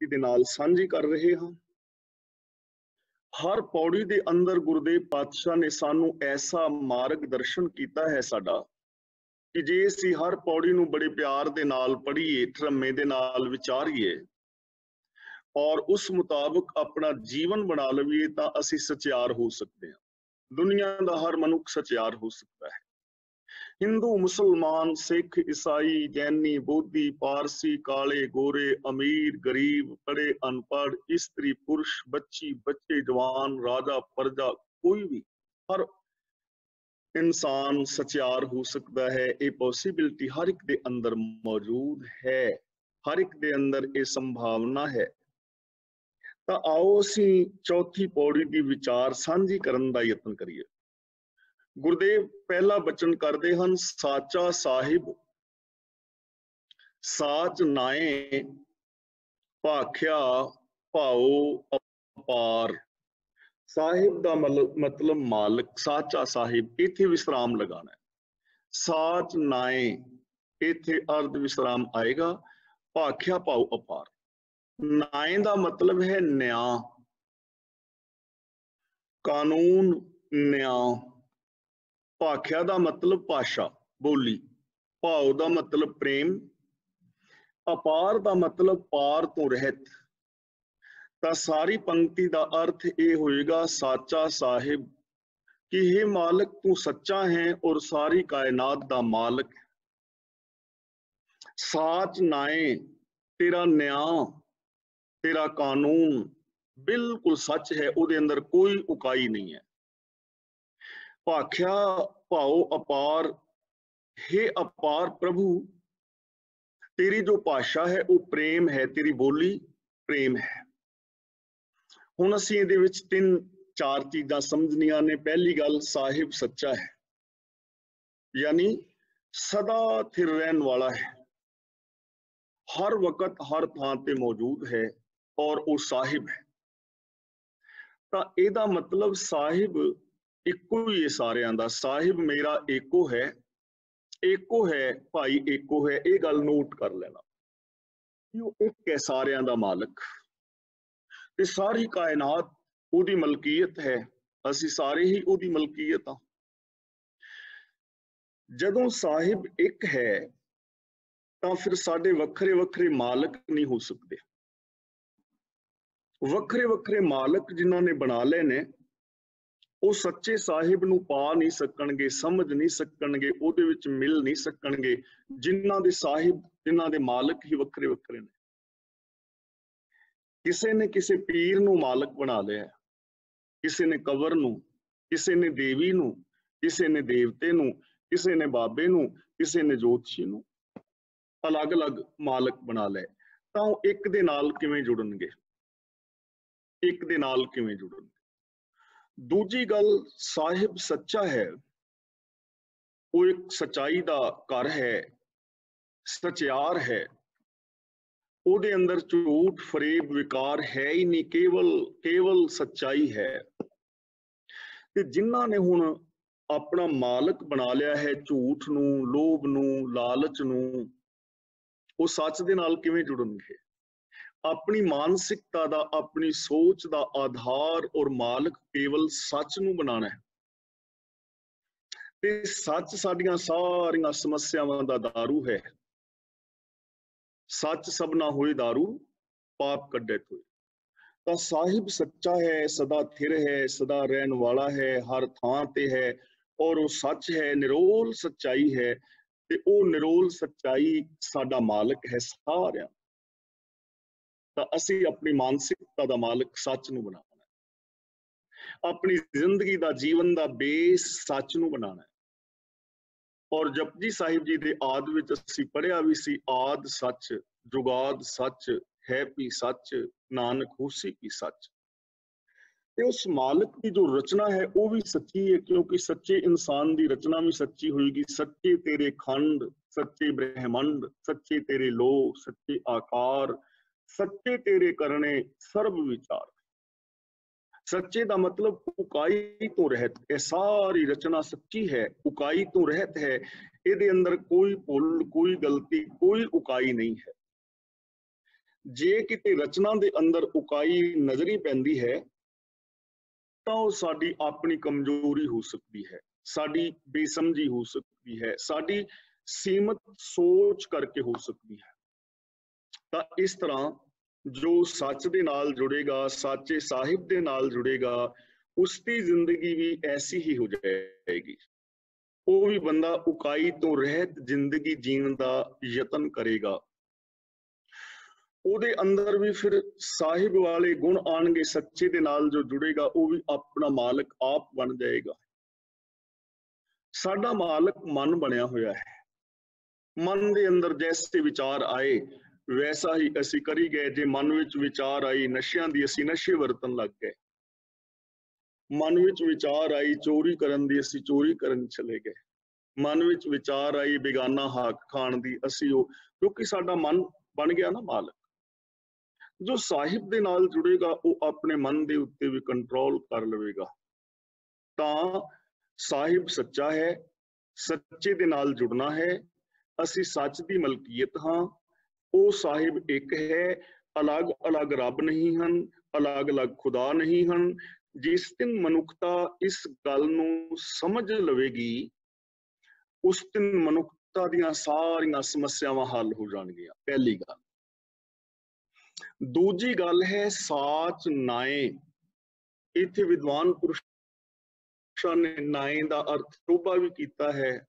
ਭਗਤੀ ਦੇ ਨਾਲ ਸਾਂਝੀ ਕਰ ਰਹੇ ਹਾਂ। ਹਰ ਪੌੜੀ ਦੇ ਅੰਦਰ ਗੁਰਦੇਵ ਪਾਤਸ਼ਾਹ ਨੇ ਸਾਨੂੰ ਐਸਾ ਮਾਰਗਦਰਸ਼ਨ ਕੀਤਾ ਹੈ ਸਾਡਾ ਕਿ ਜੇ ਅਸੀਂ ਹਰ ਪੌੜੀ ਨੂੰ ਬੜੇ ਪਿਆਰ ਦੇ ਨਾਲ ਪੜ੍ਹੀਏ, ਧਰਮੇ ਦੇ ਨਾਲ ਵਿਚਾਰੀਏ ਔਰ ਉਸ ਮੁਤਾਬਕ ਆਪਣਾ ਜੀਵਨ ਬਣਾ ਲਈਏ ਤਾਂ ਅਸੀਂ ਸਚਿਆਰ ਹੋ ਸਕਦੇ ਹਾਂ। ਦੁਨੀਆ ਦਾ ਹਰ ਮਨੁੱਖ ਸਚਿਆਰ ਹੋ ਸਕਦਾ ਹੈ। ਹਿੰਦੂ, ਮੁਸਲਮਾਨ, ਸਿੱਖ, ਈਸਾਈ, ਜੈਨੀ, ਬੋਧੀ, ਪਾਰਸੀ, ਕਾਲੇ, ਗੋਰੇ, ਅਮੀਰ, ਗਰੀਬ, ਪੜ੍ਹੇ, ਅਨਪੜ੍ਹ, ਇਸਤਰੀ, ਪੁਰਸ਼, ਬੱਚੀ, ਬੱਚੇ, ਜਵਾਨ, ਰਾਜਾ, ਪ੍ਰਜਾ, ਕੋਈ ਵੀ, ਹਰ ਇਨਸਾਨ ਸਚਿਆਰ ਹੋ ਸਕਦਾ ਹੈ। ਇਹ ਪੋਸੀਬਿਲਿਟੀ ਹਰ ਇੱਕ ਦੇ ਅੰਦਰ ਮੌਜੂਦ ਹੈ, ਹਰ ਇੱਕ ਦੇ ਅੰਦਰ ਇਹ ਸੰਭਾਵਨਾ ਹੈ। ਤਾਂ ਆਓ ਅਸੀਂ ਚੌਥੀ ਪੌੜੀ ਦੀ ਵਿਚਾਰ ਸਾਂਝੀ ਕਰਨ ਦਾ ਯਤਨ ਕਰੀਏ। ਗੁਰਦੇਵ ਪਹਿਲਾ ਬਚਨ ਕਰਦੇ ਹਨ, ਸਾਚਾ ਸਾਹਿਬ ਸਾਚ ਨਾਏ ਭਾਖਿਆ ਭਾਉ ਅਪਾਰ। ਸਾਹਿਬ ਦਾ ਮਤਲਬ ਮਾਲਕ, ਸਾਚਾ ਸਾਹਿਬ, ਇੱਥੇ ਵਿਸਰਾਮ ਲਗਾਣਾ ਹੈ। ਸਾਚ ਨਾਏ, ਇੱਥੇ ਅਰਧ ਵਿਸਰਾਮ ਆਏਗਾ। ਭਾਖਿਆ ਭਾਉ ਅਪਾਰ, ਨਾਏ ਦਾ ਮਤਲਬ ਹੈ ਨਿਆਂ, ਕਾਨੂੰਨ, ਨਿਆਂ। ਭਾਖਿਆ ਦਾ ਮਤਲਬ ਭਾਸ਼ਾ, ਬੋਲੀ। ਭਾਉ ਦਾ ਮਤਲਬ ਪ੍ਰੇਮ। ਅਪਾਰ ਦਾ ਮਤਲਬ ਪਾਰ ਤੋਂ ਰਹਿਤ। ਤਾਂ ਸਾਰੀ ਪੰਕਤੀ ਦਾ ਅਰਥ ਇਹ ਹੋਏਗਾ, ਸਾਚਾ ਸਾਹਿਬ ਕਿ ਇਹ ਮਾਲਕ ਤੂੰ ਸੱਚਾ ਹੈ ਔਰ ਸਾਰੀ ਕਾਇਨਾਤ ਦਾ ਮਾਲਕ। ਸਾਚ ਨਾਏ, ਤੇਰਾ ਨਿਆਂ, ਤੇਰਾ ਕਾਨੂੰਨ ਬਿਲਕੁਲ ਸੱਚ ਹੈ, ਉਹਦੇ ਅੰਦਰ ਕੋਈ ਉਕਾਈ ਨਹੀਂ ਹੈ। ਭਾਖਿਆ ਭਾਉ ਅਪਾਰ, ਹੇ ਅਪਾਰ ਪ੍ਰਭੂ, ਤੇਰੀ ਜੋ ਭਾਸ਼ਾ ਹੈ ਉਹ ਪ੍ਰੇਮ ਹੈ, ਤੇਰੀ ਬੋਲੀ ਪ੍ਰੇਮ ਹੈ। ਹੁਣ ਅਸੀਂ ਇਹਦੇ ਵਿੱਚ 3-4 ਚੀਜ਼ਾਂ ਸਮਝਣੀਆਂ ਨੇ। ਪਹਿਲੀ ਗੱਲ, ਸਾਹਿਬ ਸੱਚਾ ਹੈ, ਯਾਨੀ ਸਦਾ ਸਥਿਰ ਰਹਿਣ ਵਾਲਾ ਹੈ, ਹਰ ਵਕਤ ਹਰ ਥਾਂ ਤੇ ਮੌਜੂਦ ਹੈ ਔਰ ਉਹ ਸਾਹਿਬ ਹੈ। ਤਾਂ ਇਹਦਾ ਮਤਲਬ ਸਾਹਿਬ ਇੱਕੋ ਹੀ ਹੈ ਸਾਰਿਆਂ ਦਾ। ਸਾਹਿਬ ਮੇਰਾ ਏਕੋ ਹੈ, ਏਕੋ ਹੈ ਭਾਈ, ਏਕੋ ਹੈ। ਇਹ ਗੱਲ ਨੋਟ ਕਰ ਲੈਣਾ, ਉਹ ਇੱਕ ਹੈ, ਸਾਰਿਆਂ ਦਾ ਮਾਲਕ, ਤੇ ਸਾਰੀ ਕਾਇਨਾਤ ਉਹਦੀ ਮਲਕੀਅਤ ਹੈ। ਅਸੀਂ ਸਾਰੇ ਹੀ ਉਹਦੀ ਮਲਕੀਅਤ ਹਾਂ। ਜਦੋਂ ਸਾਹਿਬ ਇੱਕ ਹੈ ਤਾਂ ਫਿਰ ਸਾਡੇ ਵੱਖਰੇ ਵੱਖਰੇ ਮਾਲਕ ਨਹੀਂ ਹੋ ਸਕਦੇ। ਵੱਖਰੇ ਵੱਖਰੇ ਮਾਲਕ ਜਿਨ੍ਹਾਂ ਨੇ ਬਣਾ ਲਏ ਨੇ, ਉਹ ਸੱਚੇ ਸਾਹਿਬ ਨੂੰ ਪਾ ਨਹੀਂ ਸਕਣਗੇ, ਸਮਝ ਨਹੀਂ ਸਕਣਗੇ, ਉਹਦੇ ਵਿੱਚ ਮਿਲ ਨਹੀਂ ਸਕਣਗੇ, ਜਿਨ੍ਹਾਂ ਦੇ ਸਾਹਿਬ, ਜਿਨ੍ਹਾਂ ਦੇ ਮਾਲਕ ਹੀ ਵੱਖਰੇ ਵੱਖਰੇ ਨੇ। ਕਿਸੇ ਨੇ ਕਿਸੇ ਪੀਰ ਨੂੰ ਮਾਲਕ ਬਣਾ ਲਿਆ, ਕਿਸੇ ਨੇ ਕਬਰ ਨੂੰ, ਕਿਸੇ ਨੇ ਦੇਵੀ ਨੂੰ, ਕਿਸੇ ਨੇ ਦੇਵਤੇ ਨੂੰ, ਕਿਸੇ ਨੇ ਬਾਬੇ ਨੂੰ, ਕਿਸੇ ਨੇ ਜੋਤਸ਼ੀ ਨੂੰ, ਅਲੱਗ-ਅਲੱਗ ਮਾਲਕ ਬਣਾ ਲਏ। ਤਾਂ ਉਹ ਇੱਕ ਦੇ ਨਾਲ ਕਿਵੇਂ ਜੁੜਨਗੇ? ਇੱਕ ਦੇ ਨਾਲ ਕਿਵੇਂ ਜੁੜਨਗੇ? ਦੂਜੀ ਗੱਲ, ਸਾਹਿਬ ਸੱਚਾ ਹੈ, ਉਹ ਇੱਕ ਸਚਾਈ ਦਾ ਘਰ ਹੈ, ਸਚਿਆਰ ਹੈ, ਉਹਦੇ ਅੰਦਰ ਝੂਠ, ਫਰੇਬ, ਵਿਕਾਰ ਹੈ ਹੀ ਨਹੀਂ, ਕੇਵਲ ਸੱਚਾਈ ਹੈ। ਤੇ ਜਿਨ੍ਹਾਂ ਨੇ ਹੁਣ ਆਪਣਾ ਮਾਲਕ ਬਣਾ ਲਿਆ ਹੈ ਝੂਠ ਨੂੰ, ਲੋਭ ਨੂੰ, ਲਾਲਚ ਨੂੰ, ਉਹ ਸੱਚ ਦੇ ਨਾਲ ਕਿਵੇਂ ਜੁੜਨਗੇ? ਆਪਣੀ ਮਾਨਸਿਕਤਾ ਦਾ, ਆਪਣੀ ਸੋਚ ਦਾ ਆਧਾਰ ਔਰ ਮਾਲਕ ਕੇਵਲ ਸੱਚ ਨੂੰ ਬਣਾਉਣਾ ਹੈ। ਤੇ ਸੱਚ ਸਾਡੀਆਂ ਸਾਰੀਆਂ ਸਮੱਸਿਆਵਾਂ ਦਾ ਦਾਰੂ ਹੈ। ਸੱਚ ਸਭਨਾ ਹੋਏ ਦਾਰੂ, ਪਾਪ ਕੱਢੇ ਹੋਏ। ਤਾਂ ਸਾਹਿਬ ਸੱਚਾ ਹੈ, ਸਦਾ ਥਿਰ ਹੈ, ਸਦਾ ਰਹਿਣ ਵਾਲਾ ਹੈ, ਹਰ ਥਾਂ ਤੇ ਹੈ, ਔਰ ਉਹ ਸੱਚ ਹੈ, ਨਿਰੋਲ ਸੱਚਾਈ ਹੈ। ਤੇ ਉਹ ਨਿਰੋਲ ਸੱਚਾਈ ਸਾਡਾ ਮਾਲਕ ਹੈ ਸਾਰਿਆਂ। ਤਾਂ ਅਸੀਂ ਆਪਣੀ ਮਾਨਸਿਕਤਾ ਦਾ ਮਾਲਕ ਸੱਚ ਨੂੰ ਬਣਾਉਣਾ, ਆਪਣੀ ਜ਼ਿੰਦਗੀ ਦਾ, ਜੀਵਨ ਦਾ ਬੇਸ ਸੱਚ ਨੂੰ ਬਣਾਉਣਾ। ਔਰ ਜਪਜੀ ਸਾਹਿਬ ਜੀ ਦੇ ਆਦ ਵਿੱਚ ਅਸੀਂ ਪੜ੍ਹਿਆ ਵੀ ਸੀ, ਆਦ ਸੱਚ, ਜੁਗਾਦ ਸੱਚ, ਹੈ ਵੀ ਸੱਚ, ਨਾਨਕ ਹੋਸੀ ਵੀ ਸੱਚ। ਤੇ ਉਸ ਮਾਲਕ ਦੀ ਜੋ ਰਚਨਾ ਹੈ ਉਹ ਵੀ ਸੱਚੀ ਹੈ, ਕਿਉਂਕਿ ਸੱਚੇ ਇਨਸਾਨ ਦੀ ਰਚਨਾ ਵੀ ਸੱਚੀ ਹੋਏਗੀ। ਸੱਚੇ ਤੇਰੇ ਖੰਡ, ਸੱਚੇ ਬ੍ਰਹਿਮੰਡ, ਸੱਚੇ ਤੇਰੇ ਲੋਕ, ਸੱਚੇ ਆਕਾਰ, ਸੱਚੇ ਤੇਰੇ ਕਰਨੇ ਸਰਬ ਵਿਚਾਰ। ਸੱਚੇ ਦਾ ਮਤਲਬ ਉਕਾਈ ਤੋਂ ਰਹਿਤ। ਇਹ ਸਾਰੀ ਰਚਨਾ ਸੱਚੀ ਹੈ, ਉਕਾਈ ਤੋਂ ਰਹਿਤ ਹੈ। ਇਹਦੇ ਅੰਦਰ ਕੋਈ ਭੁੱਲ, ਕੋਈ ਗਲਤੀ, ਕੋਈ ਉਕਾਈ ਨਹੀਂ ਹੈ। ਜੇ ਕਿਤੇ ਰਚਨਾ ਦੇ ਅੰਦਰ ਉਕਾਈ ਨਜ਼ਰੀ ਪੈਂਦੀ ਹੈ ਤਾਂ ਉਹ ਸਾਡੀ ਆਪਣੀ ਕਮਜ਼ੋਰੀ ਹੋ ਸਕਦੀ ਹੈ, ਸਾਡੀ ਬੇਸਮਝੀ ਹੋ ਸਕਦੀ ਹੈ, ਸਾਡੀ ਸੀਮਤ ਸੋਚ ਕਰਕੇ ਹੋ ਸਕਦੀ ਹੈ। ਤਾਂ ਇਸ ਤਰ੍ਹਾਂ ਜੋ ਸੱਚ ਦੇ ਨਾਲ ਜੁੜੇਗਾ, ਸੱਚੇ ਸਾਹਿਬ ਦੇ ਨਾਲ ਜੁੜੇਗਾ, ਉਸ ਦੀ ਜ਼ਿੰਦਗੀ ਵੀ ਐਸੀ ਹੀ ਹੋ ਜਾਏਗੀ। ਉਹ ਵੀ ਬੰਦਾ ਉਕਾਈ ਤੋਂ ਰਹਿਤ ਜ਼ਿੰਦਗੀ ਜੀਣ ਦਾ ਯਤਨ ਕਰੇਗਾ। ਉਹਦੇ ਅੰਦਰ ਵੀ ਫਿਰ ਸਾਹਿਬ ਵਾਲੇ ਗੁਣ ਆਣਗੇ, ਸੱਚੇ ਦੇ ਨਾਲ ਜੋ ਜੁੜੇਗਾ ਉਹ ਵੀ ਆਪਣਾ ਮਾਲਕ ਆਪ ਬਣ ਜਾਏਗਾ। ਸਾਡਾ ਮਾਲਕ ਮਨ ਬਣਿਆ ਹੋਇਆ ਹੈ। ਮਨ ਦੇ ਅੰਦਰ ਜੈਸੇ ਵਿਚਾਰ ਆਏ ਵੈਸਾ ਹੀ ਅਸੀਂ ਕਰੀ ਗਏ। ਜੇ ਮਨ ਵਿੱਚ ਵਿਚਾਰ ਆਈ ਨਸ਼ਿਆਂ ਦੀ, ਅਸੀਂ ਨਸ਼ੇ ਵਰਤਣ ਲੱਗ ਗਏ। ਮਨ ਵਿੱਚ ਵਿਚਾਰ ਆਈ ਚੋਰੀ ਕਰਨ ਦੀ, ਅਸੀਂ ਚੋਰੀ ਕਰਨ ਚਲੇ ਗਏ। ਮਨ ਵਿੱਚ ਵਿਚਾਰ ਆਈ ਬੇਗਾਨਾ ਹੱਕ ਖਾਣ ਦੀ, ਅਸੀਂ ਉਹ, ਕਿਉਂਕਿ ਸਾਡਾ ਮਨ ਬਣ ਗਿਆ ਨਾ ਮਾਲਕ। ਜੋ ਸਾਹਿਬ ਦੇ ਨਾਲ ਜੁੜੇਗਾ ਉਹ ਆਪਣੇ ਮਨ ਦੇ ਉੱਤੇ ਵੀ ਕੰਟਰੋਲ ਕਰ ਲਵੇਗਾ। ਤਾਂ ਸਾਹਿਬ ਸੱਚਾ ਹੈ, ਸੱਚੇ ਦੇ ਨਾਲ ਜੁੜਨਾ ਹੈ। ਅਸੀਂ ਸੱਚ ਦੀ ਮਲਕੀਅਤ ਹਾਂ। ਉਹ ਸਾਹਿਬ ਇੱਕ ਹੈ, ਅਲੱਗ-ਅਲੱਗ ਰੱਬ ਨਹੀਂ ਹਨ, ਅਲੱਗ-ਅਲੱਗ ਖੁਦਾ ਨਹੀਂ ਹਨ। ਜਿਸ ਦਿਨ ਮਨੁੱਖਤਾ ਇਸ ਗੱਲ ਨੂੰ ਸਮਝ ਲਵੇਗੀ, ਉਸ ਦਿਨ ਮਨੁੱਖਤਾ ਦੀਆਂ ਸਾਰੀਆਂ ਸਮੱਸਿਆਵਾਂ ਹੱਲ ਹੋ ਜਾਣਗੀਆਂ। ਪਹਿਲੀ ਗੱਲ। ਦੂਜੀ ਗੱਲ ਹੈ ਸਾਚ ਨਾਏ। ਇੱਥੇ ਵਿਦਵਾਨ ਪੁਰਸ਼ਾਂ ਨੇ ਨਾਏ ਦਾ ਅਰਥ ਸ਼ੋਭਾ ਵੀ ਕੀਤਾ ਹੈ,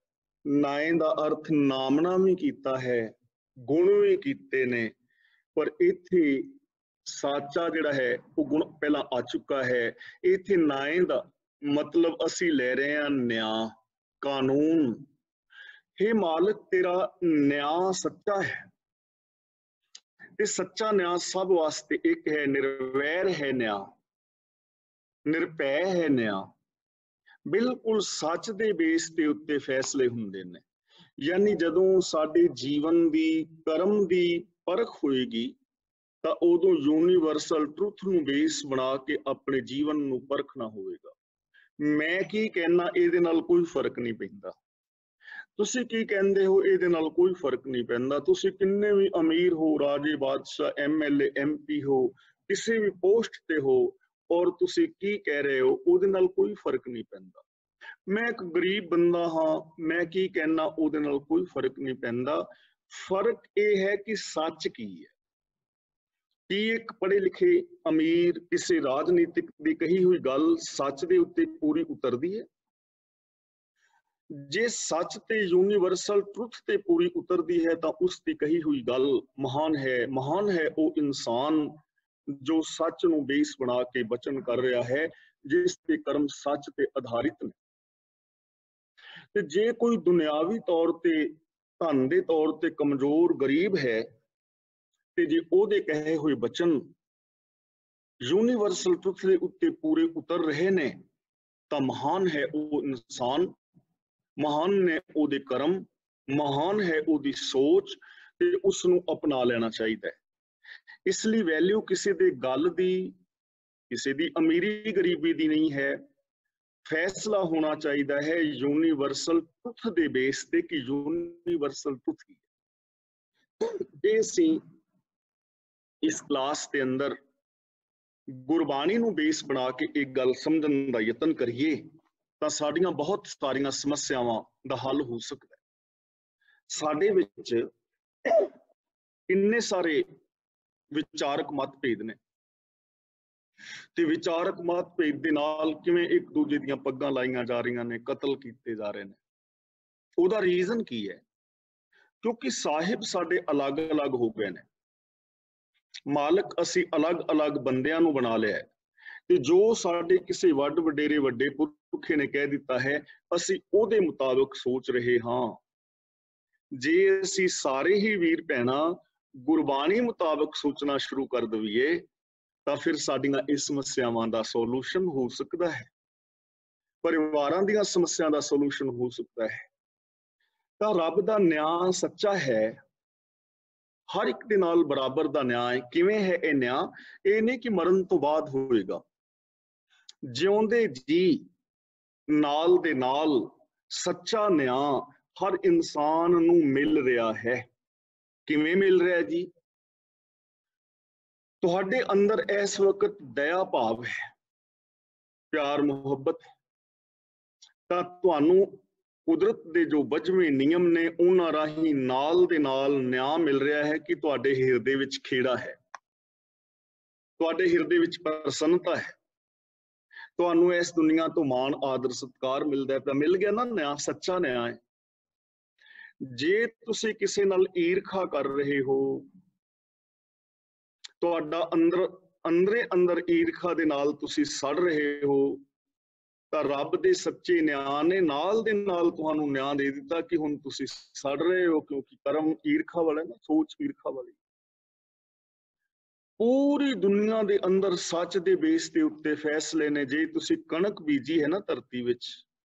ਨਾਏ ਦਾ ਅਰਥ ਨਾਮਣਾ ਵੀ ਕੀਤਾ ਹੈ, ਗੁਣ ਵੀ ਕੀਤੇ ਨੇ। ਪਰ ਇੱਥੇ ਸਾਚਾ ਜਿਹੜਾ ਹੈ ਉਹ ਗੁਣ ਪਹਿਲਾਂ ਆ ਚੁੱਕਾ ਹੈ। ਇੱਥੇ ਨਾਏ ਦਾ ਮਤਲਬ ਅਸੀਂ ਲੈ ਰਹੇ ਹਾਂ ਨਿਆਂ, ਕਾਨੂੰਨ। हे ਮਾਲਕ, ਤੇਰਾ ਨਿਆਂ ਸੱਚਾ ਹੈ ਤੇ ਸੱਚਾ ਨਿਆਂ ਸਭ ਵਾਸਤੇ ਇੱਕ ਹੈ। ਨਿਰਵੈਰ ਹੈ ਨਿਆਂ, ਨਿਰਭੈ ਹੈ ਨਿਆਂ। ਬਿਲਕੁਲ ਸੱਚ ਦੇ ਬੇਸ ਦੇ ਉੱਤੇ ਫੈਸਲੇ ਹੁੰਦੇ ਨੇ। ਯਾਨੀ ਜਦੋਂ ਸਾਡੇ ਜੀਵਨ ਦੀ ਕਰਮ ਦੀ ਪਰਖ ਹੋਏਗੀ ਤਾਂ ਉਦੋਂ ਯੂਨੀਵਰਸਲ ਟਰੁੱਥ ਨੂੰ ਬੇਸ ਬਣਾ ਕੇ ਆਪਣੇ ਜੀਵਨ ਨੂੰ ਪਰਖਣਾ ਹੋਵੇਗਾ। ਮੈਂ ਕੀ ਕਹਿਣਾ ਇਹਦੇ ਨਾਲ ਕੋਈ ਫਰਕ ਨਹੀਂ ਪੈਂਦਾ, ਤੁਸੀਂ ਕੀ ਕਹਿੰਦੇ ਹੋ ਇਹਦੇ ਨਾਲ ਕੋਈ ਫਰਕ ਨਹੀਂ ਪੈਂਦਾ। ਤੁਸੀਂ ਕਿੰਨੇ ਵੀ ਅਮੀਰ ਹੋ, ਰਾਜੇ ਬਾਦਸ਼ਾਹ, MLA MP ਹੋ, ਕਿਸੇ ਵੀ ਪੋਸਟ ਤੇ ਹੋ, ਔਰ ਤੁਸੀਂ ਕੀ ਕਹਿ ਰਹੇ ਹੋ ਉਹਦੇ ਨਾਲ ਕੋਈ ਫਰਕ ਨਹੀਂ ਪੈਂਦਾ। ਮੈਂ ਇੱਕ ਗਰੀਬ ਬੰਦਾ ਹਾਂ, ਮੈਂ ਕੀ ਕਹਿਣਾ ਉਹਦੇ ਨਾਲ ਕੋਈ ਫਰਕ ਨਹੀਂ ਪੈਂਦਾ। ਫਰਕ ਇਹ ਹੈ ਕਿ ਸੱਚ ਕੀ ਹੈ। ਕੀ ਇੱਕ ਪੜ੍ਹੇ ਲਿਖੇ ਅਮੀਰ ਕਿਸੇ ਰਾਜਨੀਤਿਕ ਦੀ ਕਹੀ ਹੋਈ ਗੱਲ ਸੱਚ ਦੇ ਉੱਤੇ ਪੂਰੀ ਉਤਰਦੀ ਹੈ? ਜੇ ਸੱਚ ਤੇ ਯੂਨੀਵਰਸਲ ਟਰੁੱਥ ਤੇ ਪੂਰੀ ਉਤਰਦੀ ਹੈ ਤਾਂ ਉਸ ਦੀ ਕਹੀ ਹੋਈ ਗੱਲ ਮਹਾਨ ਹੈ। ਮਹਾਨ ਹੈ ਉਹ ਇਨਸਾਨ ਜੋ ਸੱਚ ਨੂੰ ਬੇਸ ਬਣਾ ਕੇ ਬਚਨ ਕਰ ਰਿਹਾ ਹੈ, ਜਿਸ ਦੇ ਕਰਮ ਸੱਚ ਤੇ ਆਧਾਰਿਤ ਨੇ। ਤੇ ਜੇ ਕੋਈ ਦੁਨਿਆਵੀ ਤੌਰ ਤੇ, ਧਨ ਦੇ ਤੌਰ ਤੇ ਕਮਜ਼ੋਰ ਗਰੀਬ ਹੈ, ਤੇ ਜੇ ਉਹਦੇ ਕਹੇ ਹੋਏ ਬਚਨ ਯੂਨੀਵਰਸਲ ਟਰੁੱਥ ਦੇ ਉੱਤੇ ਪੂਰੇ ਉਤਰ ਰਹੇ ਨੇ ਤਾਂ ਮਹਾਨ ਹੈ ਉਹ ਇਨਸਾਨ, ਮਹਾਨ ਨੇ ਉਹਦੇ ਕਰਮ, ਮਹਾਨ ਹੈ ਉਹਦੀ ਸੋਚ, ਤੇ ਉਸ ਨੂੰ ਅਪਣਾ ਲੈਣਾ ਚਾਹੀਦਾ ਹੈ। ਇਸ ਲਈ ਵੈਲਿਊ ਕਿਸੇ ਦੇ ਗੱਲ ਦੀ, ਕਿਸੇ ਦੀ ਅਮੀਰੀ ਗਰੀਬੀ ਦੀ ਨਹੀਂ ਹੈ। ਫੈਸਲਾ ਹੋਣਾ ਚਾਹੀਦਾ ਹੈ ਯੂਨੀਵਰਸਲ ਟਰੁੱਥ ਦੇ ਬੇਸ ਤੇ ਕਿ ਯੂਨੀਵਰਸਲ ਟਰੁੱਥ ਕੀ ਹੈ। ਜੇ ਅਸੀਂ ਇਸ ਕਲਾਸ ਦੇ ਅੰਦਰ ਗੁਰਬਾਣੀ ਨੂੰ ਬੇਸ ਬਣਾ ਕੇ ਇੱਕ ਗੱਲ ਸਮਝਣ ਦਾ ਯਤਨ ਕਰੀਏ ਤਾਂ ਸਾਡੀਆਂ ਬਹੁਤ ਸਾਰੀਆਂ ਸਮੱਸਿਆਵਾਂ ਦਾ ਹੱਲ ਹੋ ਸਕਦਾ ਹੈ। ਸਾਡੇ ਵਿੱਚ ਇੰਨੇ ਸਾਰੇ ਵਿਚਾਰਕ ਮਤਭੇਦ ਨੇ, ਤੇ ਵਿਚਾਰਕ ਮਤਭੇਦ ਦੇ ਨਾਲ ਕਿਵੇਂ ਇੱਕ ਦੂਜੇ ਦੀਆਂ ਪੱਗਾਂ ਲਾਈਆਂ ਜਾ ਰਹੀਆਂ ਨੇ, ਕਤਲ ਕੀਤੇ ਜਾ ਰਹੇ ਨੇ। ਉਹਦਾ ਰੀਜ਼ਨ ਕੀ ਹੈ? ਕਿਉਂਕਿ ਸਾਹਿਬ ਸਾਡੇ ਅਲੱਗ-ਅਲੱਗ ਹੋ ਗਏ ਨੇ। ਮਾਲਕ ਅਸੀਂ ਅਲੱਗ-ਅਲੱਗ ਬੰਦਿਆਂ ਨੂੰ ਬਣਾ ਲਿਆ ਹੈ, ਤੇ ਜੋ ਸਾਡੇ ਕਿਸੇ ਵੱਡ ਵਡੇਰੇ ਵੱਡੇ ਪੁਰਖੇ ਨੇ ਕਹਿ ਦਿੱਤਾ ਹੈ ਅਸੀਂ ਉਹਦੇ ਮੁਤਾਬਕ ਸੋਚ ਰਹੇ ਹਾਂ। ਜੇ ਅਸੀਂ ਸਾਰੇ ਹੀ ਵੀਰ ਭੈਣਾਂ ਗੁਰਬਾਣੀ ਮੁਤਾਬਕ ਸੋਚਣਾ ਸ਼ੁਰੂ ਕਰ ਦਈਏ ਤਾਂ ਫਿਰ ਸਾਡੀਆਂ ਇਸ ਸਮੱਸਿਆਵਾਂ ਦਾ ਸੋਲੂਸ਼ਨ ਹੋ ਸਕਦਾ ਹੈ, ਪਰਿਵਾਰਾਂ ਦੀਆਂ ਸਮੱਸਿਆ ਦਾ ਸੋਲੂਸ਼ਨ ਹੋ ਸਕਦਾ ਹੈ। ਤਾਂ ਰੱਬ ਦਾ ਨਿਆਂ ਸੱਚਾ ਹੈ, ਹਰ ਇੱਕ ਦੇ ਨਾਲ ਬਰਾਬਰ ਦਾ ਨਿਆਂ ਹੈ। ਕਿਵੇਂ ਹੈ ਇਹ ਨਿਆਂ? ਇਹ ਨਹੀਂ ਕਿ ਮਰਨ ਤੋਂ ਬਾਅਦ ਹੋਏਗਾ, ਜਿਉਂਦੇ ਜੀ ਨਾਲ ਦੇ ਨਾਲ ਸੱਚਾ ਨਿਆਂ ਹਰ ਇਨਸਾਨ ਨੂੰ ਮਿਲ ਰਿਹਾ ਹੈ। ਕਿਵੇਂ ਮਿਲ ਰਿਹਾ ਜੀ? ਤੁਹਾਡੇ ਅੰਦਰ ਇਸ ਵਕਤ ਦਇਆ ਭਾਵ ਹੈ, ਪਿਆਰ ਮੁਹੱਬਤ, ਤਾਂ ਤੁਹਾਨੂੰ ਕੁਦਰਤ ਦੇ ਜੋ ਵਜਵੇਂ ਨਿਯਮ ਨੇ ਉਹਨਾਂ ਰਾਹੀਂ ਨਾਲ ਦੇ ਨਾਲ ਨਿਆਂ ਮਿਲ ਰਿਹਾ ਹੈ ਕਿ ਤੁਹਾਡੇ ਹਿਰਦੇ ਵਿੱਚ ਖੇੜਾ ਹੈ, ਤੁਹਾਡੇ ਹਿਰਦੇ ਵਿੱਚ ਪ੍ਰਸੰਨਤਾ ਹੈ, ਤੁਹਾਨੂੰ ਇਸ ਦੁਨੀਆ ਤੋਂ ਮਾਣ ਆਦਰ ਸਤਿਕਾਰ ਮਿਲਦਾ ਹੈ। ਤਾਂ ਮਿਲ ਗਿਆ ਨਾ ਨਿਆਂ, ਸੱਚਾ ਨਿਆਂ ਹੈ। ਜੇ ਤੁਸੀਂ ਕਿਸੇ ਨਾਲ ਈਰਖਾ ਕਰ ਰਹੇ ਹੋ, ਤੁਹਾਡਾ ਅੰਦਰੇ ਅੰਦਰ ਈਰਖਾ ਦੇ ਨਾਲ ਤੁਸੀਂ ਸੜ ਰਹੇ ਹੋ, ਤਾਂ ਰੱਬ ਦੇ ਸੱਚੇ ਨਿਆਂ ਨੇ ਨਾਲ ਦੇ ਨਾਲ ਤੁਹਾਨੂੰ ਨਿਆਂ ਦੇ ਦਿੱਤਾ ਕਿ ਹੁਣ ਤੁਸੀਂ ਸੜ ਰਹੇ ਹੋ, ਕਿਉਂਕਿ ਕਰਮ ਈਰਖਾ ਵਾਲਾ ਨਾ, ਸੋਚ ਈਰਖਾ ਵਾਲੀ। ਪੂਰੀ ਦੁਨੀਆ ਦੇ ਅੰਦਰ ਸੱਚ ਦੇ ਬੇਸ ਦੇ ਉੱਤੇ ਫੈਸਲੇ ਨੇ। ਜੇ ਤੁਸੀਂ ਕਣਕ ਬੀਜੀ ਹੈ ਨਾ ਧਰਤੀ ਵਿੱਚ,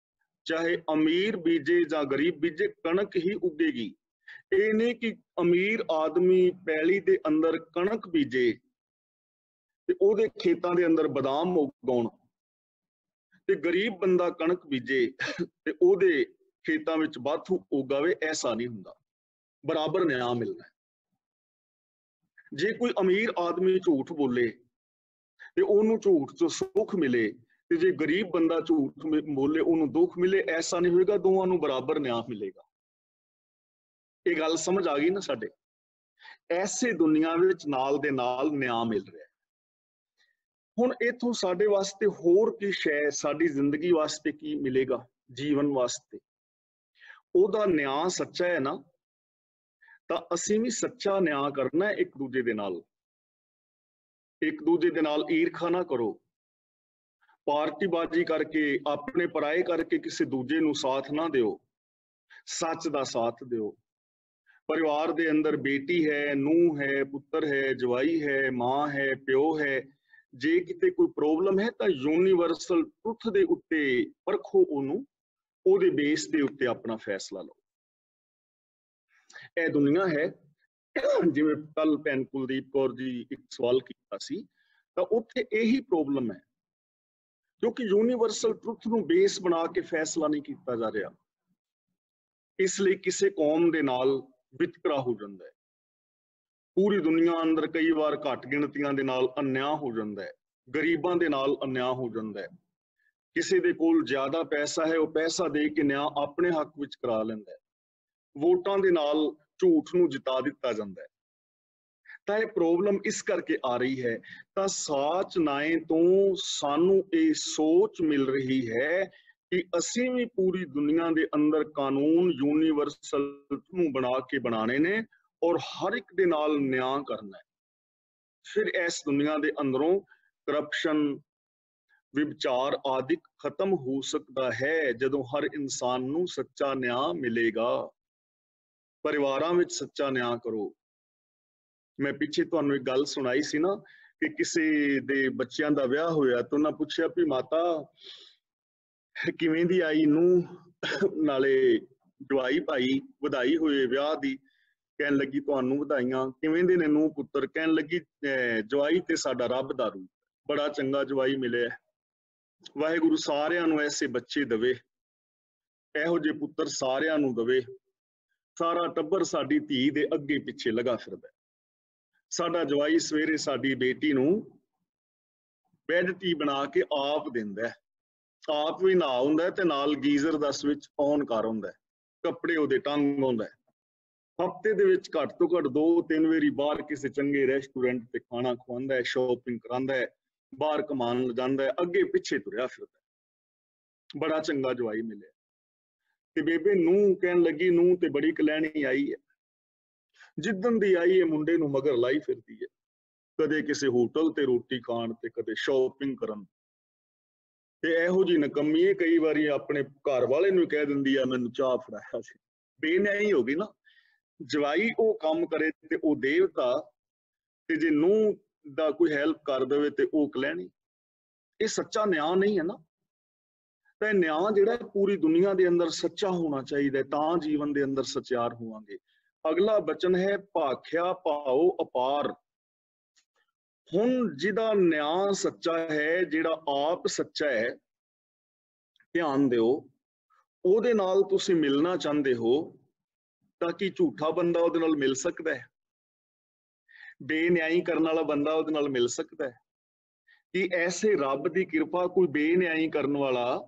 ਚਾਹੇ ਅਮੀਰ ਬੀਜੇ ਜਾਂ ਗਰੀਬ ਬੀਜੇ, ਕਣਕ ਹੀ ਉੱਗੇਗੀ। ਇਹ ਨਹੀਂ ਕਿ ਅਮੀਰ ਆਦਮੀ ਪੈਲੀ ਦੇ ਅੰਦਰ ਕਣਕ ਬੀਜੇ ਤੇ ਉਹਦੇ ਖੇਤਾਂ ਦੇ ਅੰਦਰ ਬਦਾਮ ਉਗਾਉਣ, ਤੇ ਗਰੀਬ ਬੰਦਾ ਕਣਕ ਬੀਜੇ ਤੇ ਉਹਦੇ ਖੇਤਾਂ ਵਿੱਚ ਬਾਥੂ ਉਗਾਵੇ। ਐਸਾ ਨਹੀਂ ਹੁੰਦਾ, ਬਰਾਬਰ ਨਿਆਂ ਮਿਲਣਾ। ਜੇ ਕੋਈ ਅਮੀਰ ਆਦਮੀ ਝੂਠ ਬੋਲੇ ਤੇ ਉਹਨੂੰ ਝੂਠ ਤੋਂ ਸੁੱਖ ਮਿਲੇ, ਤੇ ਜੇ ਗਰੀਬ ਬੰਦਾ ਝੂਠ ਬੋਲੇ ਉਹਨੂੰ ਦੁੱਖ ਮਿਲੇ, ਐਸਾ ਨਹੀਂ ਹੋਏਗਾ, ਦੋਵਾਂ ਨੂੰ ਬਰਾਬਰ ਨਿਆਂ ਮਿਲੇਗਾ। ਇਹ ਗੱਲ ਸਮਝ ਆ ਗਈ ਨਾ ਸਾਡੇ? ਐਸੇ ਦੁਨੀਆ ਵਿੱਚ ਨਾਲ ਦੇ ਨਾਲ ਨਿਆਂ ਮਿਲ ਰਿਹਾ। ਹੁਣ ਇਥੋਂ ਸਾਡੇ ਵਾਸਤੇ ਹੋਰ ਕੀ ਸ਼ੈ, ਸਾਡੀ ਜ਼ਿੰਦਗੀ ਵਾਸਤੇ ਕੀ ਮਿਲੇਗਾ, ਜੀਵਨ ਵਾਸਤੇ? ਉਹਦਾ ਨਿਆਂ ਸੱਚਾ ਹੈ ਨਾ, ਤਾਂ ਅਸੀਂ ਵੀ ਸੱਚਾ ਨਿਆਂ ਕਰਨਾ ਹੈ ਇੱਕ ਦੂਜੇ ਦੇ ਨਾਲ। ਇੱਕ ਦੂਜੇ ਦੇ ਨਾਲ ਈਰਖਾ ਨਾ ਕਰੋ, ਪਾਰਟੀਬਾਜ਼ੀ ਕਰਕੇ, ਆਪਣੇ ਪਰਾਏ ਕਰਕੇ ਕਿਸੇ ਦੂਜੇ ਨੂੰ ਸਾਥ ਨਾ ਦਿਓ, ਸੱਚ ਦਾ ਸਾਥ ਦਿਓ। ਪਰਿਵਾਰ ਦੇ ਅੰਦਰ ਬੇਟੀ ਹੈ, ਨੂੰਹ ਹੈ, ਪੁੱਤਰ ਹੈ, ਜਵਾਈ ਹੈ, ਮਾਂ ਹੈ, ਪਿਓ ਹੈ, ਜੇ ਕਿਤੇ ਕੋਈ ਪ੍ਰੋਬਲਮ ਹੈ ਤਾਂ ਯੂਨੀਵਰਸਲ ਟਰੁੱਥ ਦੇ ਉੱਤੇ ਪਰਖੋ ਉਹਨੂੰ, ਉਹਦੇ ਬੇਸ ਦੇ ਉੱਤੇ ਆਪਣਾ ਫੈਸਲਾ ਲਓ। ਇਹ ਦੁਨੀਆ ਹੈ। ਜਿਵੇਂ ਕੱਲ ਭੈਣ ਕੁਲਦੀਪ ਕੌਰ ਜੀ ਇੱਕ ਸਵਾਲ ਕੀਤਾ ਸੀ, ਤਾਂ ਉੱਥੇ ਇਹੀ ਪ੍ਰੋਬਲਮ ਹੈ, ਕਿਉਂਕਿ ਯੂਨੀਵਰਸਲ ਟਰੁੱਥ ਨੂੰ ਬੇਸ ਬਣਾ ਕੇ ਫੈਸਲਾ ਨਹੀਂ ਕੀਤਾ ਜਾ ਰਿਹਾ। ਇਸ ਲਈ ਕਿਸੇ ਕੌਮ ਦੇ ਨਾਲ ਵਿਤਕਰਾ ਹੋ ਜਾਂਦਾ ਹੈ। ਪੂਰੀ ਦੁਨੀਆ ਅੰਦਰ ਕਈ ਵਾਰ ਘੱਟ ਗਿਣਤੀਆਂ ਦੇ ਨਾਲ ਅਨਿਆਂ ਹੋ ਜਾਂਦਾ ਹੈ, ਗਰੀਬਾਂ ਦੇ ਨਾਲ ਅਨਿਆਂ ਹੋ ਜਾਂਦਾ ਹੈ। ਕਿਸੇ ਦੇ ਕੋਲ ਜ਼ਿਆਦਾ ਪੈਸਾ ਹੈ, ਉਹ ਪੈਸਾ ਦੇ ਕੇ ਨਿਆਂ ਆਪਣੇ ਹੱਕ ਵਿੱਚ ਕਰਾ ਲੈਂਦਾ ਹੈ। ਵੋਟਾਂ ਦੇ ਨਾਲ ਝੂਠ ਨੂੰ ਜਿਤਾ ਦਿੱਤਾ ਜਾਂਦਾ ਹੈ। ਤਾਂ ਇਹ ਪ੍ਰੋਬਲਮ ਇਸ ਕਰਕੇ ਆ ਰਹੀ ਹੈ। ਤਾਂ ਸਾਚ ਨਾਏ ਤੋਂ ਸਾਨੂੰ ਇਹ ਸੋਚ ਮਿਲ ਰਹੀ ਹੈ ਕਿ ਅਸੀਂ ਵੀ ਪੂਰੀ ਦੁਨੀਆ ਦੇ ਅੰਦਰ ਕਾਨੂੰਨ ਯੂਨੀਵਰਸਲ ਨੂੰ ਬਣਾ ਕੇ ਬਣਾਣੇ ਨੇ ਔਰ ਹਰ ਇੱਕ ਦੇ ਨਾਲ ਨਿਆਂ ਕਰਨਾ ਹੈ। ਫਿਰ ਇਸ ਦੁਨੀਆ ਦੇ ਅੰਦਰੋਂ ਕਰਪਸ਼ਨ, ਵਿਭਚਾਰ ਆਦਿ ਖਤਮ ਹੋ ਸਕਦਾ ਹੈ ਜਦੋਂ ਹਰ ਇਨਸਾਨ ਨੂੰ ਸੱਚਾ ਨਿਆਂ ਮਿਲੇਗਾ। ਪਰਿਵਾਰਾਂ ਵਿੱਚ ਸੱਚਾ ਨਿਆਂ ਕਰੋ। ਮੈਂ ਪਿੱਛੇ ਤੁਹਾਨੂੰ ਇੱਕ ਗੱਲ ਸੁਣਾਈ ਸੀ ਨਾ ਕਿ ਕਿਸੇ ਦੇ ਬੱਚਿਆਂ ਦਾ ਵਿਆਹ ਹੋਇਆ ਤਾਂ ਉਹਨਾਂ ਪੁੱਛਿਆ ਵੀ ਮਾਤਾ ਕਿਵੇਂ ਦੀ ਆਈ ਨੂੰ, ਨਾਲੇ ਜਵਾਈ ਭਾਈ ਵਧਾਈ ਹੋਏ ਵਿਆਹ ਦੀ। ਕਹਿਣ ਲੱਗੀ ਤੁਹਾਨੂੰ ਵਧਾਈਆਂ। ਕਿਵੇਂ ਦੇ ਨੇ ਨੂੰ ਪੁੱਤਰ? ਕਹਿਣ ਲੱਗੀ ਜਵਾਈ ਤੇ ਸਾਡਾ ਰੱਬ ਦਾ ਰੂਪ, ਬੜਾ ਚੰਗਾ ਜਵਾਈ ਮਿਲਿਆ। ਵਾਹਿਗੁਰੂ ਸਾਰਿਆਂ ਨੂੰ ਐਸੇ ਬੱਚੇ ਦਵੇ, ਇਹੋ ਜਿਹੇ ਪੁੱਤਰ ਸਾਰਿਆਂ ਨੂੰ ਦਵੇ। ਸਾਰਾ ਟੱਬਰ ਸਾਡੀ ਧੀ ਦੇ ਅੱਗੇ ਪਿੱਛੇ ਲਗਾ ਫਿਰਦਾ। ਸਾਡਾ ਜਵਾਈ ਸਵੇਰੇ ਸਾਡੀ ਬੇਟੀ ਨੂੰ ਬੈੱਡ ਟੀ ਬਣਾ ਕੇ ਆਪ ਦਿੰਦਾ, ਆਪ ਵੀ ਨਹਾ ਹੁੰਦਾ ਤੇ ਨਾਲ ਗੀਜ਼ਰ ਦਾ ਸਵਿਚ ਔਨ ਕਰ ਹੁੰਦਾ, ਕੱਪੜੇ ਉਹਦੇ ਟੰਗ ਆਉਂਦਾ। ਹਫ਼ਤੇ ਦੇ ਵਿੱਚ ਘੱਟ ਤੋਂ ਘੱਟ 2-3 ਵਾਰੀ ਬਾਹਰ ਕਿਸੇ ਚੰਗੇ ਰੈਸਟੋਰੈਂਟ ਤੇ ਖਾਣਾ ਖਵਾਉਂਦਾ ਹੈ, ਸ਼ਾਪਿੰਗ ਕਰਾਉਂਦਾ ਹੈ, ਬਾਹਰ ਕਮਾਉਣ ਜਾਂਦਾ ਹੈ, ਅੱਗੇ ਪਿੱਛੇ ਤੁਰਿਆ ਫਿਰਦਾ। ਬੜਾ ਚੰਗਾ ਜਵਾਈ ਮਿਲਿਆ। ਤੇ ਬੇਬੇ ਨੂੰ ਕਹਿਣ ਲੱਗੀ ਨੂੰ ਤੇ ਬੜੀ ਕਲੈਣੀ ਆਈ ਹੈ, ਜਿੱਦਣ ਦੀ ਆਈ ਹੈ ਮੁੰਡੇ ਨੂੰ ਮਗਰ ਲਾਈ ਫਿਰਦੀ ਹੈ, ਕਦੇ ਕਿਸੇ ਹੋਟਲ ਤੇ ਰੋਟੀ ਖਾਣ ਤੇ ਕਦੇ ਸ਼ਾਪਿੰਗ ਕਰਨ। ਤੇ ਇਹੋ ਜਿਹੀ ਨਕੰਮੀ ਹੈ, ਕਈ ਵਾਰੀ ਆਪਣੇ ਘਰ ਵਾਲੇ ਨੂੰ ਕਹਿ ਦਿੰਦੀ ਆ ਮੈਨੂੰ ਚਾਹ ਫੜਾਇਆ ਸੀ। ਬੇਨਿਆਈ ਹੋ ਗਈ ਨਾ। ਜਵਾਈ ਉਹ ਕੰਮ ਕਰੇ ਤੇ ਉਹ ਦੇਵਤਾ, ਤੇ ਜੇ ਨੂੰਹ ਦਾ ਕੋਈ ਹੈਲਪ ਕਰ ਦੇਵੇ ਤੇ ਉਹ ਕਲੈਣੀ। ਇਹ ਸੱਚਾ ਨਿਆਂ ਨਹੀਂ ਹੈ ਨਾ। ਤਾਂ ਨਿਆਂ ਜਿਹੜਾ ਪੂਰੀ ਦੁਨੀਆ ਦੇ ਅੰਦਰ ਸੱਚਾ ਹੋਣਾ ਚਾਹੀਦਾ, ਤਾਂ ਜੀਵਨ ਦੇ ਅੰਦਰ ਸਚਿਆਰ ਹੋਵਾਂਗੇ। ਅਗਲਾ ਬਚਨ ਹੈ ਭਾਖਿਆ ਭਾਉ ਅਪਾਰ। ਹੁਣ ਜਿਹਦਾ ਨਿਆਂ ਸੱਚਾ ਹੈ, ਜਿਹੜਾ ਆਪ ਸੱਚਾ ਹੈ, ਧਿਆਨ ਦਿਓ, ਉਹਦੇ ਨਾਲ ਤੁਸੀਂ ਮਿਲਣਾ ਚਾਹੁੰਦੇ ਹੋ ਤਾਂ ਕਿ ਝੂਠਾ ਬੰਦਾ ਉਹਦੇ ਨਾਲ ਮਿਲ ਸਕਦਾ ਹੈ? ਬੇਨਿਆਈ ਕਰਨ ਵਾਲਾ ਬੰਦਾ ਉਹਦੇ ਨਾਲ ਮਿਲ ਸਕਦਾ ਹੈ ਕਿ ਐਸੇ ਰੱਬ ਦੀ ਕਿਰਪਾ ਕੋਈ ਬੇਨਿਆਈ ਕਰਨ ਵਾਲਾ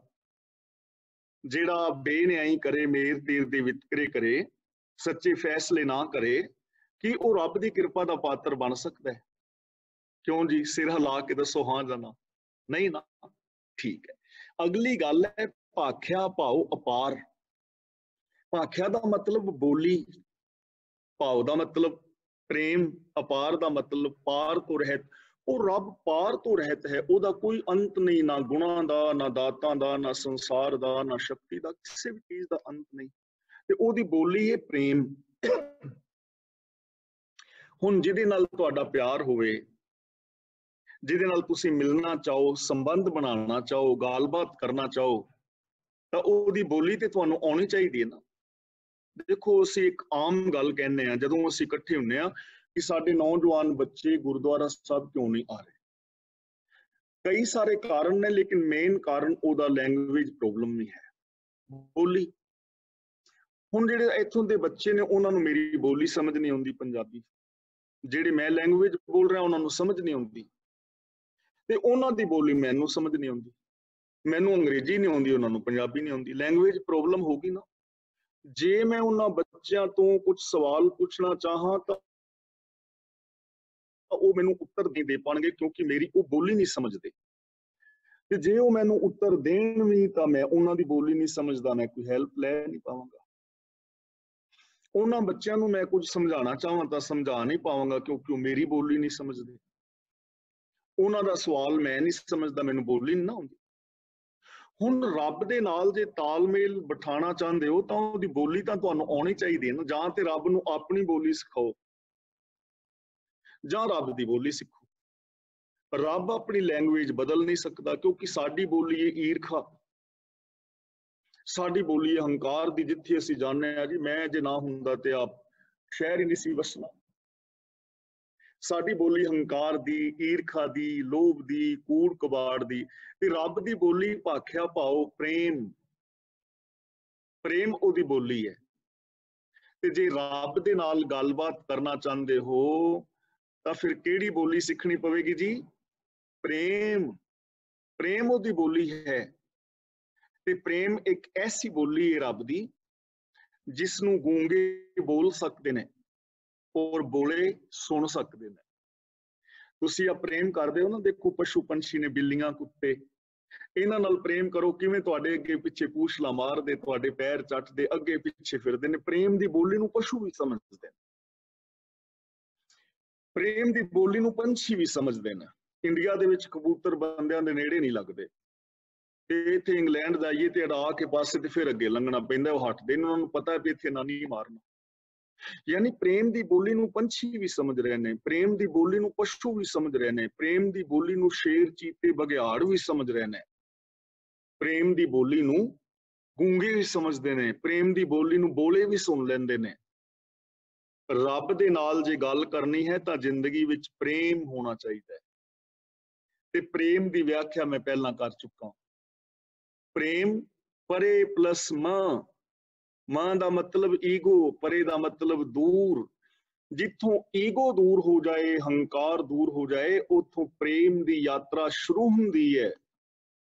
ਜਿਹੜਾ ਬੇਨਿਆਈ ਕਰੇ, ਮੇਰ ਤੀਰ ਦੇ ਵਿਤਕਰੇ ਕਰੇ, ਸੱਚੇ ਫੈਸਲੇ ਨਾ ਕਰੇ, ਕਿ ਉਹ ਰੱਬ ਦੀ ਕਿਰਪਾ ਦਾ ਪਾਤਰ ਬਣ ਸਕਦਾ ਹੈ? ਕਿਉਂ ਜੀ, ਸਿਰ ਹਿਲਾ ਕੇ ਦੱਸੋ ਹਾਂ ਜਾਂ ਨਾ। ਨਹੀਂ ਨਾ। ਠੀਕ ਹੈ, ਅਗਲੀ ਗੱਲ ਹੈ ਭਾਖਿਆ ਭਾਉ ਅਪਾਰ। ਭਾਖਿਆ ਦਾ ਮਤਲਬ ਬੋਲੀ, ਭਾਵ ਦਾ ਮਤਲਬ ਪ੍ਰੇਮ, ਅਪਾਰ ਦਾ ਮਤਲਬ ਪਾਰ ਤੋਂ ਰਹਿਤ। ਉਹ ਰੱਬ ਪਾਰ ਤੋਂ ਰਹਿਤ ਹੈ, ਉਹਦਾ ਕੋਈ ਅੰਤ ਨਹੀਂ, ਨਾ ਗੁਣਾਂ ਦਾ, ਨਾ ਦਾਤਾਂ ਦਾ, ਨਾ ਸੰਸਾਰ ਦਾ, ਨਾ ਸ਼ਕਤੀ ਦਾ, ਕਿਸੇ ਵੀ ਚੀਜ਼ ਦਾ ਅੰਤ ਨਹੀਂ। ਤੇ ਉਹਦੀ ਬੋਲੀ ਹੈ ਪ੍ਰੇਮ। ਹੁਣ ਜਿਹਦੇ ਨਾਲ ਤੁਹਾਡਾ ਪਿਆਰ ਹੋਵੇ, ਜਿਹਦੇ ਨਾਲ ਤੁਸੀਂ ਮਿਲਣਾ ਚਾਹੋ, ਸੰਬੰਧ ਬਣਾਉਣਾ ਚਾਹੋ, ਗੱਲਬਾਤ ਕਰਨਾ ਚਾਹੋ, ਤਾਂ ਉਹਦੀ ਬੋਲੀ ਤੇ ਤੁਹਾਨੂੰ ਆਉਣੀ ਚਾਹੀਦੀ ਹੈ ਨਾ। ਦੇਖੋ, ਅਸੀਂ ਇੱਕ ਆਮ ਗੱਲ ਕਹਿੰਦੇ ਆ ਜਦੋਂ ਅਸੀਂ ਇਕੱਠੇ ਹੁੰਦੇ ਆ ਕਿ ਸਾਡੇ ਨੌਜਵਾਨ ਬੱਚੇ ਗੁਰਦੁਆਰਾ ਸਾਹਿਬ ਕਿਉਂ ਨਹੀਂ ਆ ਰਹੇ। ਕਈ ਸਾਰੇ ਕਾਰਨ ਨੇ, ਲੇਕਿਨ ਮੇਨ ਕਾਰਨ ਉਹਦਾ ਲੈਂਗੁਏਜ ਪ੍ਰੋਬਲਮ ਨਹੀਂ ਹੈ, ਬੋਲੀ। ਹੁਣ ਜਿਹੜੇ ਇੱਥੋਂ ਦੇ ਬੱਚੇ ਨੇ ਉਹਨਾਂ ਨੂੰ ਮੇਰੀ ਬੋਲੀ ਸਮਝ ਨਹੀਂ ਆਉਂਦੀ ਪੰਜਾਬੀ, ਜਿਹੜੇ ਮੈਂ ਲੈਂਗੁਏਜ ਬੋਲ ਰਿਹਾ ਉਹਨਾਂ ਨੂੰ ਸਮਝ ਨਹੀਂ ਆਉਂਦੀ, ਤੇ ਉਹਨਾਂ ਦੀ ਬੋਲੀ ਮੈਨੂੰ ਸਮਝ ਨਹੀਂ ਆਉਂਦੀ। ਮੈਨੂੰ ਅੰਗਰੇਜ਼ੀ ਨਹੀਂ ਆਉਂਦੀ, ਉਹਨਾਂ ਨੂੰ ਪੰਜਾਬੀ ਨਹੀਂ ਆਉਂਦੀ। ਲੈਂਗੁਏਜ ਪ੍ਰੋਬਲਮ ਹੋ ਗਈ ਨਾ। ਜੇ ਮੈਂ ਉਹਨਾਂ ਬੱਚਿਆਂ ਤੋਂ ਕੁਝ ਸਵਾਲ ਪੁੱਛਣਾ ਚਾਹਾਂ ਤਾਂ ਉਹ ਮੈਨੂੰ ਉੱਤਰ ਨਹੀਂ ਦੇ ਪਾਣਗੇ, ਕਿਉਂਕਿ ਮੇਰੀ ਉਹ ਬੋਲੀ ਨਹੀਂ ਸਮਝਦੇ। ਤੇ ਜੇ ਉਹ ਮੈਨੂੰ ਉੱਤਰ ਦੇਣ ਵੀ ਤਾਂ ਮੈਂ ਉਹਨਾਂ ਦੀ ਬੋਲੀ ਨਹੀਂ ਸਮਝਦਾ, ਮੈਂ ਕੋਈ ਹੈਲਪ ਲੈ ਨਹੀਂ ਪਾਵਾਂਗਾ। ਉਹਨਾਂ ਬੱਚਿਆਂ ਨੂੰ ਮੈਂ ਕੁਝ ਸਮਝਾਉਣਾ ਚਾਹਾਂ ਤਾਂ ਸਮਝਾ ਨਹੀਂ ਪਾਵਾਂਗਾ, ਕਿਉਂਕਿ ਉਹ ਮੇਰੀ ਬੋਲੀ ਨਹੀਂ ਸਮਝਦੇ। ਉਹਨਾਂ ਦਾ ਸਵਾਲ ਮੈਂ ਨਹੀਂ ਸਮਝਦਾ, ਮੈਨੂੰ ਬੋਲੀ ਨਹੀਂ ਨਾ ਆਉਂਦੀ। ਹੁਣ ਰੱਬ ਦੇ ਨਾਲ ਜੇ ਤਾਲਮੇਲ ਬਿਠਾਉਣਾ ਚਾਹੁੰਦੇ ਹੋ ਤਾਂ ਉਹਦੀ ਬੋਲੀ ਤਾਂ ਤੁਹਾਨੂੰ ਆਉਣੀ ਚਾਹੀਦੀ ਹੈ ਨਾ। ਜਾਂ ਤੇ ਰੱਬ ਨੂੰ ਆਪਣੀ ਬੋਲੀ ਸਿਖਾਓ ਜਾਂ ਰੱਬ ਦੀ ਬੋਲੀ ਸਿੱਖੋ। ਰੱਬ ਆਪਣੀ ਲੈਂਗੁਏਜ ਬਦਲ ਨਹੀਂ ਸਕਦਾ, ਕਿਉਂਕਿ ਸਾਡੀ ਬੋਲੀ ਹੈ ਈਰਖਾ, ਸਾਡੀ ਬੋਲੀ ਹੈ ਹੰਕਾਰ ਦੀ, ਜਿੱਥੇ ਅਸੀਂ ਜਾਣਦੇ ਹਾਂ ਜੀ ਮੈਂ ਜੇ ਨਾ ਹੁੰਦਾ ਤੇ ਆਪ ਸ਼ਹਿਰ ਹੀ ਨਹੀਂ ਸੀ ਵਸਣਾ। ਸਾਡੀ ਬੋਲੀ ਹੰਕਾਰ ਦੀ, ਈਰਖਾ ਦੀ, ਲੋਭ ਦੀ, ਕੂੜ ਕਬਾੜ ਦੀ। ਤੇ ਰੱਬ ਦੀ ਬੋਲੀ ਭਾਖਿਆ ਭਾਉ ਪ੍ਰੇਮ, ਪ੍ਰੇਮ ਉਹਦੀ ਬੋਲੀ ਹੈ। ਤੇ ਜੇ ਰੱਬ ਦੇ ਨਾਲ ਗੱਲਬਾਤ ਕਰਨਾ ਚਾਹੁੰਦੇ ਹੋ ਤਾਂ ਫਿਰ ਕਿਹੜੀ ਬੋਲੀ ਸਿੱਖਣੀ ਪਵੇਗੀ ਜੀ? ਪ੍ਰੇਮ। ਪ੍ਰੇਮ ਉਹਦੀ ਬੋਲੀ ਹੈ। ਤੇ ਪ੍ਰੇਮ ਇੱਕ ਐਸੀ ਬੋਲੀ ਹੈ ਰੱਬ ਦੀ ਜਿਸ ਨੂੰ ਗੂੰਗੇ ਬੋਲ ਸਕਦੇ ਨੇ ਔਰ ਬੋਲੇ ਸੁਣ ਸਕਦੇ ਨੇ। ਤੁਸੀਂ ਆ ਪ੍ਰੇਮ ਕਰਦੇ ਹੋ ਨਾ, ਦੇਖੋ ਪਸ਼ੂ ਪੰਛੀ ਨੇ, ਬਿੱਲੀਆਂ, ਕੁੱਤੇ, ਇਹਨਾਂ ਨਾਲ ਪ੍ਰੇਮ ਕਰੋ, ਕਿਵੇਂ ਤੁਹਾਡੇ ਅੱਗੇ ਪਿੱਛੇ ਪੂਛਲਾ ਮਾਰਦੇ, ਤੁਹਾਡੇ ਪੈਰ ਚੱਟਦੇ, ਅੱਗੇ ਪਿੱਛੇ ਫਿਰਦੇ ਨੇ। ਪ੍ਰੇਮ ਦੀ ਬੋਲੀ ਨੂੰ ਪਸ਼ੂ ਵੀ ਸਮਝਦੇ ਨੇ, ਪ੍ਰੇਮ ਦੀ ਬੋਲੀ ਨੂੰ ਪੰਛੀ ਵੀ ਸਮਝਦੇ ਨੇ। ਇੰਡੀਆ ਦੇ ਵਿੱਚ ਕਬੂਤਰ ਬੰਦਿਆਂ ਦੇ ਨੇੜੇ ਨਹੀਂ ਲੱਗਦੇ, ਤੇ ਇੱਥੇ ਇੰਗਲੈਂਡ ਜਾਈਏ ਤੇ ਅੜਾ ਕੇ ਪਾਸੇ ਤੇ ਫਿਰ ਅੱਗੇ ਲੰਘਣਾ ਪੈਂਦਾ, ਉਹ ਹਟਦੇ ਨੇ, ਉਹਨਾਂ ਨੂੰ ਪਤਾ ਵੀ ਇੱਥੇ ਨਾ ਨਹੀਂ ਮਾਰਨਾ। ਯਾਨੀ ਪ੍ਰੇਮ ਦੀ ਬੋਲੀ ਨੂੰ ਪੰਛੀ ਵੀ ਸਮਝ ਰਹੇ ਨੇ, ਪ੍ਰੇਮ ਦੀ ਬੋਲੀ ਨੂੰ ਪਸ਼ੂ ਵੀ ਸਮਝ ਰਹੇ ਨੇ, ਪ੍ਰੇਮ ਦੀ ਬੋਲੀ ਨੂੰ ਸ਼ੇਰ, ਚੀਤੇ, ਬਘਿਆੜ ਵੀ ਸਮਝ ਰਹੇ ਨੇ, ਪ੍ਰੇਮ ਦੀ ਬੋਲੀ ਨੂੰ ਗੂੰਗੇ ਵੀ ਸਮਝਦੇ ਨੇ, ਪ੍ਰੇਮ ਦੀ ਬੋਲੀ ਨੂੰ ਬੋਲੇ ਵੀ ਸੁਣ ਲੈਂਦੇ ਨੇ। ਰੱਬ ਦੇ ਨਾਲ ਜੇ ਗੱਲ ਕਰਨੀ ਹੈ ਤਾਂ ਜ਼ਿੰਦਗੀ ਵਿੱਚ ਪ੍ਰੇਮ ਹੋਣਾ ਚਾਹੀਦਾ ਹੈ। ਤੇ ਪ੍ਰੇਮ ਦੀ ਵਿਆਖਿਆ ਮੈਂ ਪਹਿਲਾਂ ਕਰ ਚੁੱਕਾ। ਪ੍ਰੇਮ ਪਰੇ ਪਲਸ ਮਾਂ, ਮਾਂ ਦਾ ਮਤਲਬ ਈਗੋ, ਪਰੇ ਦਾ ਮਤਲਬ ਦੂਰ। ਜਿੱਥੋਂ ਈਗੋ ਦੂਰ ਹੋ ਜਾਏ, ਹੰਕਾਰ ਦੂਰ ਹੋ ਜਾਏ, ਉੱਥੋਂ ਪ੍ਰੇਮ ਦੀ ਯਾਤਰਾ ਸ਼ੁਰੂ ਹੁੰਦੀ ਹੈ।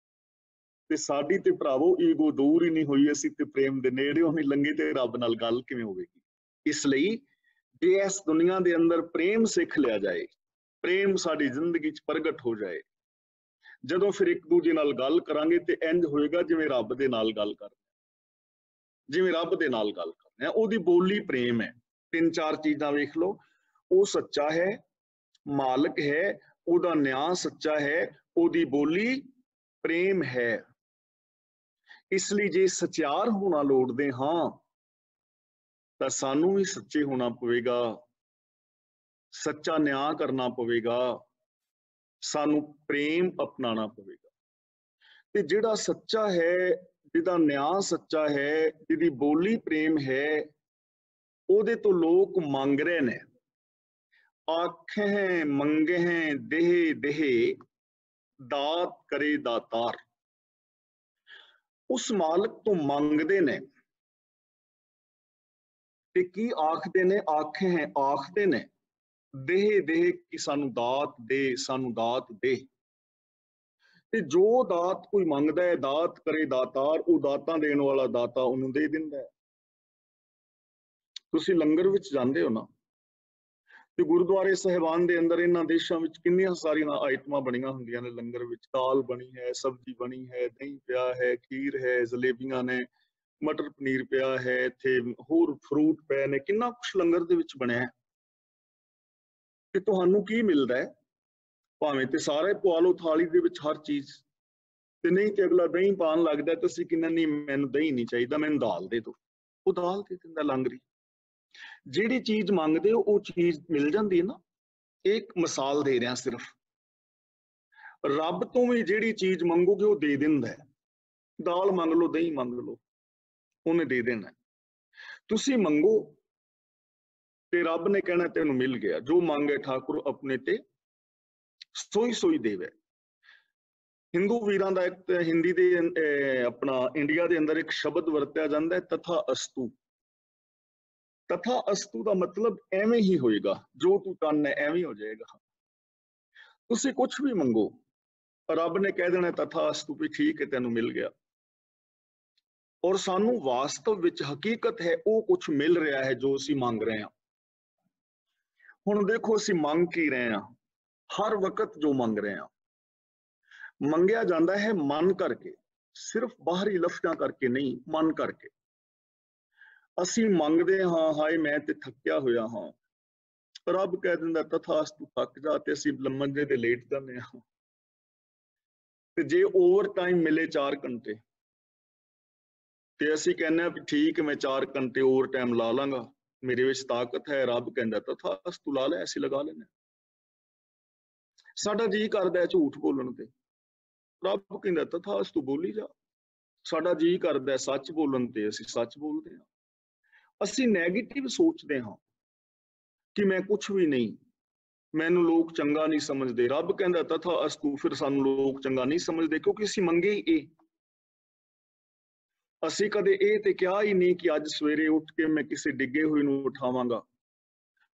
ਤੇ ਸਾਡੀ ਤੇ ਭਰਾਵੋ ਈਗੋ ਦੂਰ ਹੀ ਨਹੀਂ ਹੋਈ, ਅਸੀਂ ਤੇ ਪ੍ਰੇਮ ਦੇ ਨੇੜਿਓਂ ਨਹੀਂ ਲੰਘੇ, ਤੇ ਰੱਬ ਨਾਲ ਗੱਲ ਕਿਵੇਂ ਹੋਵੇਗੀ? ਇਸ ਲਈ ਜੇ ਇਸ ਦੁਨੀਆ ਦੇ ਅੰਦਰ ਪ੍ਰੇਮ ਸਿੱਖ ਲਿਆ ਜਾਏ, ਪ੍ਰੇਮ ਸਾਡੀ ਜ਼ਿੰਦਗੀ 'ਚ ਪ੍ਰਗਟ ਹੋ ਜਾਏ, ਜਦੋਂ ਫਿਰ ਇੱਕ ਦੂਜੇ ਨਾਲ ਗੱਲ ਕਰਾਂਗੇ ਤੇ ਇੰਜ ਹੋਏਗਾ ਜਿਵੇਂ ਰੱਬ ਦੇ ਨਾਲ ਗੱਲ ਕਰਦੇ, ਜਿਵੇਂ ਰੱਬ ਦੇ ਨਾਲ ਗੱਲ ਕਰਦੇ ਆ। ਉਹਦੀ ਬੋਲੀ ਪ੍ਰੇਮ ਹੈ। ਤਿੰਨ ਚਾਰ ਚੀਜ਼ਾਂ ਵੇਖ ਲਓ, ਉਹ ਸੱਚਾ ਹੈ, ਮਾਲਕ ਹੈ, ਉਹਦਾ ਨਿਆਂ ਸੱਚਾ ਹੈ, ਉਹਦੀ ਬੋਲੀ ਪ੍ਰੇਮ ਹੈ। ਇਸ ਲਈ ਜੇ ਸਚਿਆਰ ਹੋਣਾ ਲੋੜਦੇ ਹਾਂ ਤਾਂ ਸਾਨੂੰ ਵੀ ਸੱਚੇ ਹੋਣਾ ਪਵੇਗਾ, ਸੱਚਾ ਨਿਆਂ ਕਰਨਾ ਪਵੇਗਾ, ਸਾਨੂੰ ਪ੍ਰੇਮ ਅਪਣਾਉਣਾ ਪਵੇਗਾ। ਤੇ ਜਿਹੜਾ ਸੱਚਾ ਹੈ, ਜਿਹਦਾ ਨਿਆਂ ਸੱਚਾ ਹੈ, ਜਿਹਦੀ ਬੋਲੀ ਪ੍ਰੇਮ ਹੈ, ਉਹਦੇ ਤੋਂ ਲੋਕ ਮੰਗ ਰਹੇ ਨੇ। ਆਖੇ ਮੰਗੇ ਦੇਹ ਦੇਹ, ਦਾਤ ਕਰੇ ਦਾਤਾਰ। ਉਸ ਮਾਲਕ ਤੋਂ ਮੰਗਦੇ ਨੇ ਤੇ ਕੀ ਆਖਦੇ ਨੇ? ਆਖੇ ਆਖਦੇ ਨੇ देह देह की सानू दात दे, सानू दात दे। ਤੇ ਜੋ ਦਾਤ ਕੋਈ ਮੰਗਦਾ ਹੈ, ਦਾਤ ਕਰੇ ਦਾਤਾਰ, ਉਹ ਦਾਤਾਂ ਦੇਣ ਵਾਲਾ ਦਾਤਾ ਉਹਨੂੰ ਦੇ ਦਿੰਦਾ ਹੈ। ਤੁਸੀਂ ਲੰਗਰ ਵਿੱਚ ਜਾਂਦੇ ਹੋ ਨਾ, ਤੇ ਗੁਰਦੁਆਰੇ ਸਾਹਿਬਾਨ ਦੇ ਅੰਦਰ ਇਹਨਾਂ ਦੇਸ਼ਾਂ ਵਿੱਚ ਕਿੰਨੀਆਂ ਸਾਰੀਆਂ ਆਈਟਮਾਂ ਬਣੀਆਂ ਹੁੰਦੀਆਂ ਨੇ ਲੰਗਰ ਵਿੱਚ। ਦਾਲ ਬਣੀ ਹੈ, ਸਬਜ਼ੀ ਬਣੀ ਹੈ, ਦਹੀਂ ਪਿਆ ਹੈ, ਖੀਰ ਹੈ, ਜਲੇਬੀਆਂ ਨੇ, ਮਟਰ ਪਨੀਰ ਪਿਆ ਹੈ, ਇੱਥੇ ਹੋਰ ਫਰੂਟ ਪਏ ਨੇ, ਕਿੰਨਾ ਕੁਛ ਲੰਗਰ ਦੇ ਵਿੱਚ ਬਣਿਆ ਹੈ। ਤੇ ਤੁਹਾਨੂੰ ਕੀ ਮਿਲਦਾ ਹੈ? ਭਾਵੇਂ ਤੇ ਸਾਰੇ ਪਵਾ ਲਓ ਥਾਲੀ ਦੇ ਵਿੱਚ ਹਰ ਚੀਜ਼, ਤੇ ਨਹੀਂ ਤੇ ਅਗਲਾ ਦਹੀਂ ਪਾਣ ਲੱਗਦਾ, ਤੇ ਅਸੀਂ ਕਹਿੰਦੇ ਨਹੀਂ ਮੈਨੂੰ ਦਹੀਂ ਨਹੀਂ ਚਾਹੀਦਾ, ਮੈਨੂੰ ਦਾਲ ਦੇ ਦਿਓ। ਉਹ ਦਾਲ ਦੇ ਦਿੰਦਾ ਲੰਗਰੀ। ਜਿਹੜੀ ਚੀਜ਼ ਮੰਗਦੇ ਹੋ ਉਹ ਚੀਜ਼ ਮਿਲ ਜਾਂਦੀ ਹੈ ਨਾ। ਇੱਕ ਮਿਸਾਲ ਦੇ ਰਿਹਾ ਸਿਰਫ। ਰੱਬ ਤੋਂ ਵੀ ਜਿਹੜੀ ਚੀਜ਼ ਮੰਗੋਗੇ ਉਹ ਦੇ ਦਿੰਦਾ ਹੈ। ਦਾਲ ਮੰਗ ਲਓ, ਦਹੀਂ ਮੰਗ ਲਓ, ਉਹਨੇ ਦੇ ਦੇਣਾ। ਤੁਸੀਂ ਮੰਗੋ ਤੇ ਰੱਬ ਨੇ ਕਹਿਣਾ ਤੈਨੂੰ ਮਿਲ ਗਿਆ। ਜੋ ਮੰਗੇ ਠਾਕੁਰ ਆਪਣੇ ਤੇ ਸੋਈ ਸੋਈ ਦੇਵੇ। ਹਿੰਦੂ ਵੀਰਾਂ ਦਾ ਇੱਕ ਹਿੰਦੀ ਦੇ ਆਪਣਾ ਇੰਡੀਆ ਦੇ ਅੰਦਰ ਇੱਕ ਸ਼ਬਦ ਵਰਤਿਆ ਜਾਂਦਾ ਹੈ, ਤਥਾ ਅਸਤੂ। ਤਥਾ ਅਸਤੂ ਦਾ ਮਤਲਬ ਐਵੇਂ ਹੀ ਹੋਏਗਾ, ਜੋ ਤੂੰ ਚਾਹੁੰਦਾ ਐਵੇਂ ਹੋ ਜਾਏਗਾ। ਤੁਸੀਂ ਕੁਝ ਵੀ ਮੰਗੋ, ਰੱਬ ਨੇ ਕਹਿ ਦੇਣਾ ਤਥਾ ਅਸਤੂ ਵੀ ਠੀਕ ਹੈ, ਤੈਨੂੰ ਮਿਲ ਗਿਆ। ਔਰ ਸਾਨੂੰ ਵਾਸਤਵ ਵਿੱਚ ਹਕੀਕਤ ਹੈ ਉਹ ਕੁਝ ਮਿਲ ਰਿਹਾ ਹੈ ਜੋ ਅਸੀਂ ਮੰਗ ਰਹੇ ਹਾਂ। ਹੁਣ ਦੇਖੋ ਅਸੀਂ ਮੰਗ ਕੀ ਰਹੇ ਹਾਂ? ਹਰ ਵਕਤ ਜੋ ਮੰਗ ਰਹੇ ਹਾਂ, ਮੰਗਿਆ ਜਾਂਦਾ ਹੈ ਮਨ ਕਰਕੇ, ਸਿਰਫ ਬਾਹਰੀ ਲਫ਼ਜ਼ਾਂ ਕਰਕੇ ਨਹੀਂ, ਮਨ ਕਰਕੇ। ਅਸੀਂ ਮੰਗਦੇ ਹਾਂ, ਹਾਏ ਮੈਂ ਤੇ ਥੱਕਿਆ ਹੋਇਆ ਹਾਂ, ਰੱਬ ਕਹਿ ਦਿੰਦਾ ਤਥਾਸਤੂ, ਥੱਕ ਜਾ, ਤੇ ਅਸੀਂ ਮੰਜੇ ਤੇ ਲੇਟ ਜਾਂਦੇ ਹਾਂ। ਤੇ ਜੇ ਓਵਰ ਟਾਈਮ ਮਿਲੇ 4 ਘੰਟੇ, ਤੇ ਅਸੀਂ ਕਹਿੰਦੇ ਹਾਂ ਵੀ ਠੀਕ ਮੈਂ 4 ਘੰਟੇ ਓਵਰ ਟਾਈਮ ਲਾ ਲਾਂਗਾ, ਮੇਰੇ ਵਿੱਚ ਤਾਕਤ ਹੈ। ਰੱਬ ਕਹਿੰਦਾ ਤਥਾਸਤੂ, ਲਾ ਲੈ, ਅਸੀਂ ਲਗਾ ਲੈਂਦੇ। ਸਾਡਾ ਜੀ ਕਰਦਾ ਹੈ ਝੂਠ ਬੋਲਣ ਤੇ, ਰੱਬ ਕਹਿੰਦਾ ਤਥਾਸਤੂ, ਬੋਲੀ ਜਾ। ਸਾਡਾ ਜੀ ਕਰਦਾ ਸੱਚ ਬੋਲਣ ਤੇ, ਅਸੀਂ ਸੱਚ ਬੋਲਦੇ ਹਾਂ। ਅਸੀਂ ਨੈਗੇਟਿਵ ਸੋਚਦੇ ਹਾਂ ਕਿ ਮੈਂ ਕੁਝ ਵੀ ਨਹੀਂ, ਮੈਨੂੰ ਲੋਕ ਚੰਗਾ ਨਹੀਂ ਸਮਝਦੇ। ਰੱਬ ਕਹਿੰਦਾ ਤਥਾਸਤੂ, ਫਿਰ ਸਾਨੂੰ ਲੋਕ ਚੰਗਾ ਨਹੀਂ ਸਮਝਦੇ ਕਿਉਂਕਿ ਅਸੀਂ ਮੰਗੇ ਹੀ ਇਹ। ਅਸੀਂ ਕਦੇ ਇਹ ਤੇ ਕਿਹਾ ਹੀ ਨਹੀਂ ਕਿ ਅੱਜ ਸਵੇਰੇ ਉੱਠ ਕੇ ਮੈਂ ਕਿਸੇ ਡਿੱਗੇ ਹੋਏ ਨੂੰ ਉਠਾਵਾਂਗਾ,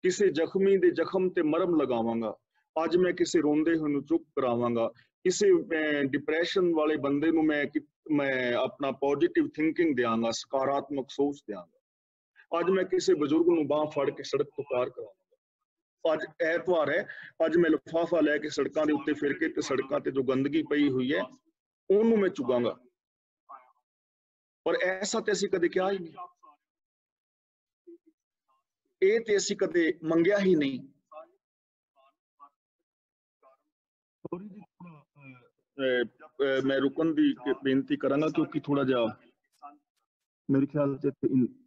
ਕਿਸੇ ਜ਼ਖਮੀ ਦੇ ਜ਼ਖਮ ਤੇ ਮਰਹਮ ਲਗਾਵਾਂਗਾ, ਅੱਜ ਮੈਂ ਕਿਸੇ ਰੋਂਦੇ ਹੋਏ ਨੂੰ ਚੁੱਪ ਕਰਾਵਾਂਗਾ, ਕਿਸੇ ਡਿਪਰੈਸ਼ਨ ਵਾਲੇ ਬੰਦੇ ਨੂੰ ਮੈਂ ਆਪਣਾ ਪੋਜ਼ਿਟਿਵ ਥਿੰਕਿੰਗ ਦਿਆਂਗਾ, ਸਕਾਰਾਤਮਕ ਸੋਚ ਦਿਆਂਗਾ। ਅੱਜ ਮੈਂ ਕਿਸੇ ਬਜ਼ੁਰਗ ਨੂੰ ਬਾਂਹ ਫੜ ਕੇ ਸੜਕ ਤੋਂ ਪਾਰ ਕਰਾਵਾਂਗਾ। ਅੱਜ ਐਤਵਾਰ ਹੈ, ਅੱਜ ਮੈਂ ਲਿਫਾਫਾ ਲੈ ਕੇ ਸੜਕਾਂ ਦੇ ਉੱਤੇ ਫਿਰ ਕੇ ਤੇ ਸੜਕਾਂ ਤੇ ਜੋ ਗੰਦਗੀ ਪਈ ਹੋਈ ਹੈ ਉਹਨੂੰ ਮੈਂ ਚੁਗਾਂਗਾ। ਪਰ ਐਸਾ ਤੇ ਅਸੀਂ ਕਦੇ ਕਿਹਾ ਹੀ ਨਹੀਂ, ਇਹ ਤੇ ਅਸੀਂ ਕਦੇ ਮੰਗਿਆ ਹੀ ਨਹੀਂ। ਮੈਂ ਰੁਕਣ ਦੀ ਬੇਨਤੀ ਕਰਾਂਗਾ ਕਿਉਂਕਿ ਥੋੜਾ ਜਿਹਾ ਮੇਰੇ ਖਿਆਲ ਚ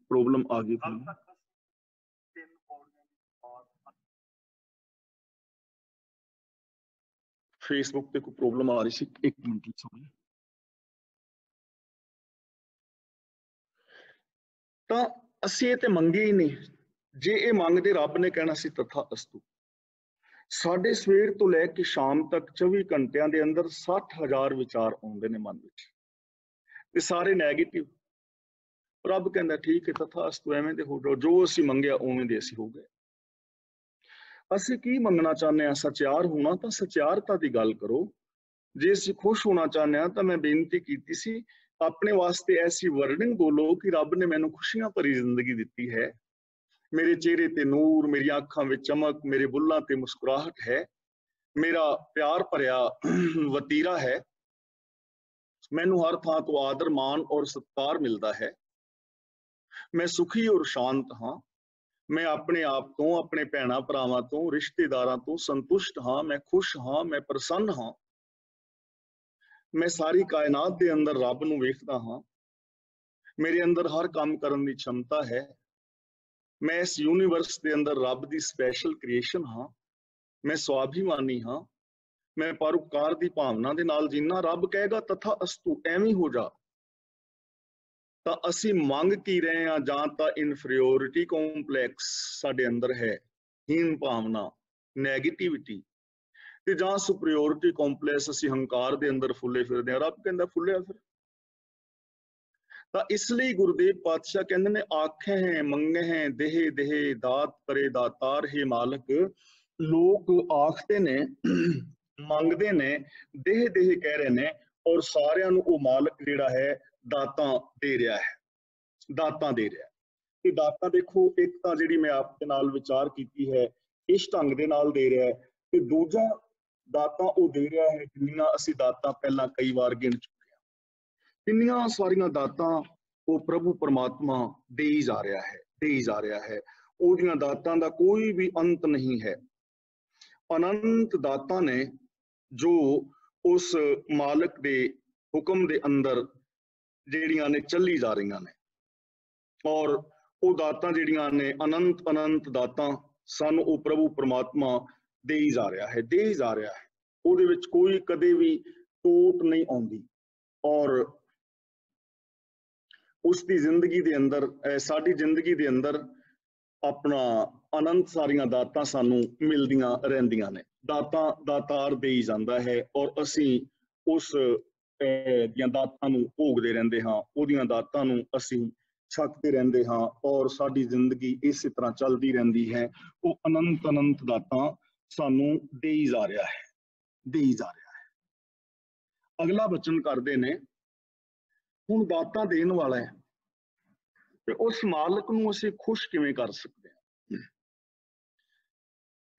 ਪ੍ਰੋਬਲਮ ਆ ਗਈ ਸੀ। ਫੇਸਬੁੱਕ ਤੇ ਕੋਈ ਪ੍ਰੋਬਲਮ ਆ ਰਹੀ ਸੀ, 1 ਮਿੰਟ ਸੌਰੀ। ਤਾਂ ਅਸੀਂ ਇਹ ਤੇ ਮੰਗੇ ਹੀ ਨਹੀਂ। ਜੇ ਇਹ ਮੰਗਦੇ, ਰੱਬ ਨੇ ਕਹਿਣਾ ਸੀ ਤਥਾ ਅਸਤੂ। ਸਾਡੇ ਸਵੇਰ ਤੋਂ ਲੈ ਕੇ ਸ਼ਾਮ ਤੱਕ 24 ਘੰਟਿਆਂ ਦੇ ਅੰਦਰ 60,000 ਵਿਚਾਰ ਆਉਂਦੇ ਨੇ ਮਨ ਵਿੱਚ, ਤੇ ਸਾਰੇ ਨੈਗੇਟਿਵ। ਰੱਬ ਕਹਿੰਦਾ ਠੀਕ ਹੈ ਤਥਾ ਅਸਤੂ, ਐਵੇਂ ਦੇ ਹੋ ਜਾਓ, ਜੋ ਅਸੀਂ ਮੰਗਿਆ ਉਵੇਂ ਦੇ ਅਸੀਂ ਹੋ ਗਏ। ਅਸੀਂ ਕੀ ਮੰਗਣਾ ਚਾਹੁੰਦੇ ਹਾਂ? ਸਚਿਆਰ ਹੋਣਾ, ਤਾਂ ਸਚਿਆਰਤਾ ਦੀ ਗੱਲ ਕਰੋ। ਜੇ ਅਸੀਂ ਖੁਸ਼ ਹੋਣਾ ਚਾਹੁੰਦੇ ਹਾਂ ਤਾਂ ਮੈਂ ਬੇਨਤੀ ਕੀਤੀ ਸੀ ਆਪਣੇ ਵਾਸਤੇ ਐਸੀ ਵਰਡਿੰਗ ਬੋਲੋ ਕਿ ਰੱਬ ਨੇ ਮੈਨੂੰ ਖੁਸ਼ੀਆਂ ਭਰੀ ਜ਼ਿੰਦਗੀ ਦਿੱਤੀ ਹੈ, ਮੇਰੇ ਚਿਹਰੇ ਤੇ ਨੂਰ, ਮੇਰੀਆਂ ਅੱਖਾਂ ਵਿੱਚ ਚਮਕ, ਮੇਰੇ ਬੁੱਲਾਂ ਤੇ ਮੁਸਕਰਾਹਟ ਹੈ, ਮੇਰਾ ਪਿਆਰ ਭਰਿਆ ਵਤੀਰਾ ਹੈ, ਮੈਨੂੰ ਹਰ ਥਾਂ ਤੋਂ ਆਦਰ ਮਾਣ ਔਰ ਸਤਿਕਾਰ ਮਿਲਦਾ ਹੈ, ਮੈਂ ਸੁਖੀ ਔਰ ਸ਼ਾਂਤ ਹਾਂ, ਮੈਂ ਆਪਣੇ ਆਪ ਤੋਂ, ਆਪਣੇ ਭੈਣਾਂ ਭਰਾਵਾਂ ਤੋਂ, ਰਿਸ਼ਤੇਦਾਰਾਂ ਤੋਂ ਸੰਤੁਸ਼ਟ ਹਾਂ, ਮੈਂ ਖੁਸ਼ ਹਾਂ, ਮੈਂ ਪ੍ਰਸੰਨ ਹਾਂ, ਮੈਂ ਸਾਰੀ ਕਾਇਨਾਤ ਦੇ ਅੰਦਰ ਰੱਬ ਨੂੰ ਵੇਖਦਾ ਹਾਂ, ਮੇਰੇ ਅੰਦਰ ਹਰ ਕੰਮ ਕਰਨ ਦੀ क्षमता ਹੈ, ਮੈਂ ਇਸ ਯੂਨੀਵਰਸ ਦੇ ਅੰਦਰ ਰੱਬ ਦੀ ਸਪੈਸ਼ਲ ਕ੍ਰੀਏਸ਼ਨ ਹਾਂ, ਮੈਂ ਸਵਾਭਿਮਾਨੀ ਹਾਂ, ਮੈਂ ਪਰਉਪਕਾਰ ਦੀ ਭਾਵਨਾ ਦੇ ਨਾਲ ਜੀਣਾ। ਰੱਬ ਕਹੇਗਾ ਤਥਾ ਅਸਤੂ, ਐਵੇਂ ਹੋ ਜਾ। ਤਾਂ ਅਸੀਂ ਮੰਗ ਕੀ ਰਹੇ ਹਾਂ? ਜਾਂ ਤਾਂ ਇਨਫੀਰੀਓਰਿਟੀ ਕੰਪਲੈਕਸ ਸਾਡੇ ਅੰਦਰ ਹੈ, ਹੀਨ ਭਾਵਨਾ, ਨੈਗੇਟਿਵਿਟੀ, ਤੇ ਜਾਂ ਸੁਪਰੀਓਰਿਟੀ ਕੰਪਲੈਕਸ, ਅਸੀਂ ਹੰਕਾਰ ਦੇ ਅੰਦਰ ਫੁੱਲੇ ਫਿਰਦੇ ਹਾਂ। ਰੱਬ ਕਹਿੰਦਾ ਫੁੱਲਿਆ ਫਿਰ। ਤਾਂ ਇਸ ਲਈ ਗੁਰਦੇਵ ਪਾਤਸ਼ਾਹ ਕਹਿੰਦੇ ਨੇ ਆਖੇ ਹੈ ਮੰਗੇ ਹੈ ਦੇਹ ਦੇਹ ਦਾਤ ਕਰੇ ਦਾਤਾਰ, ਹੈ ਮਾਲਕ लोग आखते ने मंगते ने देह देह कह रहे ने और सारिਆਂ ਨੂੰ ਉਹ मालक ਜਿਹੜਾ है दातां दे रहा है, दातां दे रहा है। ਤੇ ਦਾਤਾਂ ਦੇਖੋ, ਇੱਕ ਤਾਂ ਜਿਹੜੀ ਮੈਂ ਆਪ ਦੇ ਨਾਲ ਵਿਚਾਰ ਕੀਤੀ ਹੈ ਇਸ ਢੰਗ ਦੇ ਨਾਲ ਦੇ ਰਿਹਾ ਹੈ, ਤੇ ਦੂਜਾ ਦਾਤਾਂ ਉਹ ਦੇ ਰਿਹਾ ਹੈ ਜਿੰਨੀਆਂ ਅਸੀਂ ਦਾਤਾਂ ਪਹਿਲਾਂ ਕਈ ਵਾਰ ਗਿਣ ਚੁੱਕੇ ਹਾਂ। ਕਿੰਨੀਆਂ ਸਾਰੀਆਂ ਦਾਤਾਂ ਉਹ ਪ੍ਰਭੂ ਪਰਮਾਤਮਾ ਦੇ ਹੀ ਜਾ ਰਿਹਾ ਹੈ, ਦੇ ਹੀ ਜਾ ਰਿਹਾ ਹੈ। ਉਹਦੀਆਂ ਦਾਤਾਂ ਦਾ ਕੋਈ ਵੀ ਅੰਤ ਨਹੀਂ ਹੈ। ਅਨੰਤ ਦਾਤਾਂ ਨੇ ਜੋ ਉਸ ਮਾਲਕ ਦੇ ਹੁਕਮ ਦੇ ਅੰਦਰ ਜਿਹੜੀਆਂ ਨੇ ਚੱਲੀ ਜਾ ਰਹੀਆਂ ਨੇ, ਔਰ ਉਹ ਦਾਤਾਂ ਜਿਹੜੀਆਂ ਨੇ ਅਨੰਤ ਅਨੰਤ ਦਾਤਾਂ ਸਾਨੂੰ ਉਹ ਪ੍ਰਭੂ ਪਰਮਾਤਮਾ ਦੇ ਹੀ ਜਾ ਰਿਹਾ ਹੈ, ਦੇ ਹੀ ਜਾ ਰਿਹਾ ਹੈ। ਉਹਦੇ ਵਿੱਚ ਕੋਈ ਕਦੇ ਵੀ ਟੋਟ ਨਹੀਂ ਆਉਂਦੀ। ਔਰ ਉਸ ਦੀ ਜ਼ਿੰਦਗੀ ਦੇ ਅੰਦਰ, ਸਾਡੀ ਜ਼ਿੰਦਗੀ ਦੇ ਅੰਦਰ ਆਪਣਾ ਅਨੰਤ ਸਾਰੀਆਂ ਦਾਤਾਂ ਸਾਨੂੰ ਮਿਲਦੀਆਂ ਰਹਿੰਦੀਆਂ ਨੇ। ਦਾਤਾਂ ਦਾਤਾਰ ਦੇ ਹੀ ਜਾਂਦਾ ਹੈ, ਔਰ ਅਸੀਂ ਉਸ ਦੀਆਂ ਦਾਤਾਂ ਨੂੰ ਭੋਗਦੇ ਰਹਿੰਦੇ ਹਾਂ, ਉਹਦੀਆਂ ਦਾਤਾਂ ਨੂੰ ਅਸੀਂ ਛਕਦੇ ਰਹਿੰਦੇ ਹਾਂ, ਔਰ ਸਾਡੀ ਜ਼ਿੰਦਗੀ ਇਸੇ ਤਰ੍ਹਾਂ ਚੱਲਦੀ ਰਹਿੰਦੀ ਹੈ। ਉਹ ਅਨੰਤ ਅਨੰਤ ਦਾਤਾਂ ਸਾਨੂੰ ਦੇ ਹੀ ਜਾ ਰਿਹਾ ਹੈ, ਦੇ ਹੀ ਜਾ ਰਿਹਾ ਹੈ। ਅਗਲਾ ਬਚਨ ਕਰਦੇ ਨੇ, ਹੁਣ ਦਾਤਾਂ ਦੇਣ ਵਾਲਾ ਹੈ ਤੇ ਉਸ ਮਾਲਕ ਨੂੰ ਅਸੀਂ ਖੁਸ਼ ਕਿਵੇਂ ਕਰ ਸਕਦੇ ਹਾਂ।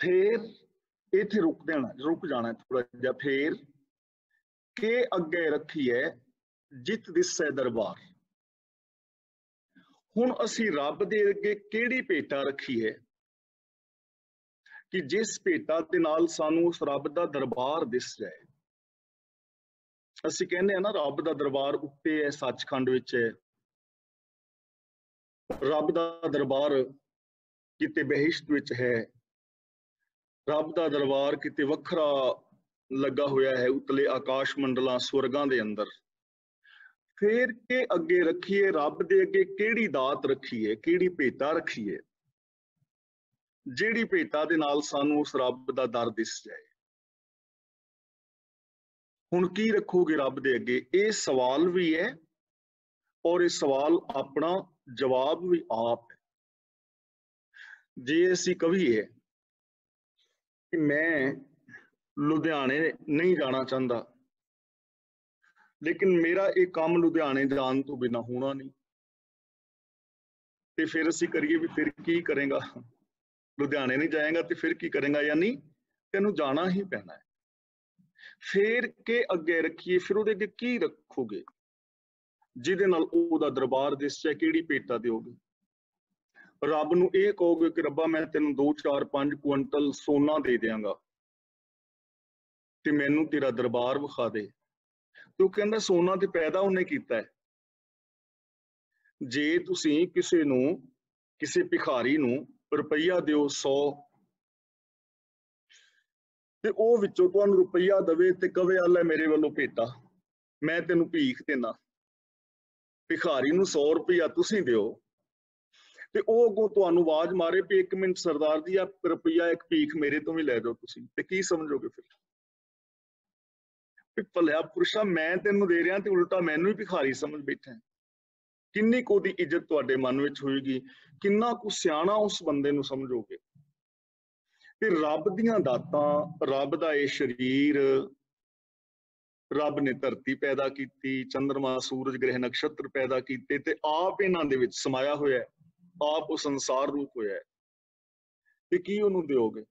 ਫੇਰ ਇੱਥੇ ਰੁਕ ਜਾਣਾ ਥੋੜਾ ਜਿਹਾ। ਫੇਰ ਕੇ ਅੱਗੇ ਰੱਖੀ ਹੈ ਜਿਤ ਦਿਸੈ ਦਰਬਾਰ। ਹੁਣ ਅਸੀਂ ਰੱਬ ਦੇ ਅੱਗੇ ਕਿਹੜੀ ਭੇਟਾ ਰੱਖੀ ਹੈ ਕਿ ਜਿਸ ਭੇਟਾ ਦੇ ਨਾਲ ਸਾਨੂੰ ਉਸ ਰੱਬ ਦਾ ਦਰਬਾਰ ਦਿਸ ਜਾਏ। ਅਸੀਂ ਕਹਿੰਦੇ ਹਾਂ ਨਾ, ਰੱਬ ਦਾ ਦਰਬਾਰ ਉੱਤੇ ਹੈ, ਸੱਚਖੰਡ ਵਿੱਚ ਹੈ। ਰੱਬ ਦਾ ਦਰਬਾਰ ਕਿਤੇ ਬਹਿਸ਼ਤ ਵਿੱਚ ਹੈ, ਰੱਬ ਦਾ ਦਰਬਾਰ ਕਿਤੇ ਵੱਖਰਾ ਲੱਗਾ ਹੋਇਆ ਹੈ ਉਤਲੇ ਆਕਾਸ਼ ਮੰਡਲਾਂ ਸਵਰਗਾਂ ਦੇ ਅੰਦਰ। ਫੇਰ ਕੇ ਅੱਗੇ ਰੱਖੀਏ, ਰੱਬ ਦੇ ਅੱਗੇ ਕਿਹੜੀ ਦਾਤ ਰੱਖੀਏ, ਕਿਹੜੀ ਭੇਟਾ ਰੱਖੀਏ ਜਿਹੜੀ ਭੇਟਾ ਦੇ ਨਾਲ ਸਾਨੂੰ ਉਸ ਰੱਬ ਦਾ ਦਰ ਦਿਸ ਜਾਏ। ਹੁਣ ਕੀ ਰੱਖੋਗੇ ਰੱਬ ਦੇ ਅੱਗੇ? ਇਹ ਸਵਾਲ ਵੀ ਹੈ ਔਰ ਇਹ ਸਵਾਲ ਆਪਣਾ ਜਵਾਬ ਵੀ ਆਪ ਹੈ। ਜੇ ਅਸੀਂ ਕਹੀਏ ਕਿ ਮੈਂ ਲੁਧਿਆਣੇ ਨਹੀਂ ਜਾਣਾ ਚਾਹੁੰਦਾ, ਲੇਕਿਨ ਮੇਰਾ ਇਹ ਕੰਮ ਲੁਧਿਆਣੇ ਜਾਣ ਤੋਂ ਬਿਨਾਂ ਹੋਣਾ ਨਹੀਂ, ਤੇ ਫਿਰ ਅਸੀਂ ਕਰੀਏ ਵੀ ਫਿਰ ਕੀ ਕਰੇਗਾ? ਲੁਧਿਆਣੇ ਨਹੀਂ ਜਾਏਗਾ ਤੇ ਫਿਰ ਕੀ ਕਰੇਗਾ? ਯਾਨੀ ਤੈਨੂੰ ਜਾਣਾ ਹੀ ਪੈਣਾ ਹੈ। ਫੇਰ ਕੇ ਅੱਗੇ ਰੱਖੀਏ, ਫਿਰ ਉਹਦੇ ਅੱਗੇ ਕੀ ਰੱਖੋਗੇ ਜਿਹਦੇ ਨਾਲ ਉਹਦਾ ਦਰਬਾਰ ਦਿਸ ਜਾਏ? ਕਿਹੜੀ ਭੇਟਾ ਦਿਓਗੇ? ਰੱਬ ਨੂੰ ਇਹ ਕਹੋਗੇ ਕਿ ਰੱਬਾ ਮੈਂ ਤੈਨੂੰ 2, 4, 5 ਕੁਇੰਟਲ ਸੋਨਾ ਦੇ ਦਿਆਂਗਾ ਤੇ ਮੈਨੂੰ ਤੇਰਾ ਦਰਬਾਰ ਵਿਖਾ ਦੇ। ਤੇ ਉਹ ਕਹਿੰਦਾ ਸੋਨਾ ਤੇ ਪੈਦਾ ਉਹਨੇ ਕੀਤਾ ਹੈ। ਜੇ ਤੁਸੀਂ ਕਿਸੇ ਨੂੰ, ਕਿਸੇ ਭਿਖਾਰੀ ਨੂੰ ਰੁਪਈਆ ਦਿਓ 100 ਤੇ ਉਹ ਵਿੱਚੋਂ ਤੁਹਾਨੂੰ ਰੁਪਈਆ ਦਵੇ ਤੇ ਕਵੇ ਆ ਲੈ ਮੇਰੇ ਵੱਲੋਂ ਭੇਟਾ, ਮੈਂ ਤੈਨੂੰ ਭੀਖ ਦੇਣਾ। ਭਿਖਾਰੀ ਨੂੰ 100 ਰੁਪਈਆ ਤੁਸੀਂ ਦਿਓ ਤੇ ਉਹ ਅੱਗੋਂ ਤੁਹਾਨੂੰ ਆਵਾਜ਼ ਮਾਰੇ ਵੀ 1 ਮਿੰਟ ਸਰਦਾਰ ਜੀ, ਆ ਰੁਪਈਆ ਇੱਕ ਭੀਖ ਮੇਰੇ ਤੋਂ ਵੀ ਲੈ ਜਾਓ ਤੁਸੀਂ, ਤੇ ਕੀ ਸਮਝੋਗੇ ਫਿਰ? ਭਲਿਆ ਪੁਰਸ਼ਾ, ਮੈਂ ਤੈਨੂੰ ਦੇ ਰਿਹਾ ਤੇ ਉਲਟਾ ਮੈਨੂੰ ਹੀ ਭਿਖਾਰੀ ਸਮਝ ਬੈਠਾ। ਕਿੰਨੀ ਕੁ ਉਹਦੀ ਇੱਜ਼ਤ ਤੁਹਾਡੇ ਮਨ ਵਿੱਚ ਹੋਏਗੀ, ਕਿੰਨਾ ਕੁ ਸਿਆਣਾ ਉਸ ਬੰਦੇ ਨੂੰ ਸਮਝੋਗੇ। ਤੇ ਰੱਬ ਦੀਆਂ ਦਾਤਾਂ, ਰੱਬ ਦਾ ਇਹ ਸਰੀਰ, ਰੱਬ ਨੇ ਧਰਤੀ ਪੈਦਾ ਕੀਤੀ, ਚੰਦਰਮਾ, ਸੂਰਜ, ਗ੍ਰਹਿ, ਨਕਸ਼ਤਰ ਪੈਦਾ ਕੀਤੇ ਤੇ ਆਪ ਇਹਨਾਂ ਦੇ ਵਿੱਚ ਸਮਾਇਆ ਹੋਇਆ, ਆਪ ਉਹ ਸੰਸਾਰ ਰੂਪ ਹੋਇਆ ਹੈ। ਤੇ ਕੀ ਉਹਨੂੰ ਦਿਓਗੇ?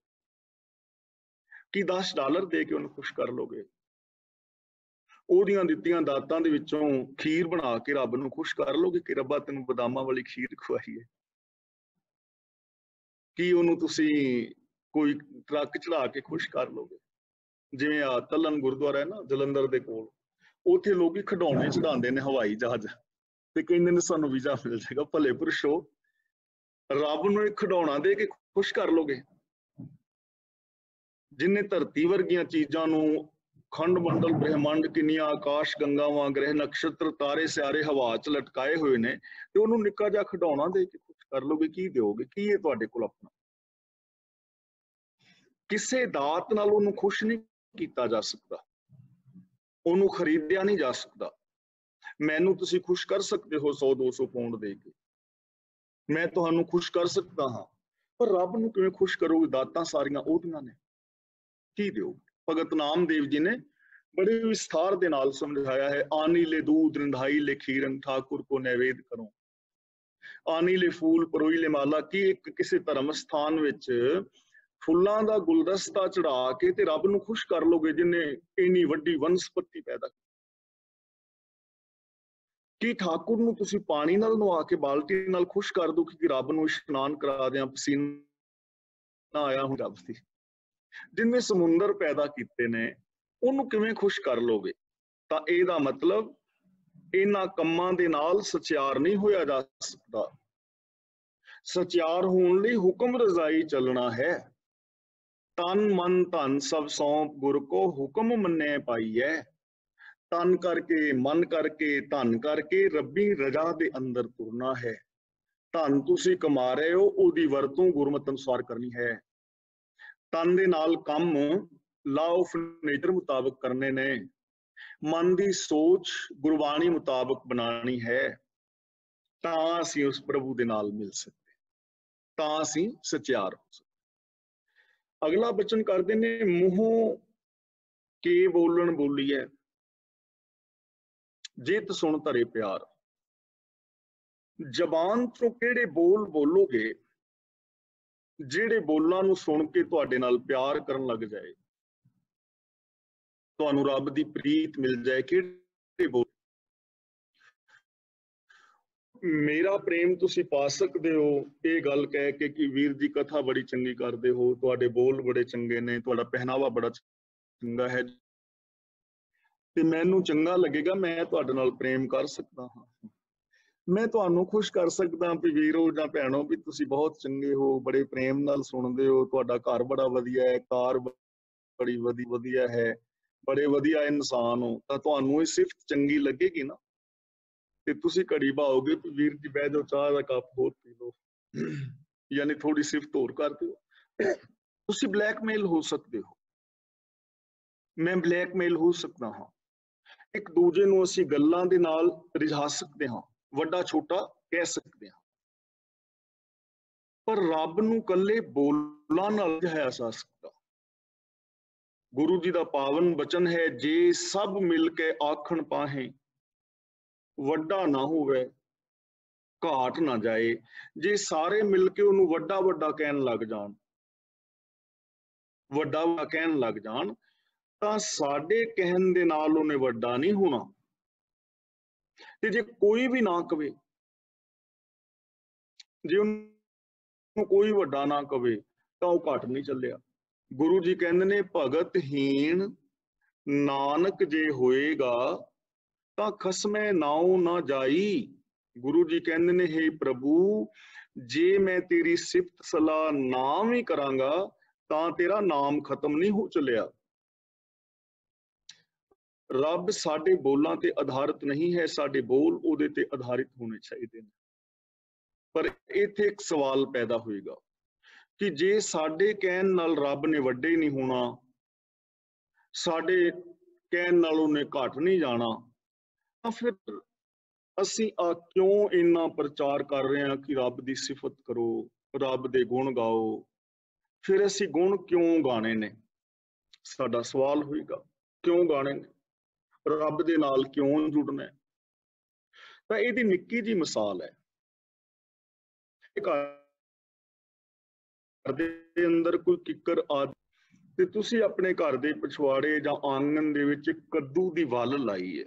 ਕੀ $10 ਦੇ ਕੇ ਉਹਨੂੰ ਖੁਸ਼ ਕਰ ਲੋਗੇ? ਉਹਦੀਆਂ ਦਿੱਤੀਆਂ ਦਾਤਾਂ ਦੇ ਵਿੱਚੋਂ ਖੀਰ ਬਣਾ ਕੇ ਰੱਬ ਨੂੰ ਖੁਸ਼ ਕਰ ਲੋਗੇ ਕਿ ਰੱਬਾ ਤੈਨੂੰ ਬਦਾਮਾਂ ਵਾਲੀ ਖੀਰ ਖਵਾਈ ਹੈ? ਕੀ ਉਹਨੂੰ ਤੁਸੀਂ ਕੋਈ ਟਰੱਕ ਚੜਾ ਕੇ ਖੁਸ਼ ਕਰ ਲੋਗੇ? ਜਿਵੇਂ ਆ ਤਲਨ ਗੁਰਦੁਆਰਾ ਹੈ ਨਾ ਜਲੰਧਰ ਦੇ ਕੋਲ, ਉੱਥੇ ਲੋਕੀ ਖਿਡੌਣੇ ਚੜਾਉਂਦੇ ਨੇ ਹਵਾਈ ਜਹਾਜ਼ ਤੇ ਕਹਿੰਦੇ ਨੇ ਸਾਨੂੰ ਵੀਜ਼ਾ ਮਿਲ ਜਾਏਗਾ। ਭਲੇ ਪੁਰਸ਼ੋ, ਰੱਬ ਨੂੰ ਇੱਕ ਖਿਡੌਣਾ ਦੇ ਕੇ ਖੁਸ਼ ਕਰ ਲੋਗੇ ਜਿਨੇ ਧਰਤੀ ਵਰਗੀਆਂ ਚੀਜ਼ਾਂ ਨੂੰ, ਖੰਡ ਮੰਡਲ, ਬ੍ਰਹਿਮੰਡ, ਕਿੰਨੀਆਂ ਆਕਾਸ਼ ਗੰਗਾਵਾਂ, ਗ੍ਰਹਿ, ਨਕਸ਼ਤਰ, ਤਾਰੇ, ਸਿਆਰੇ ਹਵਾ 'ਚ ਲਟਕਾਏ ਹੋਏ ਨੇ, ਤੇ ਉਹਨੂੰ ਨਿੱਕਾ ਜਿਹਾ ਖਿਡੌਣਾ ਦੇ ਕੇ ਖੁਸ਼ ਕਰ ਲੋਗੇ? ਕੀ ਦਿਓਗੇ? ਕੀ ਹੈ ਤੁਹਾਡੇ ਕੋਲ ਆਪਣਾ? ਕਿਸੇ ਦਾਤ ਨਾਲ ਉਹਨੂੰ ਖੁਸ਼ ਨਹੀਂ ਕੀਤਾ ਜਾ ਸਕਦਾ, ਉਹਨੂੰ ਖਰੀਦਿਆ ਨਹੀਂ ਜਾ ਸਕਦਾ। ਮੈਨੂੰ ਤੁਸੀਂ ਖੁਸ਼ ਕਰ ਸਕਦੇ ਹੋ 100-200 ਪੌਂਡ ਦੇ ਕੇ, ਮੈਂ ਤੁਹਾਨੂੰ ਖੁਸ਼ ਕਰ ਸਕਦਾ ਹਾਂ, पर रब नूं किवें खुश करोगे? दातां सारियां ओहदियां ने, की दिओगे? भगत नामदेव जी ने बड़े विस्तार दे नाल समझाया है। आनी ले दूध रंधाई ले खीरन, ठाकुर को नैवेद करो। आनी ले फूल परोई ले माला। की एक किसी धर्म स्थान विच फुल्लां दा गुलदस्ता चढ़ा के ते रब नूं खुश कर लोगे जिन्हें इन्नी वड्डी वनस्पति पैदा की? कि ठाकुर नूं तुसीं पानी नाल नवा के बाल्टी नाल खुश कर दो कि रब नूं इशनान करा दियां, पसीना आया हुण रब दी। जिन्हें समुंदर पैदा कीते ने ਉਹਨੂੰ ਕਿਵੇਂ ਖੁਸ਼ ਕਰ ਲੋਗੇ? ਤਾਂ ਇਹਦਾ ਮਤਲਬ ਇਹਨਾਂ ਕੰਮਾਂ ਦੇ ਨਾਲ ਸਚਿਆਰ ਨਹੀਂ ਹੋਇਆ ਜਾ ਸਕਦਾ। ਸਚਿਆਰ ਹੋਣ ਲਈ ਹੁਕਮ ਰਜ਼ਾਈ ਚੱਲਣਾ ਹੈ। ਤਨ ਮਨ ਧਨ ਸਭ ਸੌਂਪ ਗੁਰ ਕੋ ਹੁਕਮ ਮੰਨੇ ਪਾਈਐ। ਤਨ ਕਰਕੇ, ਮਨ ਕਰਕੇ, ਧਨ ਕਰਕੇ ਰੱਬੀ ਰਜ਼ਾ ਦੇ ਅੰਦਰ ਤੁਰਨਾ ਹੈ। ਧਨ ਤੁਸੀਂ ਕਮਾ ਰਹੇ ਹੋ, ਉਹਦੀ ਵਰਤੋਂ ਗੁਰਮਤਿ ਅਨੁਸਾਰ ਕਰਨੀ ਹੈ। ਤਨ ਦੇ ਨਾਲ ਕੰਮ ਲਾਅ ਆਫ ਨੇਚਰ ਮੁਤਾਬਕ ਕਰਨੇ ਨੇ। ਮਨ ਦੀ ਸੋਚ ਗੁਰਬਾਣੀ ਮੁਤਾਬਕ ਬਣਾਣੀ ਹੈ। ਤਾਂ ਅਸੀਂ ਉਸ ਪ੍ਰਭੂ ਦੇ ਨਾਲ ਮਿਲ ਸਕਦੇ, ਤਾਂ ਅਸੀਂ ਸਚਿਆਰ ਹੋ ਸਕਦੇ। ਅਗਲਾ ਬਚਨ ਕਰਦੇ ਨੇ, ਮੂੰਹੋਂ ਕੇ ਬੋਲਣ ਬੋਲੀਐ, ਜਿਤ ਸੁਣ ਧਰੇ ਪਿਆਰ। ਜ਼ਬਾਨ ਤੋਂ ਕਿਹੜੇ ਬੋਲ ਬੋਲੋਗੇ ਜਿਹੜੇ ਬੋਲਾਂ ਨੂੰ ਸੁਣ ਕੇ ਤੁਹਾਡੇ ਨਾਲ ਪਿਆਰ ਕਰਨ ਲੱਗ ਜਾਏ, ਤੁਹਾਨੂੰ ਰੱਬ ਦੀ ਪ੍ਰੀਤ ਮਿਲ ਜਾਏ? ਕਿਹੜੇ ਬੋਲ? ਮੇਰਾ ਪ੍ਰੇਮ ਤੁਸੀਂ ਪਾ ਸਕਦੇ ਹੋ ਇਹ ਗੱਲ ਕਹਿ ਕੇ ਕਿ ਵੀਰ ਜੀ ਕਥਾ ਬੜੀ ਚੰਗੀ ਕਰਦੇ ਹੋ, ਤੁਹਾਡੇ ਬੋਲ ਬੜੇ ਚੰਗੇ ਨੇ, ਤੁਹਾਡਾ ਪਹਿਨਾਵਾ ਬੜਾ ਚੰਗਾ ਹੈ ਤੇ ਮੈਨੂੰ ਚੰਗਾ ਲੱਗੇਗਾ, ਮੈਂ ਤੁਹਾਡੇ ਨਾਲ ਪ੍ਰੇਮ ਕਰ ਸਕਦਾ ਹਾਂ। ਮੈਂ ਤੁਹਾਨੂੰ ਖੁਸ਼ ਕਰ ਸਕਦਾ ਵੀ ਵੀਰੋ ਜਾਂ ਭੈਣੋ ਵੀ ਤੁਸੀਂ ਬਹੁਤ ਚੰਗੇ ਹੋ, ਬੜੇ ਪ੍ਰੇਮ ਨਾਲ ਸੁਣਦੇ ਹੋ, ਤੁਹਾਡਾ ਘਰ ਬੜਾ ਵਧੀਆ ਹੈ, ਕਾਰ ਬੜੀ ਵਧੀਆ ਹੈ, ਬੜੇ ਵਧੀਆ ਇਨਸਾਨ ਹੋ, ਤਾਂ ਤੁਹਾਨੂੰ ਇਹ ਸਿਫਤ ਚੰਗੀ ਲੱਗੇਗੀ ਨਾ। ਤੇ ਤੁਸੀਂ ਘੜੀ ਭਾਓਗੇ ਵੀ ਵੀਰ ਜੀ ਬਹਿ ਜਾਓ, ਚਾਹ ਦਾ ਕੱਪ ਹੋਰ ਪੀ ਲਓ, ਯਾਨੀ ਥੋੜੀ ਸਿਫਤ ਹੋਰ ਕਰ ਦਿਓ। ਤੁਸੀਂ ਬਲੈਕਮੇਲ ਹੋ ਸਕਦੇ ਹੋ, ਮੈਂ ਬਲੈਕਮੇਲ ਹੋ ਸਕਦਾ ਹਾਂ। ਇੱਕ ਦੂਜੇ ਨੂੰ ਅਸੀਂ ਗੱਲਾਂ ਦੇ ਨਾਲ ਰਿਝਾ ਸਕਦੇ ਹਾਂ, ਵੱਡਾ ਛੋਟਾ ਕਹਿ ਸਕਦੇ ਹਾਂ, ਪਰ ਰੱਬ ਨੂੰ ਕੱਲੇ ਬੋਲਾਂ ਨਾਲ ਰਿਝਾਇਆ ਜਾ ਸਕਦਾ। ਗੁਰੂ ਜੀ ਦਾ ਪਾਵਨ ਬਚਨ ਹੈ, ਜੇ ਸਭ ਮਿਲ ਕੇ ਆਖਣ ਪਾਹੇ, ਵੱਡਾ ਨਾ ਹੋਵੇ ਘਾਟ ਨਾ ਜਾਏ। ਜੇ ਸਾਰੇ ਮਿਲ ਕੇ ਉਹਨੂੰ ਵੱਡਾ ਵੱਡਾ ਕਹਿਣ ਲੱਗ ਜਾਣ, ਵੱਡਾ ਕਹਿਣ ਲੱਗ ਜਾਣ, ਤਾਂ ਸਾਡੇ ਕਹਿਣ ਦੇ ਨਾਲ ਉਹਨੇ ਵੱਡਾ ਨਹੀਂ ਹੋਣਾ। ਤੇ ਜੇ ਕੋਈ ਵੀ ਨਾ ਕਵੇ, ਜੇ ਉਹਨੂੰ ਕੋਈ ਵੱਡਾ ਨਾ ਕਵੇ ਤਾਂ ਉਹ ਘਟ ਨਹੀਂ ਚੱਲਿਆ। ਗੁਰੂ ਜੀ ਕਹਿੰਦੇ ਨੇ, ਭਗਤ ਹੀਣ ਨਾਨਕ ਜੇ ਹੋਏਗਾ ਤਾਂ ਖਸਮੈ ਨਾਉ ਨਾ ਜਾਈ। ਗੁਰੂ ਜੀ ਕਹਿੰਦੇ ਨੇ, ਹੇ ਪ੍ਰਭੂ, ਜੇ ਮੈਂ ਤੇਰੀ ਸਿਫਤ ਸਲਾਹ ਨਾ ਵੀ ਕਰਾਂਗਾ ਤਾਂ ਤੇਰਾ ਨਾਮ ਖਤਮ ਨਹੀਂ ਹੋ ਚੱਲਿਆ। ਰੱਬ ਸਾਡੇ ਬੋਲਾਂ ਤੇ ਆਧਾਰਿਤ ਨਹੀਂ ਹੈ, ਸਾਡੇ ਬੋਲ ਉਹਦੇ ਤੇ ਆਧਾਰਿਤ ਹੋਣੇ ਚਾਹੀਦੇ ਨੇ। ਪਰ ਇੱਥੇ ਇੱਕ ਸਵਾਲ ਪੈਦਾ ਹੋਏਗਾ ਕਿ ਜੇ ਸਾਡੇ ਕਹਿਣ ਨਾਲ ਰੱਬ ਨੇ ਵੱਡੇ ਨਹੀਂ ਹੋਣਾ, ਸਾਡੇ ਕਹਿਣ ਨਾਲ ਉਹਨੇ ਘਟ ਨਹੀਂ ਜਾਣਾ, ਤਾਂ ਫਿਰ ਅਸੀਂ ਕਿਉਂ ਇੰਨਾ ਪ੍ਰਚਾਰ ਕਰ ਰਹੇ ਹਾਂ ਕਿ ਰੱਬ ਦੀ ਸਿਫਤ ਕਰੋ, ਰੱਬ ਦੇ ਗੁਣ ਗਾਓ? ਫਿਰ ਅਸੀਂ ਗੁਣ ਕਿਉਂ ਗਾਣੇ ਨੇ? ਸਾਡਾ ਸਵਾਲ ਹੋਏਗਾ, ਕਿਉਂ ਗਾਣੇ ਨੇ? ਰੱਬ ਦੇ ਨਾਲ ਕਿਉਂ ਜੁੜਨਾ? ਤਾਂ ਇਹਦੀ ਨਿੱਕੀ ਜਿਹੀ ਮਿਸਾਲ ਹੈ। ਘਰ ਦੇ ਅੰਦਰ ਕੋਈ ਕਿੱਕਰ ਆ ਤੇ ਤੁਸੀਂ ਆਪਣੇ ਘਰ ਦੇ ਪਿਛਵਾੜੇ ਜਾਂ ਆਂਗਣ ਦੇ ਵਿੱਚ ਕੱਦੂ ਦੀ ਵੱਲ ਲਾਈ ਹੈ।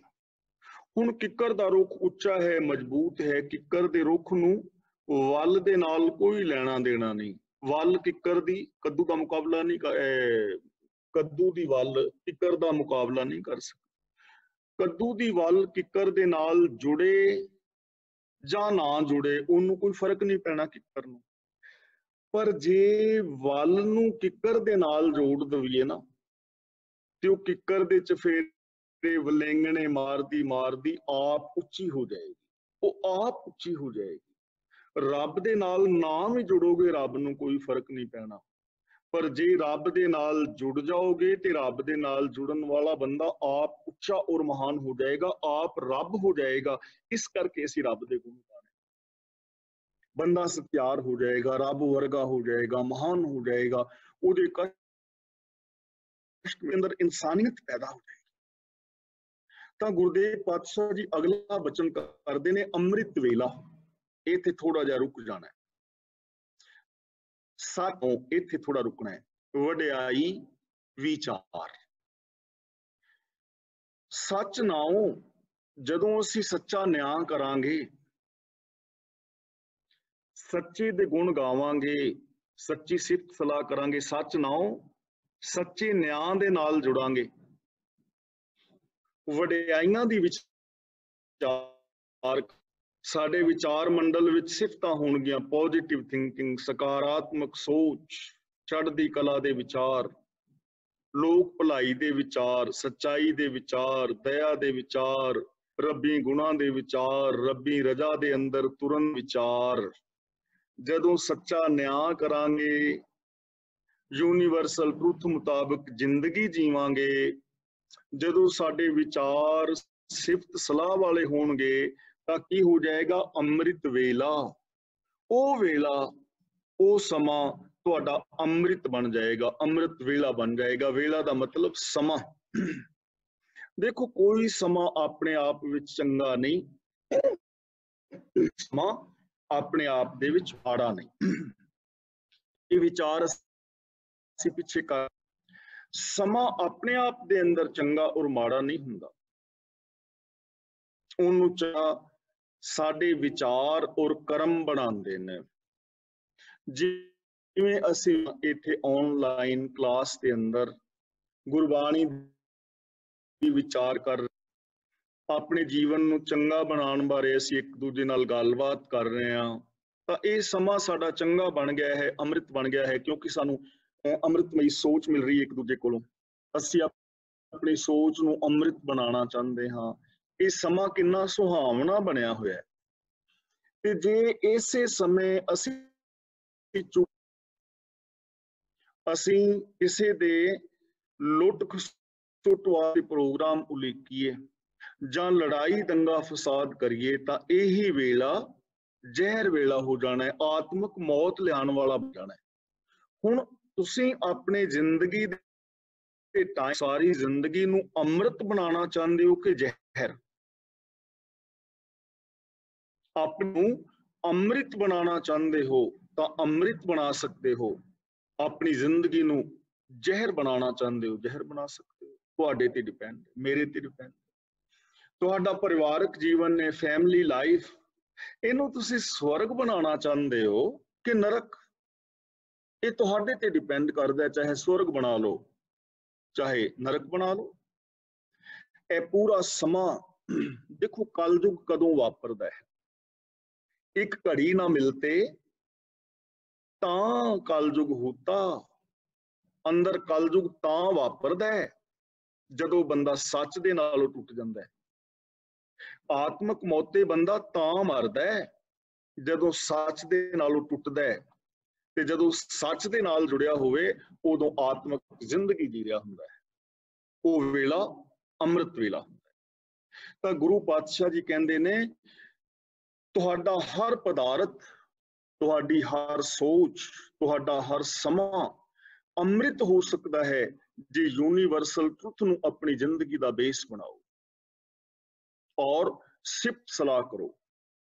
ਹੁਣ ਕਿੱਕਰ ਦਾ ਰੁੱਖ ਉੱਚਾ ਹੈ, ਮਜ਼ਬੂਤ ਹੈ, ਕਿੱਕਰ ਦੇ ਰੁੱਖ ਨੂੰ ਵੱਲ ਦੇ ਨਾਲ ਕੋਈ ਲੈਣਾ ਦੇਣਾ ਨਹੀਂ। ਵੱਲ ਕਿੱਕਰ ਦੀ ਕੱਦੂ ਦਾ ਮੁਕਾਬਲਾ ਨਹੀਂ ਕੱਦੂ ਦੀ ਵੱਲ ਕਿੱਕਰ ਦਾ ਮੁਕਾਬਲਾ ਨਹੀਂ ਕਰ ਸਕਦੀ। ਕੱਦੂ ਦੀ ਵੱਲ ਕਿੱਕਰ ਦੇ ਨਾਲ ਜੁੜੇ ਜਾਂ ਨਾ ਜੁੜੇ, ਉਹਨੂੰ ਕੋਈ ਫਰਕ ਨਹੀਂ ਪੈਣਾ ਕਿੱਕਰ ਨੂੰ। ਪਰ ਜੇ ਵੱਲ ਨੂੰ ਕਿੱਕਰ ਦੇ ਨਾਲ ਜੋੜ ਦਈਏ ਨਾ, ਤੇ ਉਹ ਕਿੱਕਰ ਦੇ ਚਫੇਰੇ ਵਲੇਂਗਣੇ ਮਾਰਦੀ ਮਾਰਦੀ ਆਪ ਉੱਚੀ ਹੋ ਜਾਏਗੀ, ਉਹ ਆਪ ਉੱਚੀ ਹੋ ਜਾਏਗੀ। ਰੱਬ ਦੇ ਨਾਲ ਨਾ ਵੀ ਜੁੜੋਗੇ, ਰੱਬ ਨੂੰ ਕੋਈ ਫਰਕ ਨਹੀਂ ਪੈਣਾ। ਪਰ ਜੇ ਰੱਬ ਦੇ ਨਾਲ ਜੁੜ ਜਾਓਗੇ ਤੇ ਰੱਬ ਦੇ ਨਾਲ ਜੁੜਨ ਵਾਲਾ ਬੰਦਾ ਆਪ ਉੱਚਾ ਔਰ ਮਹਾਨ ਹੋ ਜਾਏਗਾ, ਆਪ ਰੱਬ ਹੋ ਜਾਏਗਾ। ਇਸ ਕਰਕੇ ਅਸੀਂ ਰੱਬ ਦੇ ਗੁਣ ਗਾਣੇ। बंदा सत्यार हो जाएगा, रब वर्गा हो जाएगा, महान हो जाएगा, ਉਹਦੇ कष्ट के अंदर इंसानियत पैदा हो जाएगी। ਤਾਂ ਗੁਰਦੇਵ ਪਾਤਸ਼ਾਹ ਜੀ ਅਗਲਾ ਬਚਨ ਕਰਦੇ ਨੇ ਅੰਮ੍ਰਿਤ ਵੇਲਾ। ਇੱਥੇ ਥੋੜਾ ਜਿਹਾ ਰੁਕ ਜਾਣਾ ਹੈ, ਸਾਥੋਂ ਇੱਥੇ ਥੋੜਾ ਰੁਕਣਾ ਹੈ। ਵਡਿਆਈ ਵਿਚਾਰ ਸੱਚ ਨਾਉ, ਜਦੋਂ ਅਸੀਂ ਸੱਚਾ ਨਿਆਂ ਕਰਾਂਗੇ, ਸੱਚੇ ਦੇ ਗੁਣ ਗਾਵਾਂਗੇ, ਸੱਚੀ ਸਿਫਤ ਸਲਾਹ ਕਰਾਂਗੇ, ਸੱਚ ਨਾਉ ਸੱਚੇ ਨਿਆਂ ਦੇ ਨਾਲ ਜੁੜਾਂਗੇ, ਵਡਿਆਈਆਂ ਦੀ ਵਿਚਾਰ, ਸਾਡੇ ਵਿਚਾਰ ਮੰਡਲ ਵਿੱਚ ਸਿਫਤਾਂ ਹੋਣਗੀਆਂ, ਪੋਜ਼ਿਟਿਵ ਥਿੰਕਿੰਗ, ਸਕਾਰਾਤਮਕ ਸੋਚ, ਚੜ੍ਹਦੀ ਕਲਾ ਦੇ ਵਿਚਾਰ, ਲੋਕ ਭਲਾਈ ਦੇ ਵਿਚਾਰ, ਸੱਚਾਈ ਦੇ ਵਿਚਾਰ, ਦਇਆ ਦੇ ਵਿਚਾਰ, ਰੱਬੀ ਗੁਣਾਂ ਦੇ ਵਿਚਾਰ, ਰੱਬੀ ਰਜ਼ਾ ਦੇ ਅੰਦਰ ਤੁਰਨ ਵਿਚਾਰ। ਜਦੋਂ ਸੱਚਾ ਨਿਆਂ ਕਰਾਂਗੇ, ਯੂਨੀਵਰਸਲ ਟਰੂਥ ਮੁਤਾਬਕ ਜ਼ਿੰਦਗੀ ਜੀਵਾਂਗੇ, ਜਦੋਂ ਸਾਡੇ ਵਿਚਾਰ ਸਿਫਤ ਸਲਾਹ ਵਾਲੇ ਹੋਣਗੇ, ਤਾਂ ਕੀ ਹੋ ਜਾਏਗਾ? ਅੰਮ੍ਰਿਤ ਵੇਲਾ। ਉਹ ਵੇਲਾ, ਉਹ ਸਮਾਂ ਤੁਹਾਡਾ ਅੰਮ੍ਰਿਤ ਬਣ ਜਾਏਗਾ, ਅੰਮ੍ਰਿਤ ਵੇਲਾ ਬਣ ਜਾਏਗਾ। ਵੇਲਾ ਦਾ ਮਤਲਬ ਸਮਾਂ। ਦੇਖੋ, ਕੋਈ ਸਮਾਂ ਆਪਣੇ ਆਪ ਵਿੱਚ ਚੰਗਾ ਨਹੀਂ, ਸਮਾਂ ਆਪਣੇ ਆਪ ਦੇ ਵਿੱਚ ਮਾੜਾ ਨਹੀਂ। ਇਹ ਵਿਚਾਰ ਅਸੀਂ ਪਿੱਛੇ ਕਰ, ਸਮਾਂ ਆਪਣੇ ਆਪ ਦੇ ਅੰਦਰ ਚੰਗਾ ਔਰ ਮਾੜਾ ਨਹੀਂ ਹੁੰਦਾ, ਉਹਨੂੰ ਸਾਡੇ ਵਿਚਾਰ ਔਰ ਕਰਮ ਬਣਾਉਂਦੇ ਨੇ। ਜਿਵੇਂ ਅਸੀਂ ਇੱਥੇ ਆਨਲਾਈਨ ਕਲਾਸ ਦੇ ਅੰਦਰ ਗੁਰਬਾਣੀ ਦੀ ਵਿਚਾਰ ਕਰ, ਆਪਣੇ ਜੀਵਨ ਨੂੰ ਚੰਗਾ ਬਣਾਉਣ ਬਾਰੇ ਅਸੀਂ ਇੱਕ ਦੂਜੇ ਨਾਲ ਗੱਲਬਾਤ ਕਰ ਰਹੇ ਹਾਂ, ਤਾਂ ਇਹ ਸਮਾਂ ਸਾਡਾ ਚੰਗਾ ਬਣ ਗਿਆ ਹੈ, ਅੰਮ੍ਰਿਤ ਬਣ ਗਿਆ ਹੈ, ਕਿਉਂਕਿ ਸਾਨੂੰ ਅੰਮ੍ਰਿਤਮਈ ਸੋਚ ਮਿਲ ਰਹੀ ਹੈ ਇੱਕ ਦੂਜੇ ਕੋਲੋਂ। ਅਸੀਂ ਆਪਣੀ ਸੋਚ ਨੂੰ ਅੰਮ੍ਰਿਤ ਬਣਾਉਣਾ ਚਾਹੁੰਦੇ ਹਾਂ। ਇਹ ਸਮਾਂ ਕਿੰਨਾ ਸੁਹਾਵਣਾ ਬਣਿਆ ਹੋਇਆ ਹੈ। ਤੇ ਜੇ ਇਸੇ ਸਮੇਂ ਅਸੀਂ ਕਿਸੇ ਦੇ ਲੁੱਟ ਖਸੁੱਟ ਵਾਲੇ ਪ੍ਰੋਗਰਾਮ ਉਲੀਕੀਏ ਜਾਂ ਲੜਾਈ ਦੰਗਾ ਫਸਾਦ ਕਰੀਏ, ਤਾਂ ਇਹੀ ਵੇਲਾ ਜ਼ਹਿਰ ਵੇਲਾ ਹੋ ਜਾਣਾ ਹੈ, ਆਤਮਿਕ ਮੌਤ ਲਿਆਉਣ ਵਾਲਾ ਹੋ ਜਾਣਾ ਹੈ। ਹੁਣ ਤੁਸੀਂ ਆਪਣੀ ਜ਼ਿੰਦਗੀ ਦੇ ਟਾਈਮ, ਸਾਰੀ ਜ਼ਿੰਦਗੀ ਨੂੰ ਅੰਮ੍ਰਿਤ ਬਣਾਉਣਾ ਚਾਹੁੰਦੇ ਹੋ ਕਿ ਜ਼ਹਿਰ? ਆਪ ਨੂੰ ਅੰਮ੍ਰਿਤ ਬਣਾਉਣਾ ਚਾਹੁੰਦੇ ਹੋ ਤਾਂ ਅੰਮ੍ਰਿਤ ਬਣਾ ਸਕਦੇ ਹੋ, ਆਪਣੀ ਜ਼ਿੰਦਗੀ ਨੂੰ ਜ਼ਹਿਰ ਬਣਾਉਣਾ ਚਾਹੁੰਦੇ ਹੋ ਜ਼ਹਿਰ ਬਣਾ ਸਕਦੇ ਹੋ। ਤੁਹਾਡੇ ਤੇ ਡਿਪੈਂਡ, ਮੇਰੇ ਤੇ ਡਿਪੈਂਡ। ਤੁਹਾਡਾ ਪਰਿਵਾਰਕ ਜੀਵਨ ਨੇ, ਫੈਮਿਲੀ ਲਾਈਫ, ਇਹਨੂੰ ਤੁਸੀਂ ਸਵਰਗ ਬਣਾਉਣਾ ਚਾਹੁੰਦੇ ਹੋ ਕਿ ਨਰਕ? ਇਹ ਤੁਹਾਡੇ ਤੇ ਡਿਪੈਂਡ ਕਰਦਾ। ਚਾਹੇ ਸਵਰਗ ਬਣਾ ਲਓ, ਚਾਹੇ ਨਰਕ ਬਣਾ ਲਓ। ਇਹ ਪੂਰਾ ਸਮਾਂ ਦੇਖੋ, ਕਲਯੁਗ ਕਦੋਂ ਵਾਪਰਦਾ ਹੈ? ਇੱਕ ਘੜੀ ਨਾ ਮਿਲਤੇ ਤਾਂ ਕਲਯੁਗ ਹੋਤਾ। ਅੰਦਰ ਕਲਯੁਗ ਤਾਂ ਵਾਪਰਦਾ ਹੈ ਜਦੋਂ ਬੰਦਾ ਸੱਚ ਦੇ ਨਾਲੋਂ ਟੁੱਟ ਜਾਂਦਾ ਹੈ। ਆਤਮਿਕ ਮੌਤੇ ਬੰਦਾ ਤਾਂ ਮਰਦਾ ਹੈ ਜਦੋਂ ਸੱਚ ਦੇ ਨਾਲੋਂ ਟੁੱਟਦਾ ਹੈ, ਤੇ ਜਦੋਂ ਸੱਚ ਦੇ ਨਾਲ ਜੁੜਿਆ ਹੋਵੇ ਉਦੋਂ ਆਤਮਿਕ ਜ਼ਿੰਦਗੀ ਜੀ ਰਿਹਾ ਹੁੰਦਾ ਹੈ। ਉਹ ਵੇਲਾ ਅੰਮ੍ਰਿਤ ਵੇਲਾ ਹੁੰਦਾ ਹੈ। ਤਾਂ ਗੁਰੂ ਪਾਤਸ਼ਾਹ ਜੀ ਕਹਿੰਦੇ ਨੇ, ਤੁਹਾਡਾ ਹਰ ਪਦਾਰਥ, ਤੁਹਾਡੀ ਹਰ ਸੋਚ, ਤੁਹਾਡਾ ਹਰ ਸਮਾਂ ਅੰਮ੍ਰਿਤ ਹੋ ਸਕਦਾ ਹੈ ਜੇ ਯੂਨੀਵਰਸਲ ਟਰੁੱਥ ਨੂੰ ਆਪਣੀ ਜ਼ਿੰਦਗੀ ਦਾ ਬੇਸ ਬਣਾਓ ਔਰ ਸਿਫਤ ਸਲਾਹ ਕਰੋ।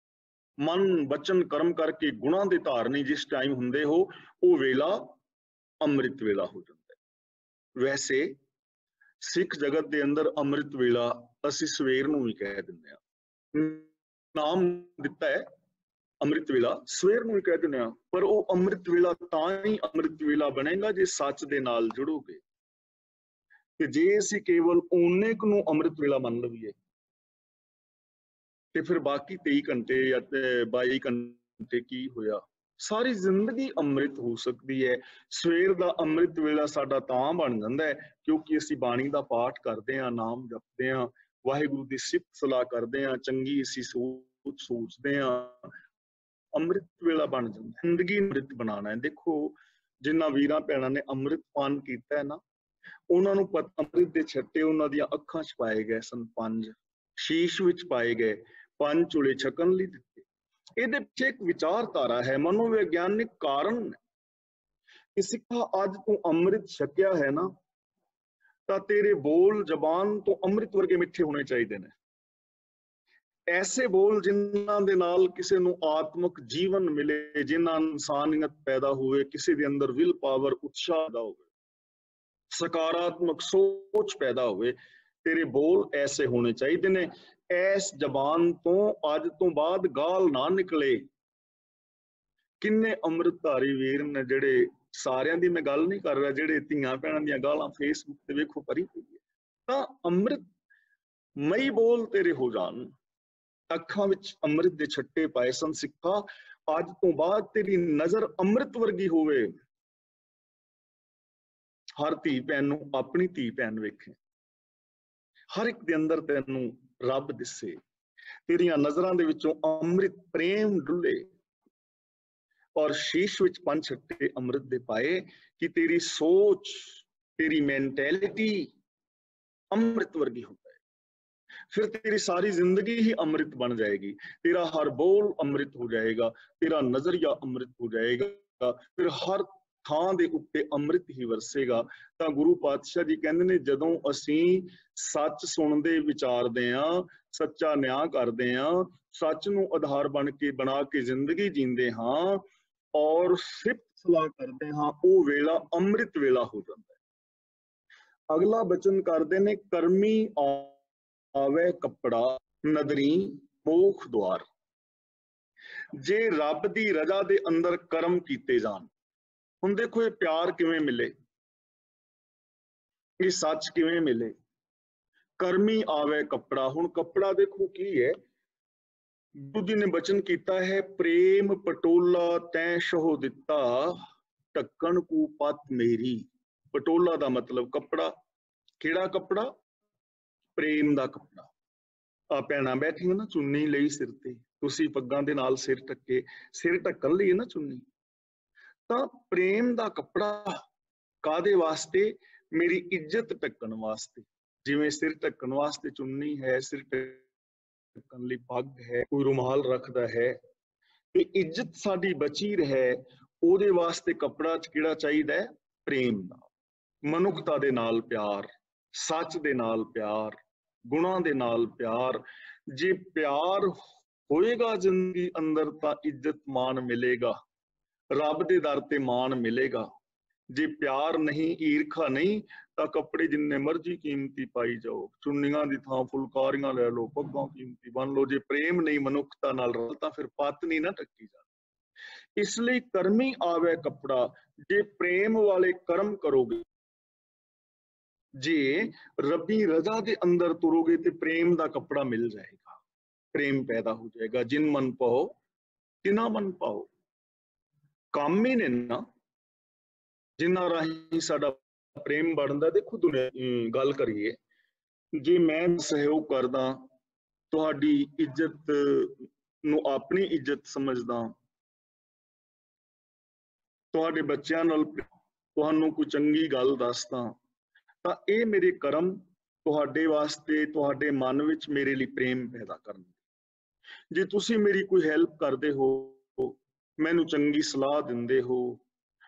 ਮਨ ਬਚਨ ਕਰਮ ਕਰਕੇ ਗੁਣਾਂ ਦੇ ਧਾਰਨੀ ਜਿਸ ਟਾਈਮ ਹੁੰਦੇ ਹੋ, ਉਹ ਵੇਲਾ ਅੰਮ੍ਰਿਤ ਵੇਲਾ ਹੋ ਜਾਂਦਾ ਹੈ। ਵੈਸੇ ਸਿੱਖ ਜਗਤ ਦੇ ਅੰਦਰ ਅੰਮ੍ਰਿਤ ਵੇਲਾ ਅਸੀਂ ਸਵੇਰ ਨੂੰ ਵੀ ਕਹਿ ਦਿੰਦੇ ਹਾਂ। ਨਾਮ ਦਿੱਤਾ ਹੈ ਅੰਮ੍ਰਿਤ ਵੇਲਾ, ਸਵੇਰ ਨੂੰ ਵੀ ਕਹਿ ਦਿੰਦੇ ਹਾਂ, ਪਰ ਉਹ ਅੰਮ੍ਰਿਤ ਵੇਲਾ ਤਾਂ ਹੀ ਅੰਮ੍ਰਿਤ ਵੇਲਾ ਬਣੇਗਾ ਜੇ ਸੱਚ ਦੇ ਨਾਲ ਜੁੜੋਗੇ। ਤੇ ਜੇ ਅਸੀਂ ਕੇਵਲ ਓਨੇ ਕੁ ਨੂੰ ਅੰਮ੍ਰਿਤ ਵੇਲਾ ਮੰਨ ਲਈਏ, ਤੇ ਫਿਰ ਬਾਕੀ 23 ਘੰਟੇ ਜਾਂ 22 ਘੰਟੇ ਕੀ ਹੋਇਆ? ਸਾਰੀ ਜ਼ਿੰਦਗੀ ਅੰਮ੍ਰਿਤ ਹੋ ਸਕਦੀ ਹੈ। ਸਵੇਰ ਦਾ ਅੰਮ੍ਰਿਤ ਵੇਲਾ ਸਾਡਾ ਤਾਂ ਬਣ ਜਾਂਦਾ ਹੈ ਕਿਉਂਕਿ ਅਸੀਂ ਬਾਣੀ ਦਾ ਪਾਠ ਕਰਦੇ ਹਾਂ, ਨਾਮ ਜਪਦੇ ਹਾਂ, ਵਾਹਿਗੁਰੂ ਦੀ ਸਿਫਤ ਸਲਾਹ ਕਰਦੇ ਹਾਂ, ਚੰਗੀ ਅਸੀਂ ਸੋਚ ਸੋਚਦੇ ਹਾਂ, ਅੰਮ੍ਰਿਤ ਵੇਲਾ ਬਣ ਜਾਂਦਾ। ਜ਼ਿੰਦਗੀ ਅੰਮ੍ਰਿਤ ਬਣਾਉਣਾ ਹੈ। ਦੇਖੋ, ਜਿਨ੍ਹਾਂ ਵੀਰਾਂ ਭੈਣਾਂ ਨੇ ਅੰਮ੍ਰਿਤ ਪਾਨ ਕੀਤਾ ਹੈ ਨਾ, ਉਹਨਾਂ ਨੂੰ ਅੰਮ੍ਰਿਤ ਦੇ ਛੱਟੇ ਉਹਨਾਂ ਦੀਆਂ ਅੱਖਾਂ 'ਚ ਪਾਏ ਗਏ ਸਨ, 5 ਸ਼ੀਸ਼ ਵਿੱਚ ਪਾਏ ਗਏ, 5 ਚੂਲੇ ਛਕਣ ਲਈ ਦਿੱਤੇ। ਇਹਦੇ ਪਿੱਛੇ ਇੱਕ ਵਿਚਾਰਧਾਰਾ ਹੈ, ਮਨੋਵਿਗਿਆਨਿਕ ਕਾਰਨ ਕਿ ਸਿੱਖਾ ਅੱਜ ਤੂੰ ਅੰਮ੍ਰਿਤ ਛਕਿਆ ਹੈ ਨਾ, ਤਾਂ ਤੇਰੇ ਬੋਲ ਜ਼ਬਾਨ ਤੋਂ ਅੰਮ੍ਰਿਤ ਵਰਗੇ ਮਿੱਠੇ ਹੋਣੇ ਚਾਹੀਦੇ ਨੇ। ਐਸੇ ਬੋਲ ਜਿਨ੍ਹਾਂ ਦੇ ਨਾਲ ਕਿਸੇ ਨੂੰ ਆਤਮਿਕ ਜੀਵਨ ਮਿਲੇ, ਜਿਨ੍ਹਾਂ ਇਨਸਾਨੀਅਤ ਪੈਦਾ ਹੋਵੇ, ਕਿਸੇ ਦੇ ਅੰਦਰ ਵਿਲ ਪਾਵਰ, ਉਤਸ਼ਾਹ ਪੈਦਾ ਹੋਵੇ, ਸਕਾਰਾਤਮਕ ਸੋਚ ਪੈਦਾ ਹੋਵੇ। ਤੇਰੇ ਬੋਲ ਐਸੇ ਹੋਣੇ ਚਾਹੀਦੇ ਨੇ। ਐਸ ਜ਼ਬਾਨ ਤੋਂ ਅੱਜ ਤੋਂ ਬਾਅਦ ਗਾਲ ਨਾ ਨਿਕਲੇ। ਕਿੰਨੇ ਅੰਮ੍ਰਿਤਧਾਰੀ ਵੀਰ ਨੇ ਜਿਹੜੇ, ਸਾਰਿਆਂ ਦੀ ਮੈਂ ਗੱਲ ਨਹੀਂ ਕਰ ਰਿਹਾ, ਜਿਹੜੇ ਧੀਆਂ ਭੈਣਾਂ ਦੀਆਂ ਗਾਲਾਂ ਫੇਸਬੁੱਕ ਤੇ ਵੇਖੋ ਭਰੀ ਪਈ ਹੈ। ਤਾਂ ਅੰਮ੍ਰਿਤ ਮਈ ਬੋਲ ਤੇਰੇ ਹੋ ਜਾਣ, ਅੱਖਾਂ ਵਿੱਚ ਅੰਮ੍ਰਿਤ ਦੇ ਛੱਟੇ ਪਾਏ ਸਨ। ਸਿੱਖਾ ਅੱਜ ਤੋਂ ਬਾਅਦ ਤੇਰੀ ਨਜ਼ਰ ਅੰਮ੍ਰਿਤ ਵਰਗੀ ਹੋਵੇ। ਹਰ ਧੀ ਭੈਣ ਨੂੰ ਆਪਣੀ ਧੀ ਭੈਣ ਵੇਖੇ, ਹਰ ਇੱਕ ਦੇ ਅੰਦਰ ਤੈਨੂੰ ਰੱਬ ਦਿਸੇ, ਤੇਰੀਆਂ ਨਜ਼ਰਾਂ ਦੇ ਵਿੱਚੋਂ ਅੰਮ੍ਰਿਤ ਪ੍ਰੇਮ ਡੁੱਲੇ, ਔਰ ਸ਼ੀਸ਼ ਵਿੱਚ ਪੰਜ ਛੱਟੇ ਅੰਮ੍ਰਿਤ ਦੇ ਪਾਏ ਕਿ ਤੇਰੀ ਸੋਚ, ਤੇਰੀ ਮੈਂਟੈਲਿਟੀ ਅੰਮ੍ਰਿਤ ਵਰਗੀ ਹੋ ਜਾਏ। ਫਿਰ ਤੇਰੀ ਸਾਰੀ ਜ਼ਿੰਦਗੀ ਹੀ ਅੰਮ੍ਰਿਤ ਬਣ ਜਾਏਗੀ। ਤੇਰਾ ਹਰ ਬੋਲ ਅੰਮ੍ਰਿਤ ਹੋ ਜਾਏਗਾ, ਤੇਰਾ ਨਜ਼ਰੀਆ ਅੰਮ੍ਰਿਤ ਹੋ ਜਾਏਗਾ, ਫਿਰ ਹਰ ਥਾਂ ਦੇ ਉੱਤੇ ਅੰਮ੍ਰਿਤ ਹੀ ਵਰਸੇਗਾ। ਤਾਂ ਗੁਰੂ ਪਾਤਸ਼ਾਹ ਜੀ ਕਹਿੰਦੇ ਨੇ, ਜਦੋਂ ਅਸੀਂ ਸੱਚ ਸੁਣਦੇ ਵਿਚਾਰਦੇ ਹਾਂ, ਸੱਚਾ ਨਿਆਂ ਕਰਦੇ ਹਾਂ, ਸੱਚ ਨੂੰ ਆਧਾਰ ਬਣਾ ਕੇ ਜ਼ਿੰਦਗੀ ਜੀਂਦੇ ਹਾਂ ਔਰ ਸਿਫਤ ਸਲਾਹ ਕਰਦੇ ਹਾਂ, ਉਹ ਵੇਲਾ ਅੰਮ੍ਰਿਤ ਵੇਲਾ ਹੋ ਜਾਂਦਾ ਹੈ। ਅਗਲਾ ਬਚਨ ਕਰਦੇ ਨੇ, ਕਰਮੀ ਆਵੇ ਕੱਪੜਾ ਨਦਰੀ ਮੋਖ ਦੁਆਰ। ਜੇ ਰੱਬ ਦੀ ਰਜ਼ਾ ਦੇ ਅੰਦਰ ਕਰਮ ਕੀਤੇ ਜਾਣ, ਹੁਣ ਦੇਖੋ ਇਹ ਪਿਆਰ ਕਿਵੇਂ ਮਿਲੇ, ਇਹ ਸੱਚ ਕਿਵੇਂ ਮਿਲੇ। ਕਰਮੀ ਆਵੇ ਕੱਪੜਾ, ਹੁਣ ਕੱਪੜਾ ਦੇਖੋ ਕੀ ਹੈ, ਗੁਰੂ ਜੀ ਨੇ ਬਚਨ ਕੀਤਾ ਹੈ, ਪ੍ਰੇਮ ਪਟੋਲਾ ਤੈਂ ਸ਼ਹੁ ਦਿੱਤਾ, ਢੱਕਣ ਕੂ ਪਤ ਮੇਰੀ। ਪਟੋਲਾ ਦਾ ਮਤਲਬ ਕੱਪੜਾ। ਕਿਹੜਾ ਕੱਪੜਾ? ਪ੍ਰੇਮ ਦਾ ਕੱਪੜਾ। ਆ ਭੈਣਾਂ ਬੈਠੀਆਂ ਨਾ ਚੁੰਨੀ ਲਈ ਸਿਰ ਤੇ, ਤੁਸੀਂ ਪੱਗਾਂ ਦੇ ਨਾਲ ਸਿਰ ਢੱਕੇ, ਸਿਰ ਢੱਕਣ ਲਈ ਨਾ ਚੁੰਨੀ। ਤਾਂ ਪ੍ਰੇਮ ਦਾ ਕੱਪੜਾ ਕਾਦੇ ਵਾਸਤੇ? ਮੇਰੀ ਇੱਜ਼ਤ ਢੱਕਣ ਵਾਸਤੇ। ਜਿਵੇਂ ਸਿਰ ਢੱਕਣ ਵਾਸਤੇ ਚੁੰਨੀ ਹੈ, ਸਿਰ ਢੱਕਣ ਲਈ ਪੱਗ ਹੈ, ਕੋਈ ਰੁਮਾਲ ਰੱਖਦਾ ਹੈ, ਤੇ ਇੱਜ਼ਤ ਸਾਡੀ ਬਚੀ ਰਹੇ, ਉਹਦੇ ਵਾਸਤੇ ਕੱਪੜਾ ਕਿਹੜਾ ਚਾਹੀਦਾ ਹੈ? ਪ੍ਰੇਮ ਦਾ। ਮਨੁੱਖਤਾ ਦੇ ਨਾਲ ਪਿਆਰ, ਸੱਚ ਦੇ ਨਾਲ ਪਿਆਰ, ਗੁਣਾਂ ਦੇ ਨਾਲ ਪਿਆਰ। ਜੇ ਪਿਆਰ ਹੋਏਗਾ ਜ਼ਿੰਦਗੀ ਅੰਦਰ ਤਾਂ ਇੱਜ਼ਤ ਮਾਣ ਮਿਲੇਗਾ, ਰੱਬ ਦੇ ਦਰ ਤੇ ਮਾਣ ਮਿਲੇਗਾ। ਜੇ ਪਿਆਰ ਨਹੀਂ, ਈਰਖਾ ਨਹੀਂ, ਤਾਂ ਕੱਪੜੇ ਜਿੰਨੇ ਮਰਜ਼ੀ ਕੀਮਤੀ ਪਾਈ ਜਾਓ, ਚੁੰਨੀਆਂ ਦੀ ਥਾਂ ਫੁਲਕਾਰੀਆਂ ਲੈ ਲਓ, ਪੱਗਾਂ ਕੀਮਤੀ ਬਣ ਲਓ, ਜੇ ਪ੍ਰੇਮ ਨਹੀਂ ਮਨੁੱਖਤਾ ਨਾਲ ਰਲ ਤਾਂ ਫਿਰ ਪੱਤ ਨਹੀਂ ਨਾ ਢੱਕੀ ਜਾਂਦੀ। ਇਸ ਲਈ ਕਰਮੀ ਆਵੇ ਕੱਪੜਾ, ਜੇ ਪ੍ਰੇਮ ਵਾਲੇ ਕਰਮ ਕਰੋਗੇ, ਜੇ ਰੱਬੀ ਰਜ਼ਾ ਦੇ ਅੰਦਰ ਤੁਰੋਗੇ ਤੇ ਪ੍ਰੇਮ ਦਾ ਕੱਪੜਾ ਮਿਲ ਜਾਏਗਾ, ਪ੍ਰੇਮ ਪੈਦਾ ਹੋ ਜਾਏਗਾ। ਜਿਨ ਮਨ ਪਾਓ ਤਿਨਾ ਮਨ ਪਾਓ। ਕੰਮ ਹੀ ਨੇ ਨਾ ਜਿਨ੍ਹਾਂ ਰਾਹੀਂ ਸਾਡਾ ਪ੍ਰੇਮ ਬਣਦਾ। ਦੇਖੋ ਦੁਨੀਆ ਗੱਲ ਕਰੀਏ, ਜੇ ਮੈਂ ਸਹਿਯੋਗ ਕਰਦਾ, ਤੁਹਾਡੀ ਇੱਜ਼ਤ ਨੂੰ ਆਪਣੀ ਇੱਜ਼ਤ ਸਮਝਦਾ, ਤੁਹਾਡੇ ਬੱਚਿਆਂ ਨਾਲ ਤੁਹਾਨੂੰ ਕੋਈ ਚੰਗੀ ਗੱਲ ਦੱਸਦਾ, ਤਾਂ ਇਹ ਮੇਰੇ ਕਰਮ ਤੁਹਾਡੇ ਵਾਸਤੇ, ਤੁਹਾਡੇ ਮਨ ਵਿੱਚ ਮੇਰੇ ਲਈ ਪ੍ਰੇਮ ਪੈਦਾ ਕਰਨਗੇ। ਜੇ ਤੁਸੀਂ ਮੇਰੀ ਕੋਈ ਹੈਲਪ ਕਰਦੇ ਹੋ, ਮੈਨੂੰ ਚੰਗੀ ਸਲਾਹ ਦਿੰਦੇ ਹੋ,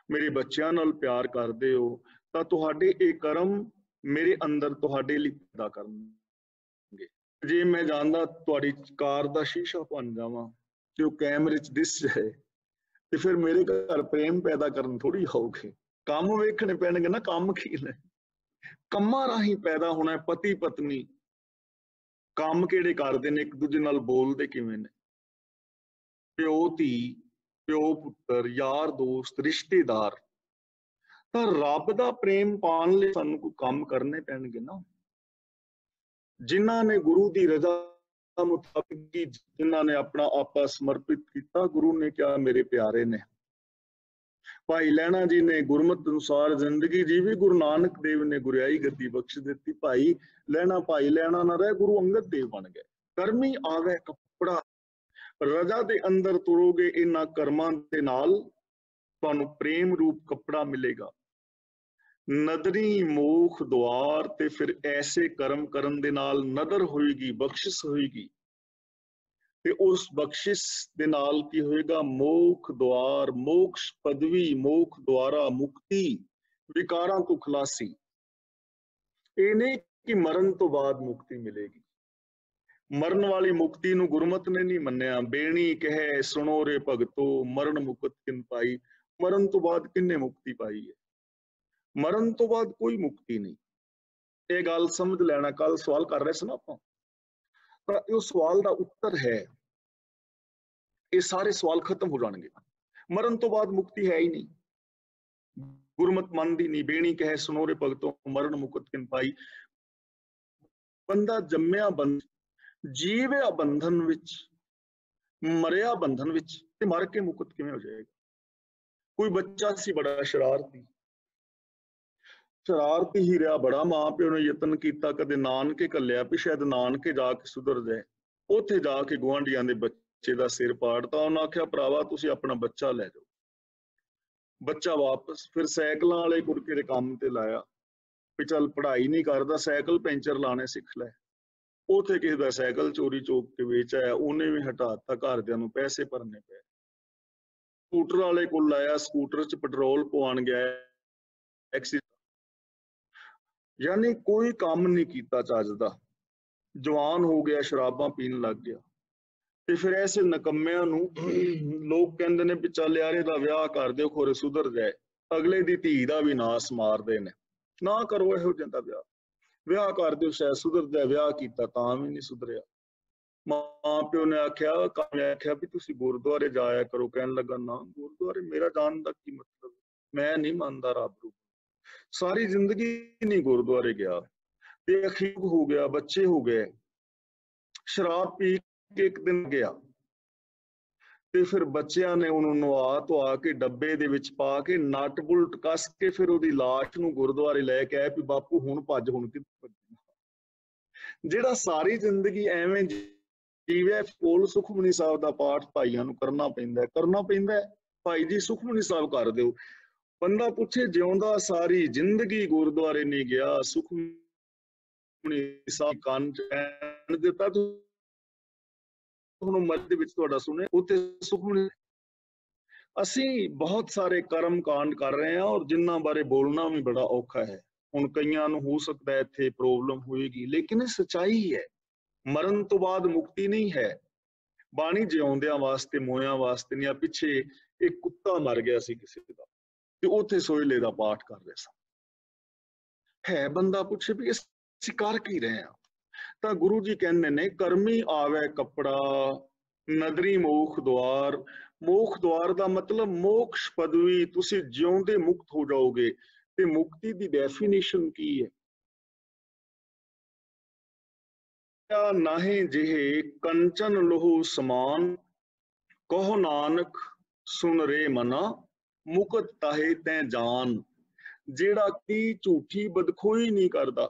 ਮੇਰੇ ਬੱਚਿਆਂ ਨਾਲ ਪਿਆਰ ਕਰਦੇ ਹੋ, ਤਾਂ ਤੁਹਾਡੇ ਇਹ ਕਰਮ ਮੇਰੇ ਅੰਦਰ ਤੁਹਾਡੇ ਲਈ ਪੈਦਾ ਕਰਨਗੇ। ਜੇ ਮੈਂ ਜਾਣਦਾ ਤੁਹਾਡੀ ਕਾਰ ਦਾ ਸ਼ੀਸ਼ਾ ਭੰਨ ਜਾਵਾਂ ਤੇ ਉਹ ਕੈਮਰੇ 'ਚ ਦਿਸ ਜਾਏ, ਤੇ ਫਿਰ ਮੇਰੇ ਘਰ ਪ੍ਰੇਮ ਪੈਦਾ ਕਰਨ ਥੋੜੀ ਆਉਗੇ। ਕੰਮ ਵੇਖਣੇ ਪੈਣਗੇ ਨਾ, ਕੰਮ ਕੀ ਨੇ। ਕੰਮਾਂ ਰਾਹੀਂ ਪੈਦਾ ਹੋਣਾ। ਪਤੀ ਪਤਨੀ ਕੰਮ ਕਿਹੜੇ ਕਰਦੇ ਨੇ, ਇੱਕ ਦੂਜੇ ਨਾਲ ਬੋਲਦੇ ਕਿਵੇਂ ਨੇ, ਪਿਓ ਧੀ, ਪਿਓ ਪੁੱਤਰ, ਯਾਰ ਦੋਸਤ, ਰਿਸ਼ਤੇਦਾਰ। ਤਾਂ ਰੱਬ ਦਾ ਪ੍ਰੇਮ ਪਾਉਣ ਲਈ ਸਾਨੂੰ ਕੋਈ ਕੰਮ ਕਰਨੇ ਪੈਣਗੇ ਨਾ। ਜਿਨ੍ਹਾਂ ਨੇ ਗੁਰੂ ਦੀ ਰਜ਼ਾ ਮੁਤਾਬਿਕ, ਜਿਨ੍ਹਾਂ ਨੇ ਆਪਣਾ ਆਪਾ ਸਮਰਪਿਤ ਕੀਤਾ, ਗੁਰੂ ਨੇ ਕਿਹਾ ਮੇਰੇ ਪਿਆਰੇ ਨੇ। ਭਾਈ ਲਹਿਣਾ ਜੀ ਨੇ ਗੁਰਮਤ ਅਨੁਸਾਰ ਜ਼ਿੰਦਗੀ ਜੀਵੀ, ਗੁਰੂ ਨਾਨਕ ਦੇਵ ਨੇ ਗੁਰਿਆਈ ਗੱਦੀ ਬਖਸ਼ ਦਿੱਤੀ। ਭਾਈ ਲਹਿਣਾ ਭਾਈ ਲਹਿਣਾ ਨਾ ਰਹਿ, ਗੁਰੂ ਅੰਗਦ ਦੇਵ ਬਣ ਗਏ। ਕਰਮੀ ਆਵੇ ਕੱਪੜਾ, ਰਜ਼ਾ ਦੇ ਅੰਦਰ ਤੁਰੋਗੇ, ਇਹਨਾਂ ਕਰਮਾਂ ਦੇ ਨਾਲ ਤੁਹਾਨੂੰ ਪ੍ਰੇਮ ਰੂਪ ਕੱਪੜਾ ਮਿਲੇਗਾ। ਨਦਰੀ ਮੋਖ ਦੁਆਰ, ਤੇ ਫਿਰ ਐਸੇ ਕਰਮ ਕਰਨ ਦੇ ਨਾਲ ਨਦਰ ਹੋਏਗੀ, ਬਖਸ਼ਿਸ਼ ਹੋਏਗੀ। ਤੇ ਉਸ ਬਖਸ਼ਿਸ਼ ਦੇ ਨਾਲ ਕੀ ਹੋਏਗਾ? ਮੋਖ ਦੁਆਰ, ਮੋਕਸ਼ ਪਦਵੀ, ਮੋਖ ਦੁਆਰਾ, ਮੁਕਤੀ, ਵਿਕਾਰਾਂ ਤੋਂ ਖਲਾਸੀ। ਇਹ ਨਹੀਂ ਕਿ ਮਰਨ ਤੋਂ ਬਾਅਦ ਮੁਕਤੀ ਮਿਲੇਗੀ। ਮਰਨ ਵਾਲੀ ਮੁਕਤੀ ਨੂੰ ਗੁਰਮਤਿ ਨੇ ਨਹੀਂ ਮੰਨਿਆ। ਬੇਣੀ ਕਹੈ ਸੁਣੋ ਰੇ ਭਗਤੋ, ਮਰਨ ਮੁਕਤ ਕਿਨ ਪਾਈ। ਮਰਨ ਤੋਂ ਬਾਅਦ ਕਿੰਨੇ ਮੁਕਤੀ ਪਾਈ ਹੈ? ਮਰਨ ਤੋਂ ਬਾਅਦ ਕੋਈ ਮੁਕਤੀ ਨਹੀਂ। ਇਹ ਗੱਲ ਸਮਝ ਲੈਣਾ। ਕੱਲ ਸਵਾਲ ਕਰ ਰਹੇ ਸੀ ਨਾ ਆਪਾਂ, ਤਾਂ ਇਹ ਸਵਾਲ ਦਾ ਉੱਤਰ ਹੈ। ਇਹ ਸਾਰੇ ਸਵਾਲ ਖਤਮ ਹੋ ਜਾਣਗੇ। ਮਰਨ ਤੋਂ ਬਾਅਦ ਮੁਕਤੀ ਹੈ ਹੀ ਨਹੀਂ। ਗੁਰਮਤਿ ਮੰਨਦੀ ਨਹੀਂ। ਬੇਣੀ ਕਹੈ ਸੁਣੋ ਰੇ ਭਗਤੋ, ਮਰਨ ਮੁਕਤ ਕਿਨ ਪਾਈ। ਬੰਦਾ ਜੰਮਿਆ ਜੀਵਿਆ ਬੰਧਨ ਵਿੱਚ, ਮਰਿਆ ਬੰਧਨ ਵਿੱਚ, ਤੇ ਮਰ ਕੇ ਮੁਕਤ ਕਿਵੇਂ ਹੋ ਜਾਏਗਾ? ਕੋਈ ਬੱਚਾ ਸੀ ਬੜਾ ਸ਼ਰਾਰਤੀ ਹੀ ਰਿਹਾ ਬੜਾ। ਮਾਂ ਪਿਓ ਨੇ ਯਤਨ ਕੀਤਾ, ਕਦੇ ਨਾਨਕੇ ਘੱਲਿਆ ਵੀ ਸ਼ਾਇਦ ਨਾਨਕੇ ਜਾ ਕੇ ਸੁਧਰ ਜਾਏ। ਉੱਥੇ ਜਾ ਕੇ ਗੁਆਂਢੀਆਂ ਦੇ ਬੱਚੇ ਦਾ ਸਿਰ ਪਾੜਤਾ। ਉਹਨਾਂ ਆਖਿਆ, ਭਰਾਵਾ ਤੁਸੀਂ ਆਪਣਾ ਬੱਚਾ ਲੈ ਜਾਓ। ਬੱਚਾ ਵਾਪਸ ਫਿਰ ਸਾਈਕਲਾਂ ਵਾਲੇ ਕੁੜਕੇ ਦੇ ਕੰਮ ਤੇ ਲਾਇਆ ਵੀ ਚੱਲ ਪੜ੍ਹਾਈ ਨਹੀਂ ਕਰਦਾ, ਸਾਈਕਲ ਪੈਂਚਰ ਲਾਣੇ ਸਿੱਖ ਲੈ। ਉੱਥੇ ਕਿਸੇ ਦਾ ਸਾਈਕਲ ਚੋਰੀ ਚੋਕ ਕੇ ਵੇਚ ਆਇਆ, ਉਹਨੇ ਵੀ ਹਟਾਤਾ। ਘਰਦਿਆਂ ਨੂੰ ਪੈਸੇ ਭਰਨੇ ਪਏ। ਸਕੂਟਰ ਵਾਲੇ ਕੋਲ ਲਾਇਆ, ਸਕੂਟਰ 'ਚ ਪੈਟਰੋਲ ਪਵਾਉਣ ਗਿਆ, ਐਕਸੀਡੈਂਟ। ਯਾਨੀ ਕੋਈ ਕੰਮ ਨਹੀਂ ਕੀਤਾ ਚੱਜ ਦਾ। ਜਵਾਨ ਹੋ ਗਿਆ, ਸ਼ਰਾਬਾਂ ਪੀਣ ਲੱਗ ਗਿਆ। ਤੇ ਫਿਰ ਐਸੇ ਨਕੰਮਿਆਂ ਨੂੰ ਲੋਕ ਕਹਿੰਦੇ ਨੇ ਵੀ ਚੱਲ ਯਾਰ ਇਹਦਾ ਵਿਆਹ ਕਰ ਦਿਓ, ਖੋਰੇ ਸੁਧਰ ਜਾਏ। ਅਗਲੇ ਦੀ ਧੀ ਦਾ ਵੀ ਨਾਸ ਮਾਰਦੇ ਨੇ। ਨਾ ਕਰੋ ਇਹੋ ਜਿਹਾ ਦਾ ਵਿਆਹ। ਵਿਆਹ ਕਰ ਦਿਓ ਸ਼ਾਇਦ ਸੁਧਰ ਜਾਏ। ਵਿਆਹ ਕੀਤਾ ਤਾਂ ਵੀ ਨਹੀਂ ਸੁਧਰਿਆ। ਮਾਂ ਪਿਓ ਨੇ ਆਖਿਆ ਵੀ ਤੁਸੀਂ ਗੁਰਦੁਆਰੇ ਜਾਇਆ ਕਰੋ। ਕਹਿਣ ਲੱਗਾ, ਨਾ ਗੁਰਦੁਆਰੇ ਮੇਰਾ ਜਾਣ ਦਾ ਕੀ ਮਤਲਬ, ਮੈਂ ਨਹੀਂ ਮੰਨਦਾ ਰੱਬ ਨੂੰ। ਸਾਰੀ ਜ਼ਿੰਦਗੀ ਨਹੀਂ ਗੁਰਦੁਆਰੇ ਗਿਆ ਤੇ ਅਖੀਰ ਹੋ ਗਿਆ, ਬੱਚੇ ਹੋ ਗਏ। ਸ਼ਰਾਬ ਪੀ ਕੇ ਇੱਕ ਦਿਨ ਗਿਆ ਤੇ ਫਿਰ ਬੱਚਿਆਂ ਨੇ ਉਹਨੂੰ ਨਵਾ ਧਵਾ ਕੇ ਡੱਬੇ ਦੇ ਵਿੱਚ ਪਾ ਕੇ ਨਟ ਬੁਲਟ ਕੱਸ ਕੇ ਫਿਰ ਉਹਦੀ ਲਾਸ਼ ਨੂੰ ਗੁਰਦੁਆਰੇ ਲੈ ਕੇ ਆਏ ਵੀ ਬਾਪੂ ਹੁਣ ਭੱਜ, ਹੁਣ ਕਿੱਥੇ ਭੱਜਣਾ। ਜਿਹੜਾ ਸਾਰੀ ਜ਼ਿੰਦਗੀ ਐਵੇਂ ਜੀਵਿਆ। ਕੋਲ ਸੁਖਮਨੀ ਸਾਹਿਬ ਦਾ ਪਾਠ ਭਾਈਆਂ ਨੂੰ ਕਰਨਾ ਪੈਂਦਾ। ਭਾਈ ਜੀ ਸੁਖਮਨੀ ਸਾਹਿਬ ਕਰ ਦਿਓ। ਬੰਦਾ ਪੁੱਛੇ, ਜਿਉਂਦਾ ਸਾਰੀ ਜ਼ਿੰਦਗੀ ਗੁਰਦੁਆਰੇ ਨਹੀਂ ਗਿਆ, ਸੁਖਮਨੀ ਸਾਹਿਬ ਕੰਨ 'ਚ ਪੈਣ ਦਿੱਤਾ, ਹੁਣ ਮੱਧ ਵਿੱਚ ਤੁਹਾਡਾ ਸੁਣੇ ਉੱਤੇ ਸੁਖਮਨੀ। ਅਸੀਂ ਬਹੁਤ ਸਾਰੇ ਕਰਮ ਕਾਂਡ ਕਰ ਰਹੇ ਹਾਂ ਔਰ ਜਿਨ੍ਹਾਂ ਬਾਰੇ ਬੋਲਣਾ ਵੀ ਬੜਾ ਔਖਾ ਹੈ। ਹੁਣ ਕਈਆਂ ਨੂੰ ਹੋ ਸਕਦਾ ਇੱਥੇ ਪ੍ਰੋਬਲਮ ਹੋਏਗੀ, ਲੇਕਿਨ ਇਹ ਸੱਚਾਈ ਹੈ। ਮਰਨ ਤੋਂ ਬਾਅਦ ਮੁਕਤੀ ਨਹੀਂ ਹੈ। ਬਾਣੀ ਜਿਉਂਦਿਆਂ ਵਾਸਤੇ, ਮੋਇਆਂ ਵਾਸਤੇ ਨਹੀਂ। ਪਿੱਛੇ ਇੱਕ ਕੁੱਤਾ ਮਰ ਗਿਆ ਸੀ ਕਿਸੇ ਦਾ, ਤੇ ਉੱਥੇ ਸੋਹਿਲੇ ਦਾ ਪਾਠ ਕਰ ਰਹੇ ਸਨ। ਹੈ ਬੰਦਾ ਪੁੱਛੇ ਵੀ ਅਸੀਂ ਕਰ ਕੀ ਰਹੇ ਹਾਂ? ਤਾਂ ਗੁਰੂ ਜੀ ਕਹਿੰਦੇ ਨੇ, ਕਰਮੀ ਆਵੇ ਕੱਪੜਾ, ਨਦਰੀ ਮੋਖ ਦੁਆਰ। ਮੋਖ ਦੁਆਰ ਦਾ ਮਤਲਬ ਮੋਕਸ਼ ਪਦਵੀ, ਤੁਸੀਂ ਜਿਉਂਦੇ ਮੁਕਤ ਹੋ ਜਾਓਗੇ। ਤੇ ਮੁਕਤੀ ਦੀ ਡੈਫੀਨੇਸ਼ਨ ਕੀ ਹੈ? ਨਾਹੀਂ ਜਿਹੇ ਕੰਚਨ ਲੋਹੁ ਸਮਾਨ, ਕਹੋ ਨਾਨਕ ਸੁਨ ਰੇ ਮਨਾ, ਮੁਕਤ ਤਾਹੇ ਤੈ ਜਾਨ। ਜਿਹੜਾ ਕਿ ਝੂਠੀ ਬਦਖੋਈ ਨਹੀਂ ਕਰਦਾ।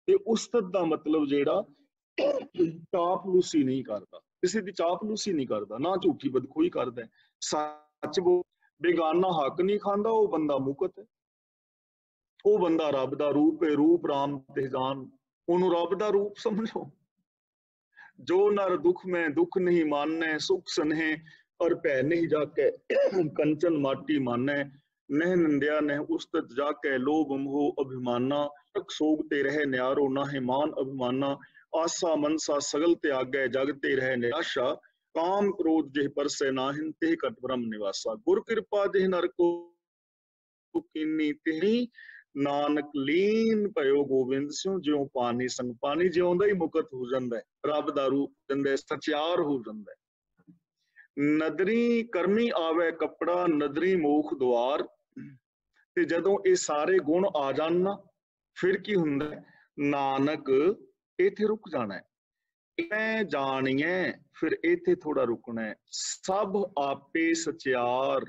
ਤੇ ਉਸਤਤ ਦਾ ਮਤਲਬ ਜਿਹੜਾ ਚਾਪਲੂਸੀ ਨਹੀਂ ਕਰਦਾ, ਕਿਸੇ ਦੀ ਚਾਪਲੂਸੀ ਨਹੀਂ ਕਰਦਾ, ਨਾ ਝੂਠੀ ਬਦਖੋਈ ਕਰਦਾ, ਸੱਚ ਬੋਲ, ਬੇਗਾਨਾ ਹੱਕ ਨਹੀਂ ਖਾਂਦਾ, ਉਹ ਬੰਦਾ ਮੁਕਤ ਹੈ। ਉਹ ਬੰਦਾ ਰੱਬ ਦਾ ਰੂਪ ਹੈ। ਰੂਪ ਰਾਮ ਤੇ ਜਾਨ, ਉਹਨੂੰ ਰੱਬ ਦਾ ਰੂਪ ਸਮਝੋ। ਜੋ ਨਰ ਦੁਖ ਮੈਂ ਦੁਖ ਨਹੀਂ ਮਾਨੈ, ਸੁਖ ਸਨਹਿ ਔਰ ਭੈ ਨਹੀਂ ਜਾਕੈ, ਕੰਚਨ ਮਾਟੀ ਮਾਨੈ। ਨਹਿ ਨਿੰਦਿਆ ਨਹਿ ਉਸਤਤ ਜਾਕੈ, ਲੋਭ ਮੋਹ ਅਭਿਮਾਨਾ, ਸੋਗ ਤੇ ਰਹਿ ਨਿਆਰੋ ਨਾਹਿ ਮਾਨ ਅਭਿਮਾਨਾ। ਆਸਾ ਮਨਸਾ ਸਗਲ ਤਿਆਗੈ, ਜਗ ਤੇ ਰਹਿ ਨਿਰਾਸ਼ਾ, ਕਾਮ ਕ੍ਰੋਧ ਜਿਹ ਪਰਸੈ ਨਾਹਿਨ, ਤਿਹ ਘਟ ਬ੍ਰਹਮ ਨਿਵਾਸਾ। ਗੁਰ ਕਿਰਪਾ ਜਿਹ ਨਰ ਕੋ ਕੀਨੀ, ਤਿਹੀ ਨਾਨਕ ਲੀਨ ਭਇਓ ਗੋਬਿੰਦ ਸਿਉ। ਜਿਉ ਪਾਣੀ ਸੰਗ ਪਾਣੀ, ਜਿਉਂਦਾ ਹੀ ਮੁਕਤ ਹੋ ਜਾਂਦਾ ਹੈ, ਰੱਬ ਦਾ ਰੂਪ ਦਿੰਦਾ, ਸਚਿਆਰ ਹੋ ਜਾਂਦਾ ਹੈ। ਨਦਰੀ ਕਰਮੀ ਆਵੇ ਕੱਪੜਾ, ਨਦਰੀ ਮੋਖ ਦੁਆਰ। ਤੇ ਜਦੋਂ ਇਹ ਸਾਰੇ ਗੁਣ ਆ ਜਾਣ ਨਾ, ਫਿਰ ਕੀ ਹੁੰਦਾ? ਨਾਨਕ ਇੱਥੇ ਰੁਕ ਜਾਣਾ ਹੈ। ਮੈਂ ਜਾਣੀਏ, ਫਿਰ ਇੱਥੇ ਥੋੜਾ ਰੁਕਣਾ ਹੈ। ਸਭ ਆਪੇ ਸਚਿਆਰ।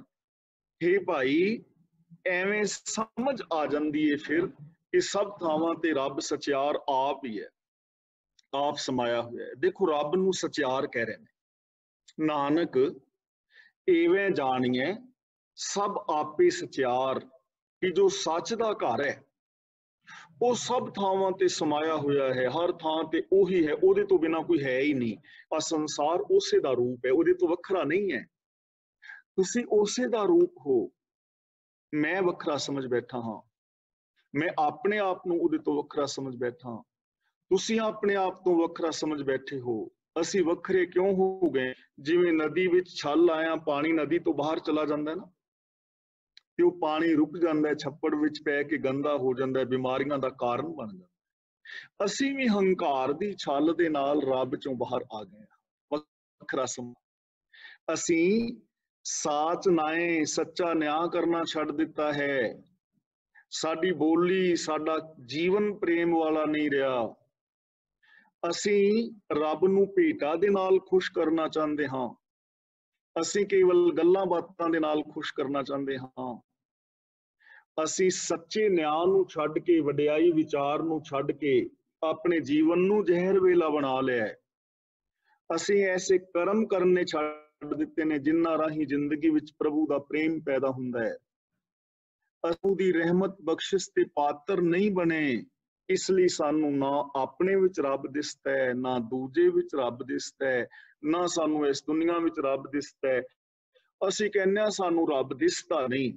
ਹੇ ਭਾਈ, ਐਵੇਂ ਸਮਝ ਆ ਜਾਂਦੀ ਹੈ ਫਿਰ ਕਿ ਸਭ ਥਾਵਾਂ ਤੇ ਰੱਬ ਸਚਿਆਰ ਆਪ ਹੀ ਹੈ, ਆਪ ਸਮਾਇਆ ਹੋਇਆ ਹੈ। ਦੇਖੋ, ਰੱਬ ਨੂੰ ਸਚਿਆਰ ਕਹਿ ਰਹੇ ਨੇ। ਨਾਨਕ ਐਵੇਂ ਜਾਣੀਏ ਸਭ ਆਪੇ ਸਚਿਆਰ, ਕਿ ਜੋ ਸੱਚ ਦਾ ਘਰ ਹੈ ਉਹ ਸਭ ਥਾਵਾਂ ਤੇ ਸਮਾਇਆ ਹੋਇਆ ਹੈ, ਹਰ ਥਾਂ ਤੇ ਉਹੀ ਹੈ, ਉਹਦੇ ਤੋਂ ਬਿਨਾ ਕੋਈ ਹੈ ਹੀ ਨਹੀਂ। ਆ ਸੰਸਾਰ ਉਸੇ ਦਾ ਰੂਪ ਹੈ, ਉਹਦੇ ਤੋਂ ਵੱਖਰਾ ਨਹੀਂ ਹੈ। ਤੁਸੀਂ ਉਸੇ ਦਾ ਰੂਪ ਹੋ। ਮੈਂ ਵੱਖਰਾ ਸਮਝ ਬੈਠਾ ਹਾਂ, ਮੈਂ ਆਪਣੇ ਆਪ ਨੂੰ ਉਹਦੇ ਤੋਂ ਵੱਖਰਾ ਸਮਝ ਬੈਠਾ ਹਾਂ, ਤੁਸੀਂ ਆਪਣੇ ਆਪ ਤੋਂ ਵੱਖਰਾ ਸਮਝ ਬੈਠੇ ਹੋ। ਅਸੀਂ ਵੱਖਰੇ ਕਿਉਂ ਹੋ ਗਏ? ਜਿਵੇਂ ਨਦੀ ਵਿੱਚ ਛਲ ਆਇਆ, ਪਾਣੀ ਨਦੀ ਤੋਂ ਬਾਹਰ ਚਲਾ ਜਾਂਦਾ ਹੈ ਨਾ, ਤੇ ਉਹ ਪਾਣੀ ਰੁਕ ਜਾਂਦਾ ਹੈ, ਛੱਪੜ ਵਿੱਚ ਪੈ ਕੇ ਗੰਦਾ ਹੋ ਜਾਂਦਾ ਹੈ, ਬਿਮਾਰੀਆਂ ਦਾ ਕਾਰਨ ਬਣ ਜਾਂਦਾ। ਅਸੀਂ ਵੀ ਹੰਕਾਰ ਦੀ ਛਲ ਦੇ ਨਾਲ ਰੱਬ ਚੋਂ ਬਾਹਰ ਆ ਗਏ ਹਾਂ, ਵੱਖਰਾ ਸਮਝ। ਅਸੀਂ ਸਾਚ ਨਾਏ ਸੱਚਾ ਨਿਆਂ ਕਰਨਾ ਛੱਡ ਦਿੱਤਾ ਹੈ। ਸਾਡੀ ਬੋਲੀ, ਸਾਡਾ ਜੀਵਨ ਪ੍ਰੇਮ ਵਾਲਾ ਨਹੀਂ ਰਿਹਾ। ਅਸੀਂ ਰੱਬ ਨੂੰ ਭੇਟਾ ਦੇ ਨਾਲ ਖੁਸ਼ ਕਰਨਾ ਚਾਹੁੰਦੇ ਹਾਂ, ਅਸੀਂ ਕੇਵਲ ਗੱਲਾਂ ਬਾਤਾਂ ਦੇ ਨਾਲ ਖੁਸ਼ ਕਰਨਾ ਚਾਹੁੰਦੇ ਹਾਂ। ਅਸੀਂ ਸੱਚੇ ਨਿਆਂ ਨੂੰ ਛੱਡ ਕੇ, ਵਡਿਆਈ ਵਿਚਾਰ ਨੂੰ ਛੱਡ ਕੇ ਆਪਣੇ ਜੀਵਨ ਨੂੰ ਜ਼ਹਿਰ ਵੇਲਾ ਬਣਾ ਲਿਆ। ਅਸੀਂ ਐਸੇ ਕਰਮ ਕਰਨੇ ਛੱਡ ਦਿੱਤੇ ਨੇ ਜਿਨ੍ਹਾਂ ਰਾਹੀਂ ਜ਼ਿੰਦਗੀ ਵਿੱਚ ਪ੍ਰਭੂ ਦਾ ਪ੍ਰੇਮ ਪੈਦਾ ਹੁੰਦਾ ਹੈ। ਪ੍ਰਭੂ ਦੀ ਰਹਿਮਤ ਬਖਸ਼ਿਸ਼ ਦੇ ਪਾਤਰ ਨਹੀਂ ਬਣੇ, ਇਸ ਲਈ ਸਾਨੂੰ ਨਾ ਆਪਣੇ ਵਿੱਚ ਰੱਬ ਦਿਸਦਾ ਹੈ, ਨਾ ਦੂਜੇ ਵਿੱਚ ਰੱਬ ਦਿਸਦਾ ਹੈ, ਨਾ ਸਾਨੂੰ ਇਸ ਦੁਨੀਆ ਵਿੱਚ ਰੱਬ ਦਿਸਦਾ ਹੈ। ਅਸੀਂ ਕਹਿੰਦੇ ਹਾਂ ਸਾਨੂੰ ਰੱਬ ਦਿਸਦਾ ਨਹੀਂ।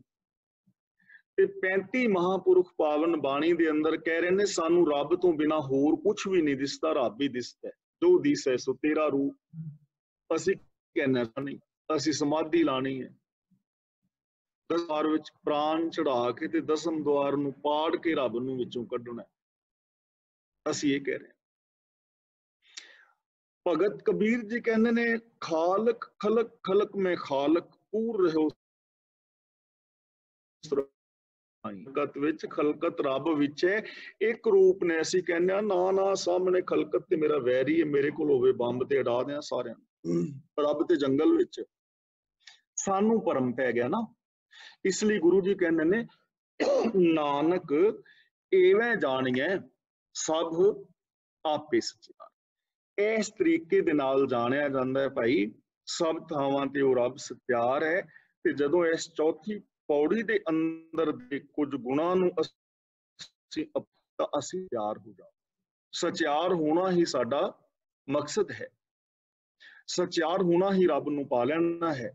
ਤੇ 35 ਮਹਾਂਪੁਰਖ ਪਾਵਨ ਬਾਣੀ ਦੇ ਅੰਦਰ ਕਹਿ ਰਹੇ ਨੇ ਸਾਨੂੰ ਰੱਬ ਤੋਂ ਬਿਨਾਂ ਹੋਰ ਕੁਝ ਵੀ ਨਹੀਂ ਦਿਸਦਾ, ਰੱਬ ਹੀ ਦਿਸਦਾ। ਜੋ ਦਿਸੈ ਸੋ ਤੇਰਾ ਰੂਪ। ਅਸੀਂ ਕਹਿੰਦੇ ਨਹੀਂ, ਅਸੀਂ ਸਮਾਧੀ ਲਾਣੀ ਹੈ, ਦਸਵਾਰ ਵਿੱਚ ਪ੍ਰਾਣ ਚੜਾ ਕੇ ਤੇ ਦਸਮ ਦੁਆਰ ਨੂੰ ਪਾੜ ਕੇ ਰੱਬ ਨੂੰ ਵਿੱਚੋਂ ਕੱਢਣਾ। ਅਸੀਂ ਇਹ ਕਹਿ ਰਹੇ ਹਾਂ। ਭਗਤ ਕਬੀਰ ਜੀ ਕਹਿੰਦੇ ਨੇ ਖਾਲਕ ਖਲਕ ਖਲਕ ਮੈਂ ਖਾਲਕ ਪੂਰ ਰਹੋ। ਖਲਕਤ ਵਿੱਚ, ਖਲਕਤ ਰੱਬ ਵਿੱਚ ਹੈ, ਇੱਕ ਰੂਪ ਨੇ। ਅਸੀਂ ਕਹਿੰਦੇ ਹਾਂ ਨਾ ਨਾ ਸਾਹਮਣੇ ਖਲਕਤ ਤੇ ਮੇਰਾ ਵੈਰੀ ਹੈ, ਮੇਰੇ ਕੋਲ ਹੋਵੇ ਬੰਬ ਤੇ ਉਡਾ ਦਿਆਂ ਸਾਰਿਆਂ ਨੂੰ। ਰੱਬ ਤੇ ਜੰਗਲ ਵਿੱਚ। ਸਾਨੂੰ ਭਰਮ ਪੈ ਗਿਆ ਨਾ, ਇਸ ਲਈ ਗੁਰੂ ਜੀ ਕਹਿੰਦੇ ਨੇ ਨਾਨਕ ਐਵੇਂ ਜਾਣੀਐ ਸਭ ਆਪੇ ਸਚਿਆਰ। ਇਸ ਤਰੀਕੇ ਦੇ ਨਾਲ ਜਾਣਿਆ ਜਾਂਦਾ ਹੈ ਭਾਈ, ਸਭ ਥਾਵਾਂ ਤੇ ਉਹ ਰੱਬ ਸਚਿਆਰ ਹੈ। ਤੇ ਜਦੋਂ ਇਸ ਚੌਥੀ ਪੌੜੀ ਦੇ ਅੰਦਰ ਦੇ ਕੁਝ ਗੁਣਾਂ ਨੂੰ ਅਸੀਂ ਤਿਆਰ ਹੋ ਜਾਓ। ਸਚਿਆਰ ਹੋਣਾ ਹੀ ਸਾਡਾ ਮਕਸਦ ਹੈ, ਸਚਿਆਰ ਹੋਣਾ ਹੀ ਰੱਬ ਨੂੰ ਪਾ ਲੈਣਾ ਹੈ।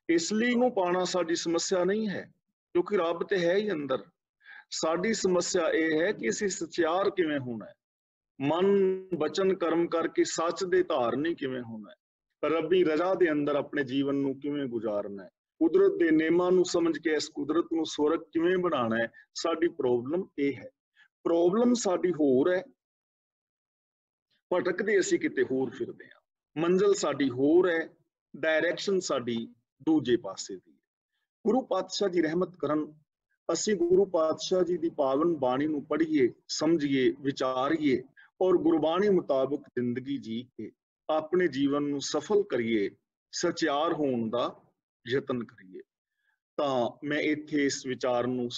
ਇਸ ਲਈ ਨੂੰ ਪਾਣਾ ਸਾਡੀ ਸਮੱਸਿਆ ਨਹੀਂ ਹੈ, ਕਿਉਂਕਿ ਰੱਬ ਤੇ ਹੈ ਹੀ ਅੰਦਰ। ਸਾਡੀ ਸਮੱਸਿਆ ਇਹ ਹੈ ਕਿ ਅਸੀਂ ਸਚਿਆਰ ਕਿਵੇਂ ਹੋਣਾ ਹੈ, ਮਨ ਬਚਨ ਕਰਮ ਕਰਕੇ ਸੱਚ ਦੇ ਧਾਰਨੀ ਕਿਵੇਂ ਹੋਣਾ ਹੈ, ਰੱਬੀ ਰਜ਼ਾ ਦੇ ਅੰਦਰ ਆਪਣੇ ਜੀਵਨ ਨੂੰ ਕਿਵੇਂ ਗੁਜ਼ਾਰਨਾ ਹੈ, ਕੁਦਰਤ ਦੇ ਨਿਯਮਾਂ ਨੂੰ ਸਮਝ ਕੇ ਇਸ ਕੁਦਰਤ ਨੂੰ ਸਵਰਗ ਕਿਵੇਂ ਬਣਾਉਣਾ ਹੈ। ਸਾਡੀ ਪ੍ਰੋਬਲਮ ਇਹ ਹੈ। ਪ੍ਰੋਬਲਮ ਸਾਡੀ ਹੋਰ ਹੈ, ਭਟਕਦੇ ਅਸੀਂ ਕਿਤੇ ਹੋਰ ਫਿਰਦੇ ਹਾਂ। ਮੰਜ਼ਿਲ ਸਾਡੀ ਹੋਰ ਹੈ, ਡਾਇਰੈਕਸ਼ਨ ਸਾਡੀ ਦੂਜੇ ਪਾਸੇ ਦੀ। ਗੁਰੂ ਪਾਤਸ਼ਾਹ ਜੀ ਰਹਿਮਤ ਕਰਨ, ਅਸੀਂ ਗੁਰੂ ਪਾਤਸ਼ਾਹ ਜੀ ਦੀ ਪਾਵਨ ਬਾਣੀ ਨੂੰ ਪੜ੍ਹੀਏ, ਸਮਝੀਏ, ਵਿਚਾਰੀਏ ਔਰ ਗੁਰਬਾਣੀ ਮੁਤਾਬਕ ਜ਼ਿੰਦਗੀ ਜੀ ਕੇ ਆਪਣੇ ਜੀਵਨ ਨੂੰ ਸਫਲ ਕਰੀਏ, ਸਚਿਆਰ ਹੋਣ ਦਾ ਯਤਨ ਕਰੀਏ। ਤਾਂ ਮੈਂ ਇੱਥੇ ਇਸ ਵਿਚਾਰ ਨੂੰ